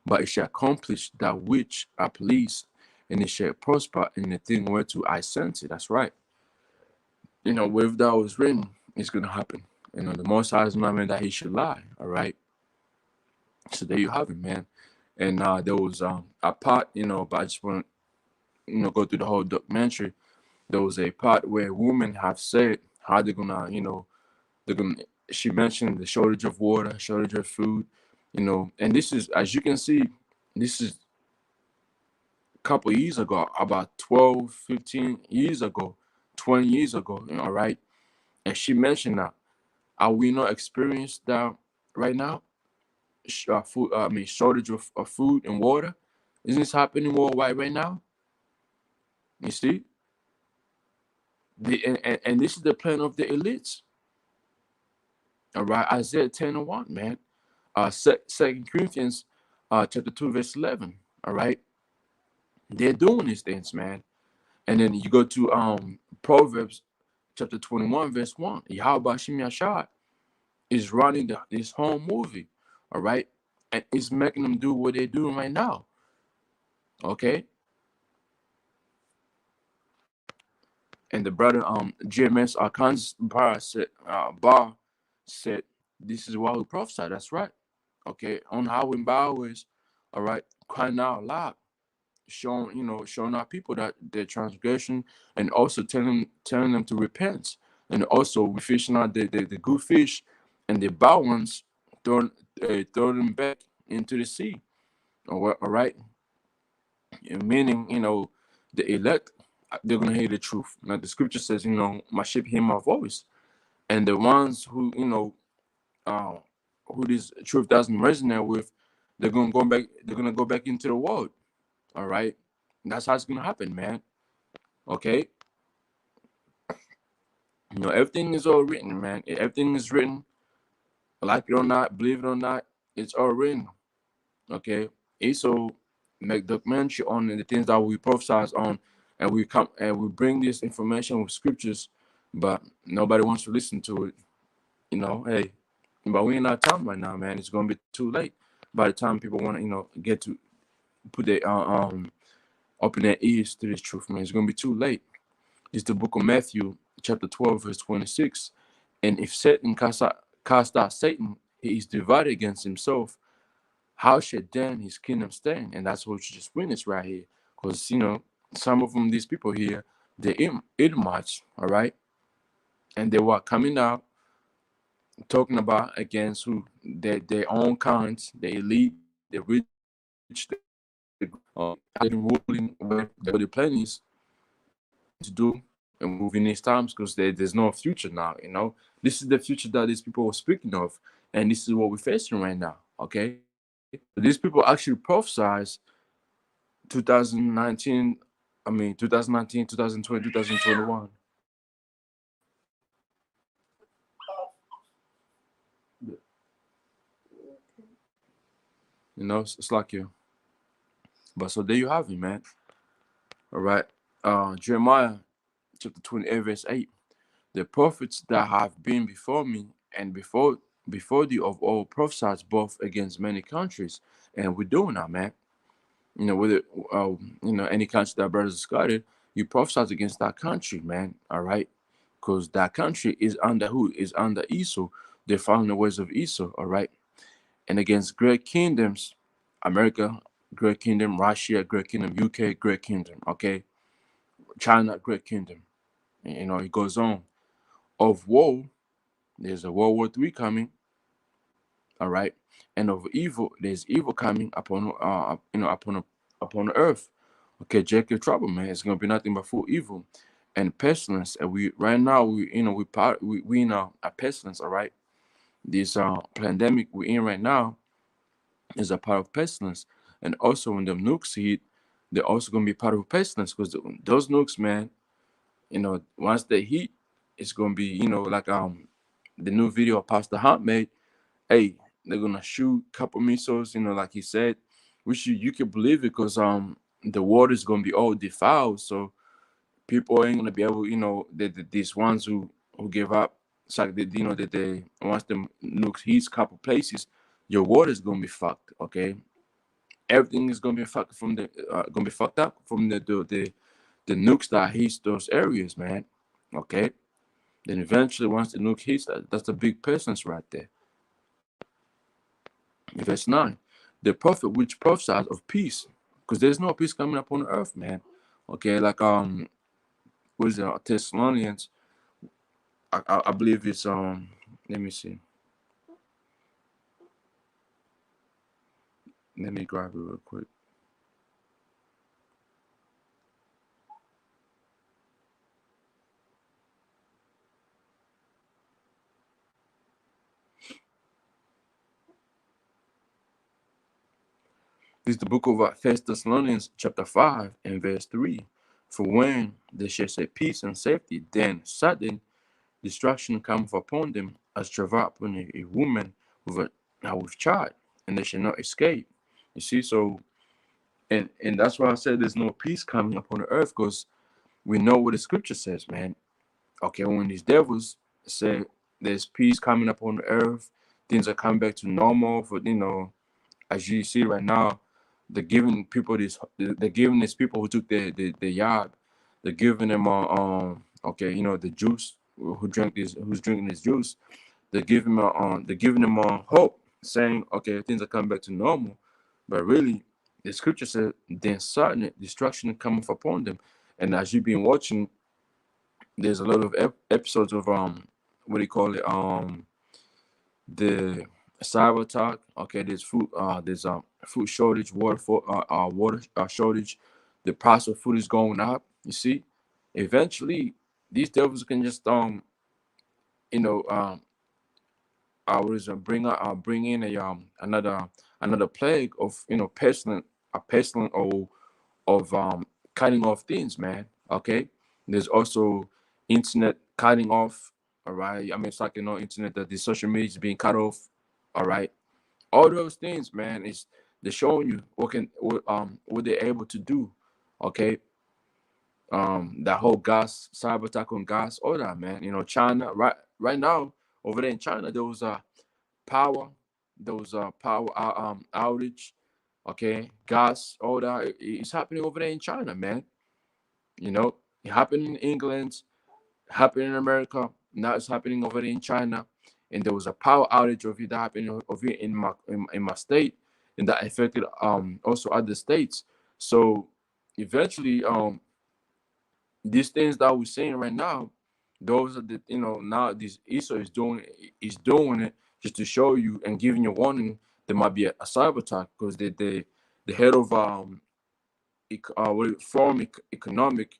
But it shall accomplish that which I please, and it shall prosper in the thing whereto I sent it. That's right. Whatever that was written, it's gonna happen. You know, the Most High is not meant that he should lie. All right. So there you have it, man. And there was a part, you know, but I just want to, you know, go through the whole documentary. There was a part where women have said how they're gonna, you know, they're gonna. She mentioned the shortage of water, shortage of food, you know, and this is, as you can see, this is a couple years ago, about 12, 15 years ago, 20 years ago, you know, right? And she mentioned that. Are we not experiencing that right now? Food, I mean, shortage of food and water. Isn't this happening worldwide right now? You see, and this is the plan of the elites. All right, Isaiah 10:1, man. Second Corinthians, chapter 2, verse 11. All right, they're doing these things, man. And then you go to Proverbs, chapter 21, verse 1. Yahweh Shem Yashar is running this whole movie. All right, and it's making them do what they're doing right now. Okay. And the brother GMS Arkansas Bar said this is why we prophesy. That's right. Okay, on Howard Bowers, all right, crying out loud, showing our people that their transgression, and also telling them to repent. And also we fishing out the good fish and the bad ones, throw them back into the sea. All right. Meaning, the elect, they're gonna hear the truth. Now the scripture says, my sheep hear my voice, and the ones who this truth doesn't resonate with, they're gonna go back. They're gonna go back into the world. All right, that's how it's gonna happen, man. Okay, everything is all written, man. Everything is written. Like it or not, believe it or not, it's all written. Okay, Esau make documentary on the things that we prophesize on, and we bring this information with scriptures, but nobody wants to listen to it. Hey, but we in our time right now, man. It's gonna be too late by the time people want to, get to put their open their ears to this truth, man. It's gonna be too late. It's the book of Matthew, chapter 12, verse 26. And if Satan cast out Satan, he is divided against himself. How should then his kingdom stand? And that's what you just witnessed right here. Because, some of them, these people here, they're edomites, all right? And they were coming out talking about against who? Their own kinds, the elite, the rich, the ruling where the plan is to do and move in these times, because there's no future now, This is the future that these people were speaking of, and this is what we're facing right now, okay? These people actually prophesied 2019, 2020, 2021. It's like you. But so there you have it, man. All right. Jeremiah chapter 28, verse 8. The prophets that have been before me and before thee of all prophesied both against many countries. And we're doing that, man. Whether any country that brothers started, you prophesied against that country, man. All right. Because that country is under who? Is under Esau. They're following the ways of Esau, all right? And against great kingdoms, America, great kingdom, Russia, great kingdom, UK, great kingdom, okay? China, great kingdom. It goes on. Of woe, there's a World War III coming, all right? And of evil, there's evil coming upon upon the earth. Okay, Jacob trouble, man. It's gonna be nothing but full evil and pestilence. And we right now we in a pestilence, all right? This pandemic we're in right now is a part of pestilence. And also when the nukes hit, they're also gonna be part of pestilence, because those nukes, man, once they hit, it's gonna be, like the new video Pastor Hunt made. Hey, they're gonna shoot a couple missiles, like he said, which you can believe it, because the water is gonna be all defiled, so people ain't gonna be able, these ones who give up. It's like that they once the nukes hits couple places, your water is gonna be fucked. Okay, everything is gonna be fucked from gonna be fucked up from the nukes that hits those areas, man. Okay, Then eventually, once the nuke hits, that's a big presence right there. Verse 9, the prophet which prophesies of peace, because there's no peace coming up on earth, man. Okay, like what is it? Thessalonians. I believe it's let me see. Let me grab it real quick. This is the book of 1 Thessalonians chapter 5 and verse 3. For when they shall say peace and safety, then sudden destruction cometh upon them as travail upon a woman with child, and they shall not escape. You see, so and that's why I said there's no peace coming upon the earth, because we know what the scripture says, man. Okay, when these devils say there's peace coming upon the earth, things are coming back to normal for, as you see right now, they're giving these people who took the yard, they're giving them okay, the juice, who's drinking this juice, they're giving them hope, saying, okay, things are coming back to normal. But really, the scripture says, then sudden destruction cometh upon them. And as you've been watching, there's a lot of episodes of what do you call it, the cyber attack. Okay, there's food shortage, water shortage. The price of food is going up. You see, eventually these devils can just bring in another plague of pestilent or of cutting off things, man. Okay, there's also internet cutting off. All right, I mean, it's like, internet, that the social media is being cut off. All right, all those things, man, is they're showing you what they're able to do. Okay, that whole gas cyber attack on gas, all that, man. China, right now over there in China, there was a power outage. Okay, gas, all that, it's happening over there in China, man. It happened in England, happened in America, now it's happening over there in China. And there was a power outage of it that happened over here in my state, and that affected also other states. So eventually, these things that we're seeing right now, those are the, now this Esau is doing it just to show you and giving you warning there might be a cyber attack, because the head of Forum Economic,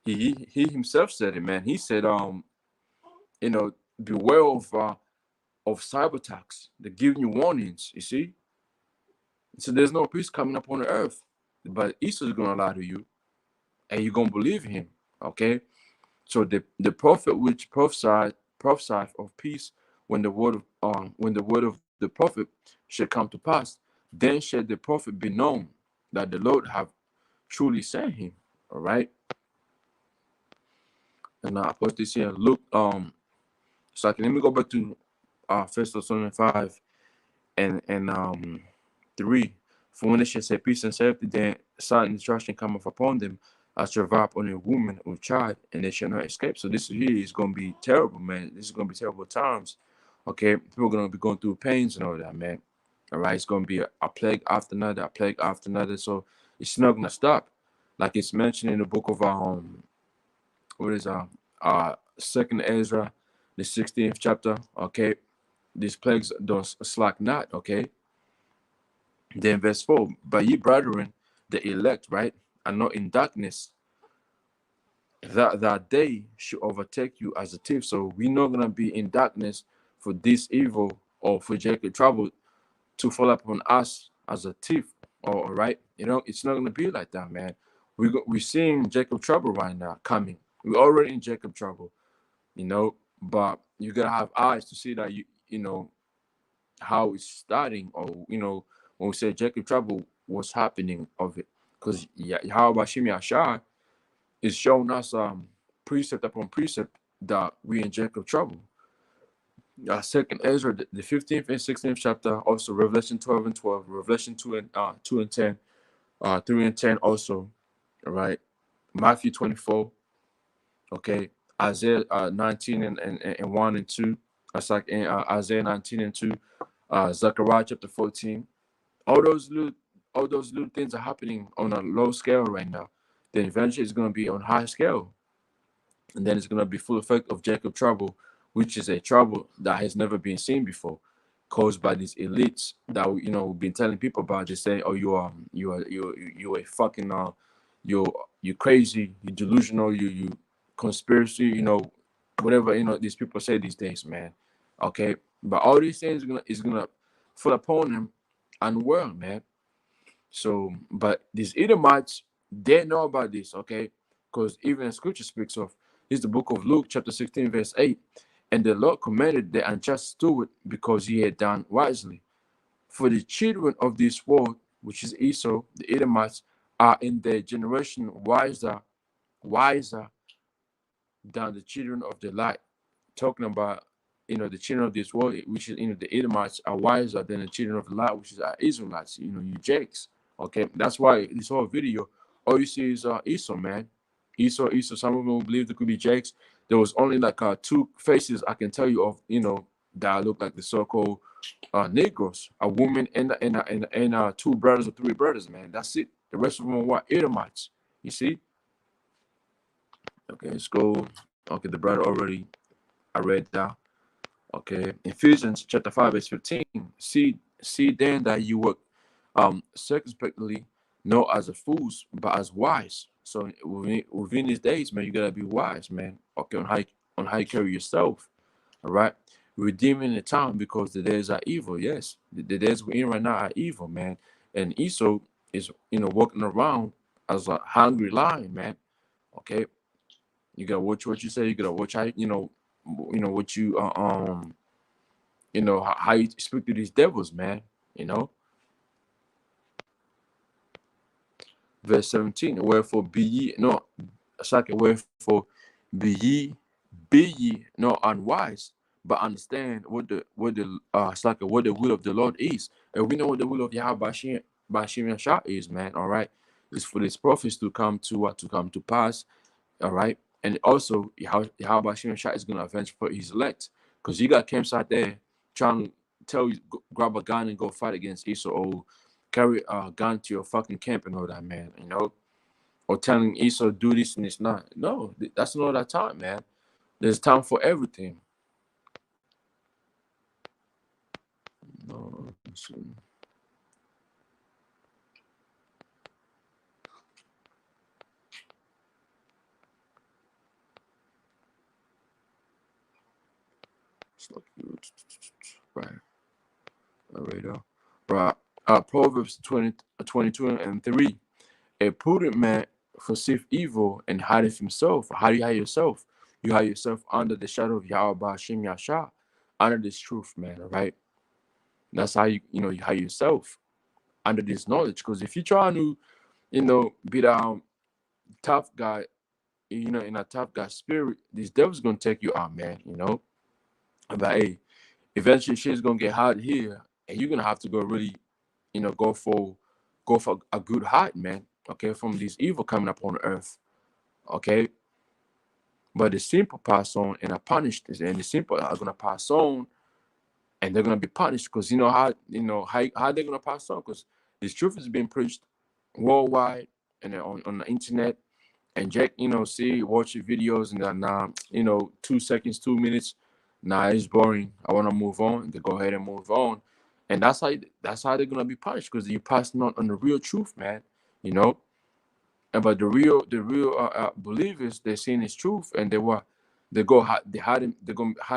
he himself said it, man. He said, beware of cyber attacks. They're giving you warnings. You see, so there's no peace coming up on the earth, but Esau is gonna lie to you, and you're gonna believe him. Okay, so the prophet which prophesied of peace, when the word of the prophet shall come to pass, then shall the prophet be known that the Lord have truly sent him. All right. And I post this here. Look, so let me go back to 1 Thessalonians 5 and 3. For when they shall say peace and safety, then sudden destruction cometh upon them as travail upon a woman with child, and they shall not escape. So this here is going to be terrible, man. This is going to be terrible times. Okay, people are going to be going through pains and all that, man. All right, it's going to be a plague after another, a plague after another. So it's not going to stop, like it's mentioned in the book of what is Second Ezra, the 16th chapter. Okay, these plagues don't slack not. Okay. Then verse 4, but ye brethren, the elect, right, are not in darkness, that day should overtake you as a thief. So we're not gonna be in darkness for this evil, or for Jacob trouble to fall upon us as a thief. All right, it's not gonna be like that, man. We're seeing Jacob trouble right now coming. We're already in Jacob trouble, but you gotta have eyes to see that how it's starting, or when we say Jacob trouble, what's happening of it. Because how Ahchyam Yashar is showing us precept upon precept that we in Jacob trouble. Second Ezra, the 15th and 16th chapter, also Revelation 12 and 12, Revelation 2 and 10, 3 and 10 also. All right, Matthew 24. Okay, Isaiah 19 and 1 and 2. That's like in Isaiah 19 and 2, Zechariah chapter 14. All those little things are happening on a low scale right now. Then eventually it's going to be on high scale, and then it's going to be full effect of Jacob trouble, which is a trouble that has never been seen before, caused by these elites that we've been telling people about. They say, oh, you a fucking you crazy, you delusional, you conspiracy, whatever these people say these days, man. Okay, but all these things is gonna fall upon them unwell, man. So, but these Edomites, they know about this, okay? Because even the scripture speaks of, it's the book of Luke, chapter 16, verse 8. And the Lord commanded the unjust steward because he had done wisely. For the children of this world, which is Esau, the Edomites, are in their generation wiser than the children of the light. Talking about, the children of this world, which is, the Edomites are wiser than the children of the light, which is our Israelites, you Jakes. Okay, that's why this whole video, all you see is Esau, man. Esau. Some of them believe it could be Jakes. There was only like two faces I can tell you of, that look like the so-called Negroes, a woman and two brothers or three brothers, man. That's it. The rest of them are what? Edomites. You see? Okay, let's go. Okay, the brother already, I read that. Okay, Ephesians chapter 5 verse 15. See then that you work circumspectly, not as a fools, but as wise. So within these days, man, you gotta be wise, man. Okay, on how you carry yourself. All right, redeeming the time because the days are evil. Yes, the days we're in right now are evil, man. And Esau is walking around as a hungry lion, man. Okay, you gotta watch what you say. You gotta watch how what you how you speak to these devils, man. Verse 17. Wherefore be ye no, second. Wherefore be ye not unwise, but understand what the what the will of the Lord is. And we know what the will of Yahweh Bashim Yashah is, man. All right, it's for this prophets to come to pass. All right, and also Yahweh Bashim Yashah is gonna avenge for his elect, because you got camps out there trying to tell you grab a gun and go fight against Esau, or carry a gun to your fucking camp and all that, man. Or telling Esau do this and it's not. No, that's not that time, man. There's time for everything. No, right. Right. Proverbs 22 and 3. A prudent man foreseeth evil and hideth himself. How do you hide yourself? You hide yourself under the shadow of Yahweh Hashem Yashah, under this truth, man. All right. That's how you hide yourself under this knowledge. Because if you're trying to, be down tough guy, in a tough guy spirit, these devils gonna take you out, man. But hey, eventually shit's gonna get hot here, and you're gonna have to go really, go for a good hide, man. Okay, from these evil coming up on earth. Okay, but the simple pass on and are punished, and the simple are gonna pass on, and they're gonna be punished because how they're gonna pass on, because this truth is being preached worldwide and on the internet. And Jack, watch your videos, and then 2 seconds, 2 minutes. Nah, it's boring. I want to move on. They go ahead and move on, and that's how they're gonna be punished, because you're passing on the real truth, man. And but the real believers, they're seeing this truth, and they gonna hide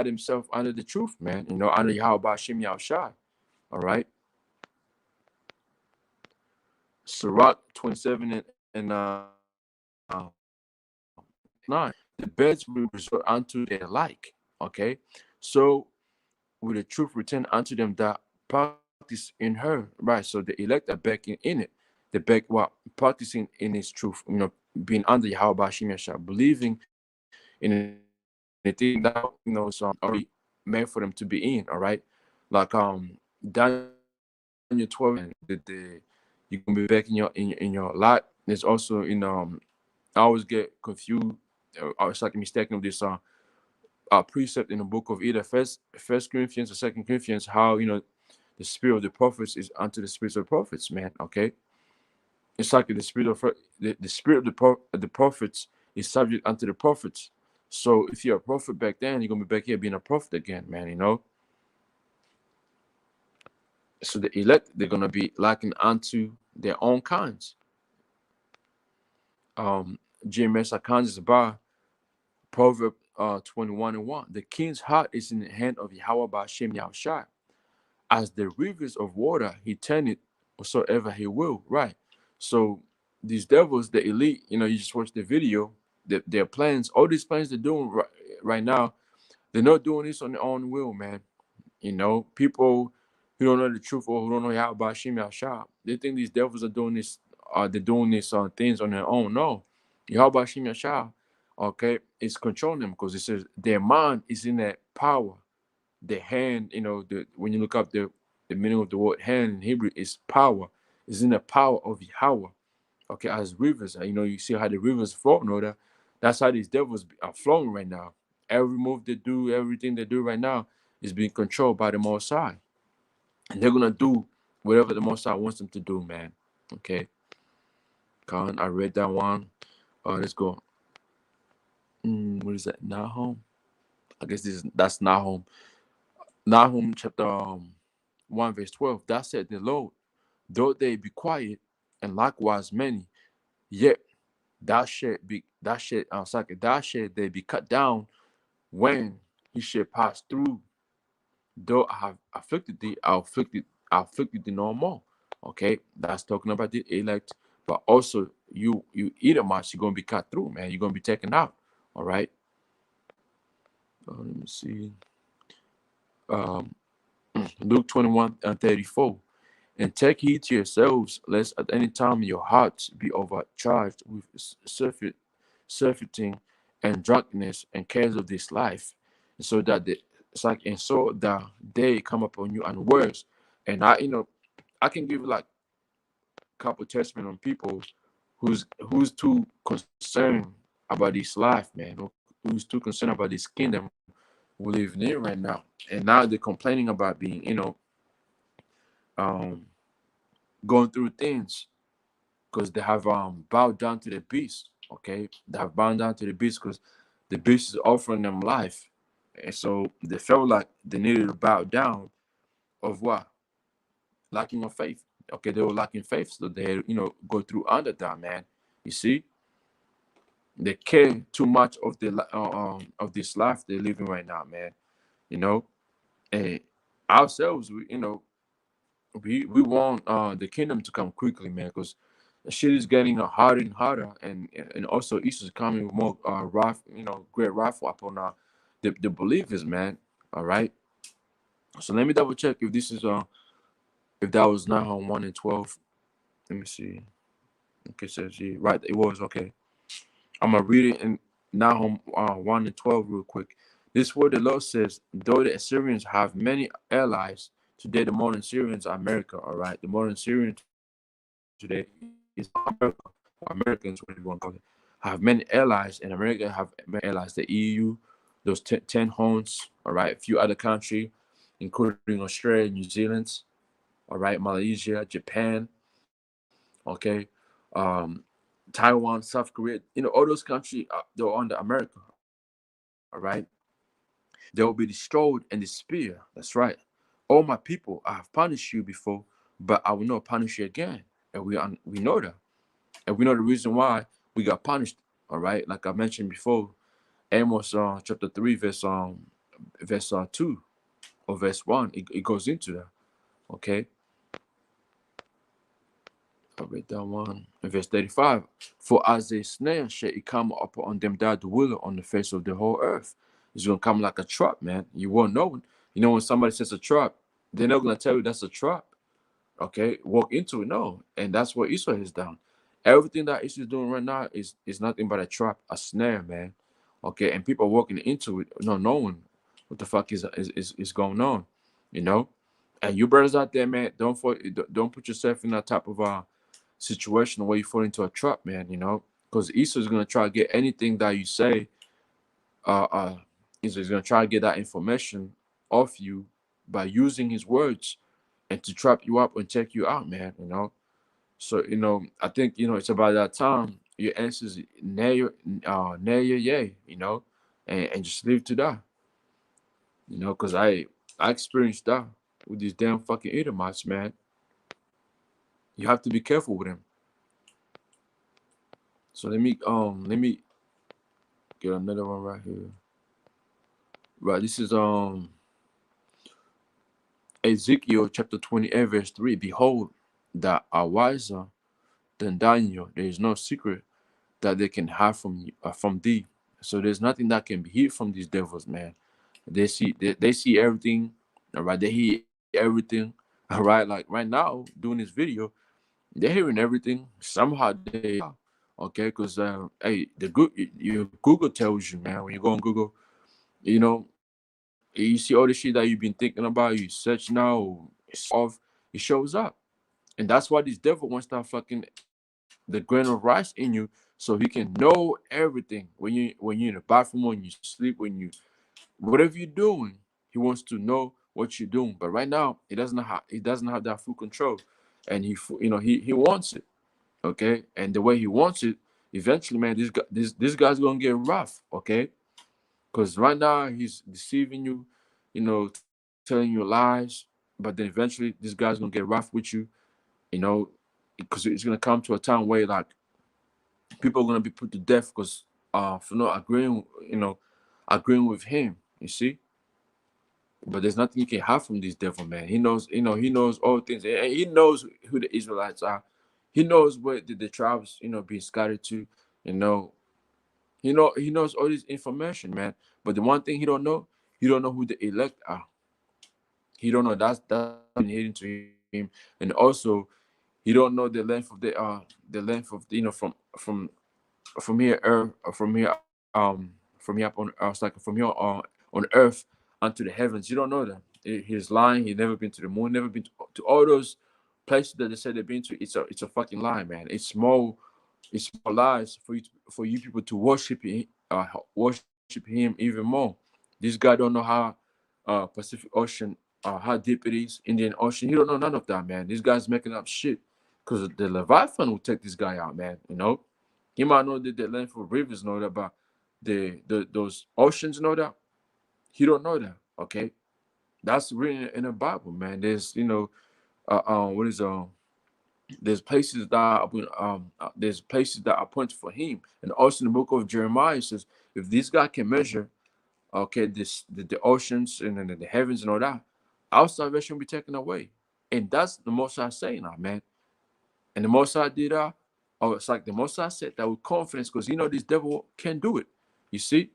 themselves under the truth, man. Under Yahweh Hashem Yahushai. All right. Sirach 27 and 9. The birds will resort unto their like. Okay. So will the truth return unto them that practice in her. Right. So the elect are back in it. They back what practicing in his truth, being under Yahweh Hashem Yashah, believing in the thing that is already meant for them to be in. All right. Like Daniel 12, and you can be back in your lot. There's also I always get confused it's like mistaken of this precept in the book of either First Corinthians or Second Corinthians, how the spirit of the prophets is unto the spirits of the prophets, man. Okay, it's like the spirit of the spirit of the prophets is subject unto the prophets. So if you're a prophet back then, you're gonna be back here being a prophet again, man. So the elect, they're gonna be likened unto their own kinds. GMS Akans Bar, Proverb 21:1. The king's heart is in the hand of Yahweh Ba'Shem Yahushai. As the rivers of water, he turn it whatsoever he will. Right. So these devils, the elite, you just watch the video, their plans, all these plans they're doing right now, they're not doing this on their own will, man. People who don't know the truth or who don't know Yahweh Ba'Shem Yahushai, they think these devils are doing this, they're doing these things on their own. No. Yahweh Ba'Shem Yahushai, okay, it's controlling them, because it says their mind is in that power. The hand, when you look up the meaning of the word hand in Hebrew, is power. It's in the power of Yahweh. Okay, as rivers, you see how the rivers flow, that's how these devils are flowing right now. Every move they do, everything they do right now is being controlled by the Most High. And they're gonna do whatever the Most High wants them to do, man. Okay. Con, I read that one. Let's go. What is that? Nahum? I guess that's Nahum. Nahum chapter 1 verse 12. That said the Lord, though they be quiet, and likewise many, yet thou shalt they be cut down when he shall pass through. Though I have afflicted thee, I afflicted thee no more. Okay, that's talking about the elect, but also you Edomites, you're gonna be cut through, man. You're gonna be taken out. All right. Let me see. Luke 21:34. And take heed to yourselves, lest at any time your hearts be overcharged with surfeiting and drunkenness and cares of this life, and so that they come upon you unawares. And I can give like a couple testament on people who's too concerned about this life, man, who's too concerned about this kingdom we live in right now, and now they're complaining about being, going through things because they have bowed down to the beast. Okay, they have bowed down to the beast because the beast is offering them life, and so they felt like they needed to bow down. Of what? Lacking of faith. Okay, they were lacking faith, so they go through under that, man. You see, they care too much of this life they're living right now, man. And ourselves, we want the kingdom to come quickly, man, because the shit is getting harder and harder, and also Easter is coming with more wrath, great wrath upon the believers, man. All right. So let me double check if this is if that was Nahum 1:12. Let me see. Okay, says yeah, right. It was okay. I'm gonna read it in Nahum 1:12 real quick. This is what the Lord says: though the Assyrians have many allies today, the modern Syrians are America. All right, the modern Syrian today is America. Americans, what you want to call it, have many allies, and America have many allies. The EU, those 10 horns. All right, a few other countries, including Australia, New Zealand. All right, Malaysia, Japan. Okay. Taiwan, South Korea, all those countries, they're under America. All right. They will be destroyed in the spear. That's right. All my people, I have punished you before, but I will not punish you again. And we know that. And we know the reason why we got punished. All right. Like I mentioned before, Amos chapter 3, verse 2 or verse 1, it goes into that. Okay. I read that one in verse 35. For as a snare shall it come upon them that dwell on the face of the whole earth. It's gonna come like a trap, man. You won't know. When somebody says a trap, they're not gonna tell you that's a trap. Okay, walk into it, no. And that's what Israel has done. Everything that Israel is doing right now is nothing but a trap, a snare, man. Okay, and people are walking into it, not knowing what the fuck is going on, And you brothers out there, man, don't put yourself in that type of situation where you fall into a trap, man, because Esau is going to try to get anything that you say he's gonna try to get that information off you by using his words and to trap you up and check you out, man. So I think it's about that time your answers nay or yay, and just live to die, because I experienced that with these damn fucking edomites, man. You have to be careful with them. So let me get another one right here. Right, this is Ezekiel chapter 28 verse 3. Behold, that are wiser than Daniel. There is no secret that they can hide from thee. So there's nothing that can be hid from these devils, man. They see everything, all right. They hear everything, all right. Like right now, doing this video, they're hearing everything. Somehow they are, okay. Because hey, your Google tells you, man. When you go on Google, you see all the shit that you've been thinking about. You search now, it's off. It shows up, and that's why this devil wants that fucking the grain of rice in you, so he can know everything. When you're in the bathroom, when you sleep, whatever you're doing, he wants to know what you're doing. But right now, he doesn't have that full control, and he wants it, okay. And the way he wants it, eventually, man, this guy's gonna get rough, okay. Because right now he's deceiving you, you know, telling you lies. But then eventually this guy's gonna get rough with you, because it's gonna come to a time where like people are gonna be put to death because for not agreeing with him. You see. But there's nothing you can hide from this devil, man. He knows, he knows all things, and he knows who the Israelites are. He knows where the tribes, being scattered to. You know, he knows all this information, man. But the one thing he don't know who the elect are. He don't know that's been hidden to him, and also he don't know the length of from here earth from here up on like from here on earth unto the heavens. You don't know that. He's lying. He's never been to the moon, never been to all those places that they said they've been to. It's a fucking lie, man. It's small lies for you people to worship him even more. This guy don't know how Pacific Ocean, how deep it is, Indian Ocean. He don't know none of that, man. This guy's making up shit because the Leviathan will take this guy out, man. He might know the length of rivers, know that, but those oceans know that. He don't know that. Okay, that's written in the Bible, man. There's what is there's places that there's places that are appointed for him, and also in the book of Jeremiah it says if this guy can measure, okay, the oceans and then the heavens and all that, our salvation will be taken away, and that's the Most High saying that, man. And the Most High did that. Oh, it's like the Most High said that with confidence because this devil can do it. You see,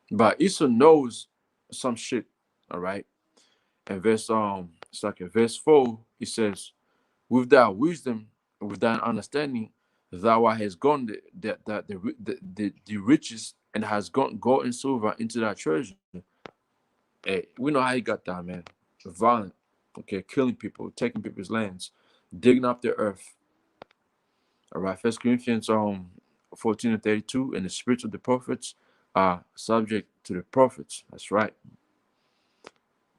but Esau knows some shit. All right, and it's like in verse 4, he says, with that wisdom, with that understanding, thou hast gone the riches and has gone gold and silver into that treasure. Hey, we know how he got that, man. Violent, okay, killing people, taking people's lands, digging up the earth. All right, First Corinthians 14:32, and the spirits of the prophets are subject to the prophets. That's right.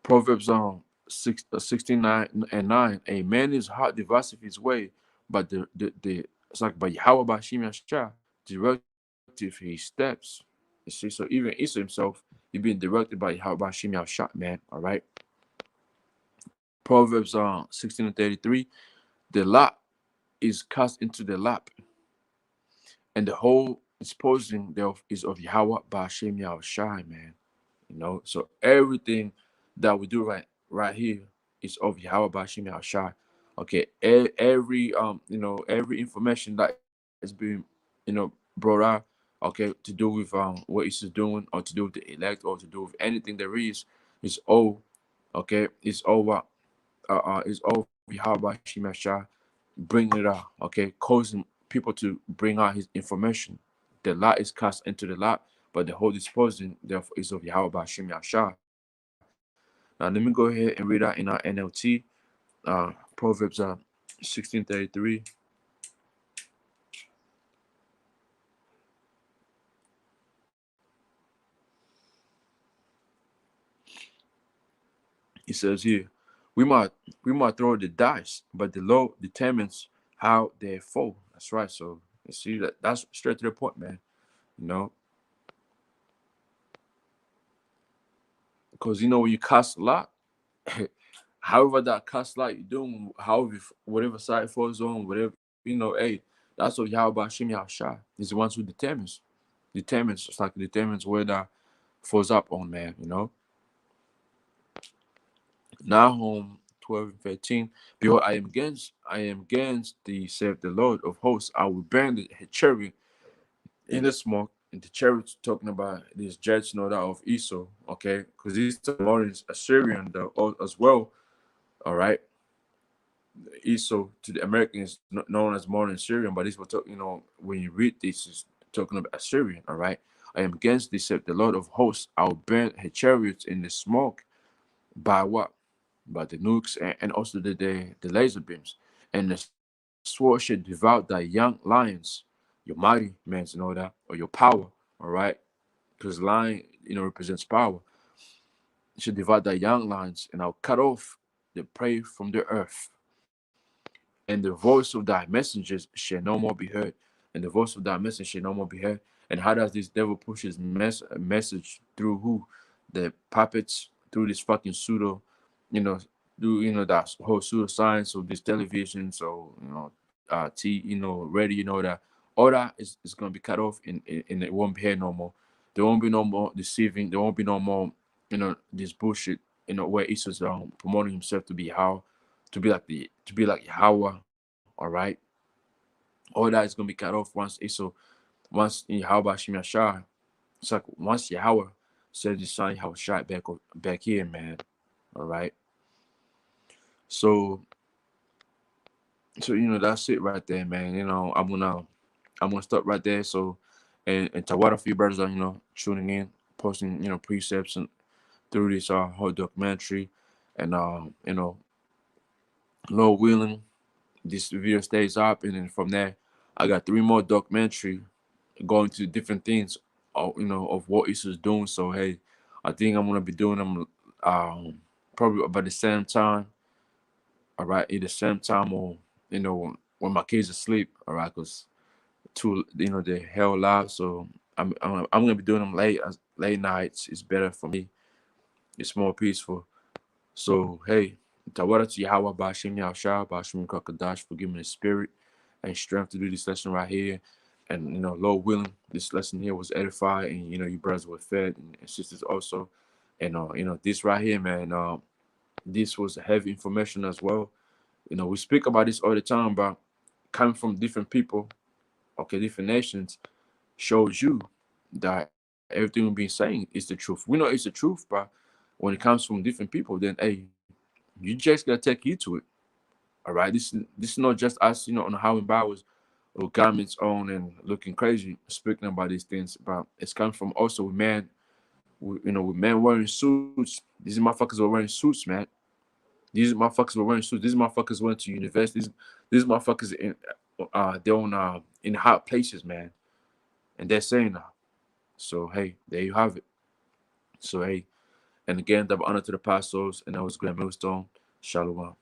Proverbs 16:9. A man is hard deviseth his way, but it's like by Yahweh Bashim Yashah directive his steps. You see, so even Esau himself, he's being directed by Yahweh Bashim Yashah, man. All right. Proverbs 16:33. The lot is cast into the lap, and the whole disposing thereof is of Yahweh Bashim Yashah, man. So everything that we do right here is of Yahweh Bashim Yahshai. Okay, every every information that is being brought out, okay, to do with what he's doing, or to do with the elect, or to do with anything there is all okay. It's all what is all Yahweh Bashim Yahshai bringing it out, okay, causing people to bring out his information. The lot is cast into the lot, but the whole disposing therefore is of Yahweh Bashim Yahshai. Now let me go ahead and read out in our NLT, Proverbs 16:33. He says here, we might throw the dice, but the Lord determines how they fall. That's right. So you see that's straight to the point, man. You know, because when you cast a lot, however that cast lot you're doing, however whatever side it falls on, whatever hey, that's what Yahweh Hashem Yahushua. He's the one who determines, it's like determines where that falls up on, man. Nahum 12:13. Behold, I am against thee, saith the Lord of hosts. I will burn the chariot in the smoke. And the chariot's talking about this judge, that of Esau, okay? Because he's the modern Assyrian as well, all right? Esau to the Americans known as modern Assyrian, but this will talk, when you read this, is talking about Assyrian, all right? I am against thee, saith the Lord of hosts. I will burn her chariots in the smoke. By what? By the nukes and also the laser beams. And the sword should devour thy young lions, your mighty men, that, or your power, all right? Because lion, represents power. It should devour thy young lions, and I'll cut off the prey from the earth. And the voice of thy messengers shall no more be heard. And the voice of thy messengers shall no more be heard. And how does this devil push his message through who? The puppets, through this fucking pseudo, do that whole pseudoscience of this television, so radio, that all that is gonna be cut off, and it won't be here no more. There won't be no more deceiving. There won't be no more, this bullshit. Where Esau's promoting himself to be like Yahweh, all right. All that is gonna be cut off once Yahweh Hashem Yashar. It's like once Yahweh sends his son Yahweh shot back here, man. All right. So that's it right there, man. I'm gonna stop right there. So and to what a few brothers are tuning in, posting precepts and through this whole documentary, and Lord willing, this video stays up, and then from there I got 3 more documentary going to different things of what Issa's doing. So hey, I think I'm gonna be doing them probably about the same time. All right, either same time or when my kids are asleep. All right, because they're hell loud. So I'm gonna be doing them late nights. It's better for me. It's more peaceful. So hey, Tawara to Yahweh Bashim Yahshua Bashim Kakadash for giving me the spirit and strength to do this lesson right here. And Lord willing, this lesson here was edified, and you brothers were fed, and sisters also. And this right here, man, this was heavy information as well. We speak about this all the time, but coming from different people, okay, different nations, shows you that everything we've been saying is the truth. We know it's the truth, but when it comes from different people, then hey, you just gotta take heed to it. All right, this is not just us, on how in Bibles or garments on and looking crazy speaking about these things, but it's coming from also with men, with men wearing suits. These motherfuckers were wearing suits, man. These motherfuckers were wearing suits. These motherfuckers went to universities. These motherfuckers they're in hot places, man, and they're saying that. So hey, there you have it. So hey, and again, double honor to the apostles, and that was Grand Millstone. Shalom.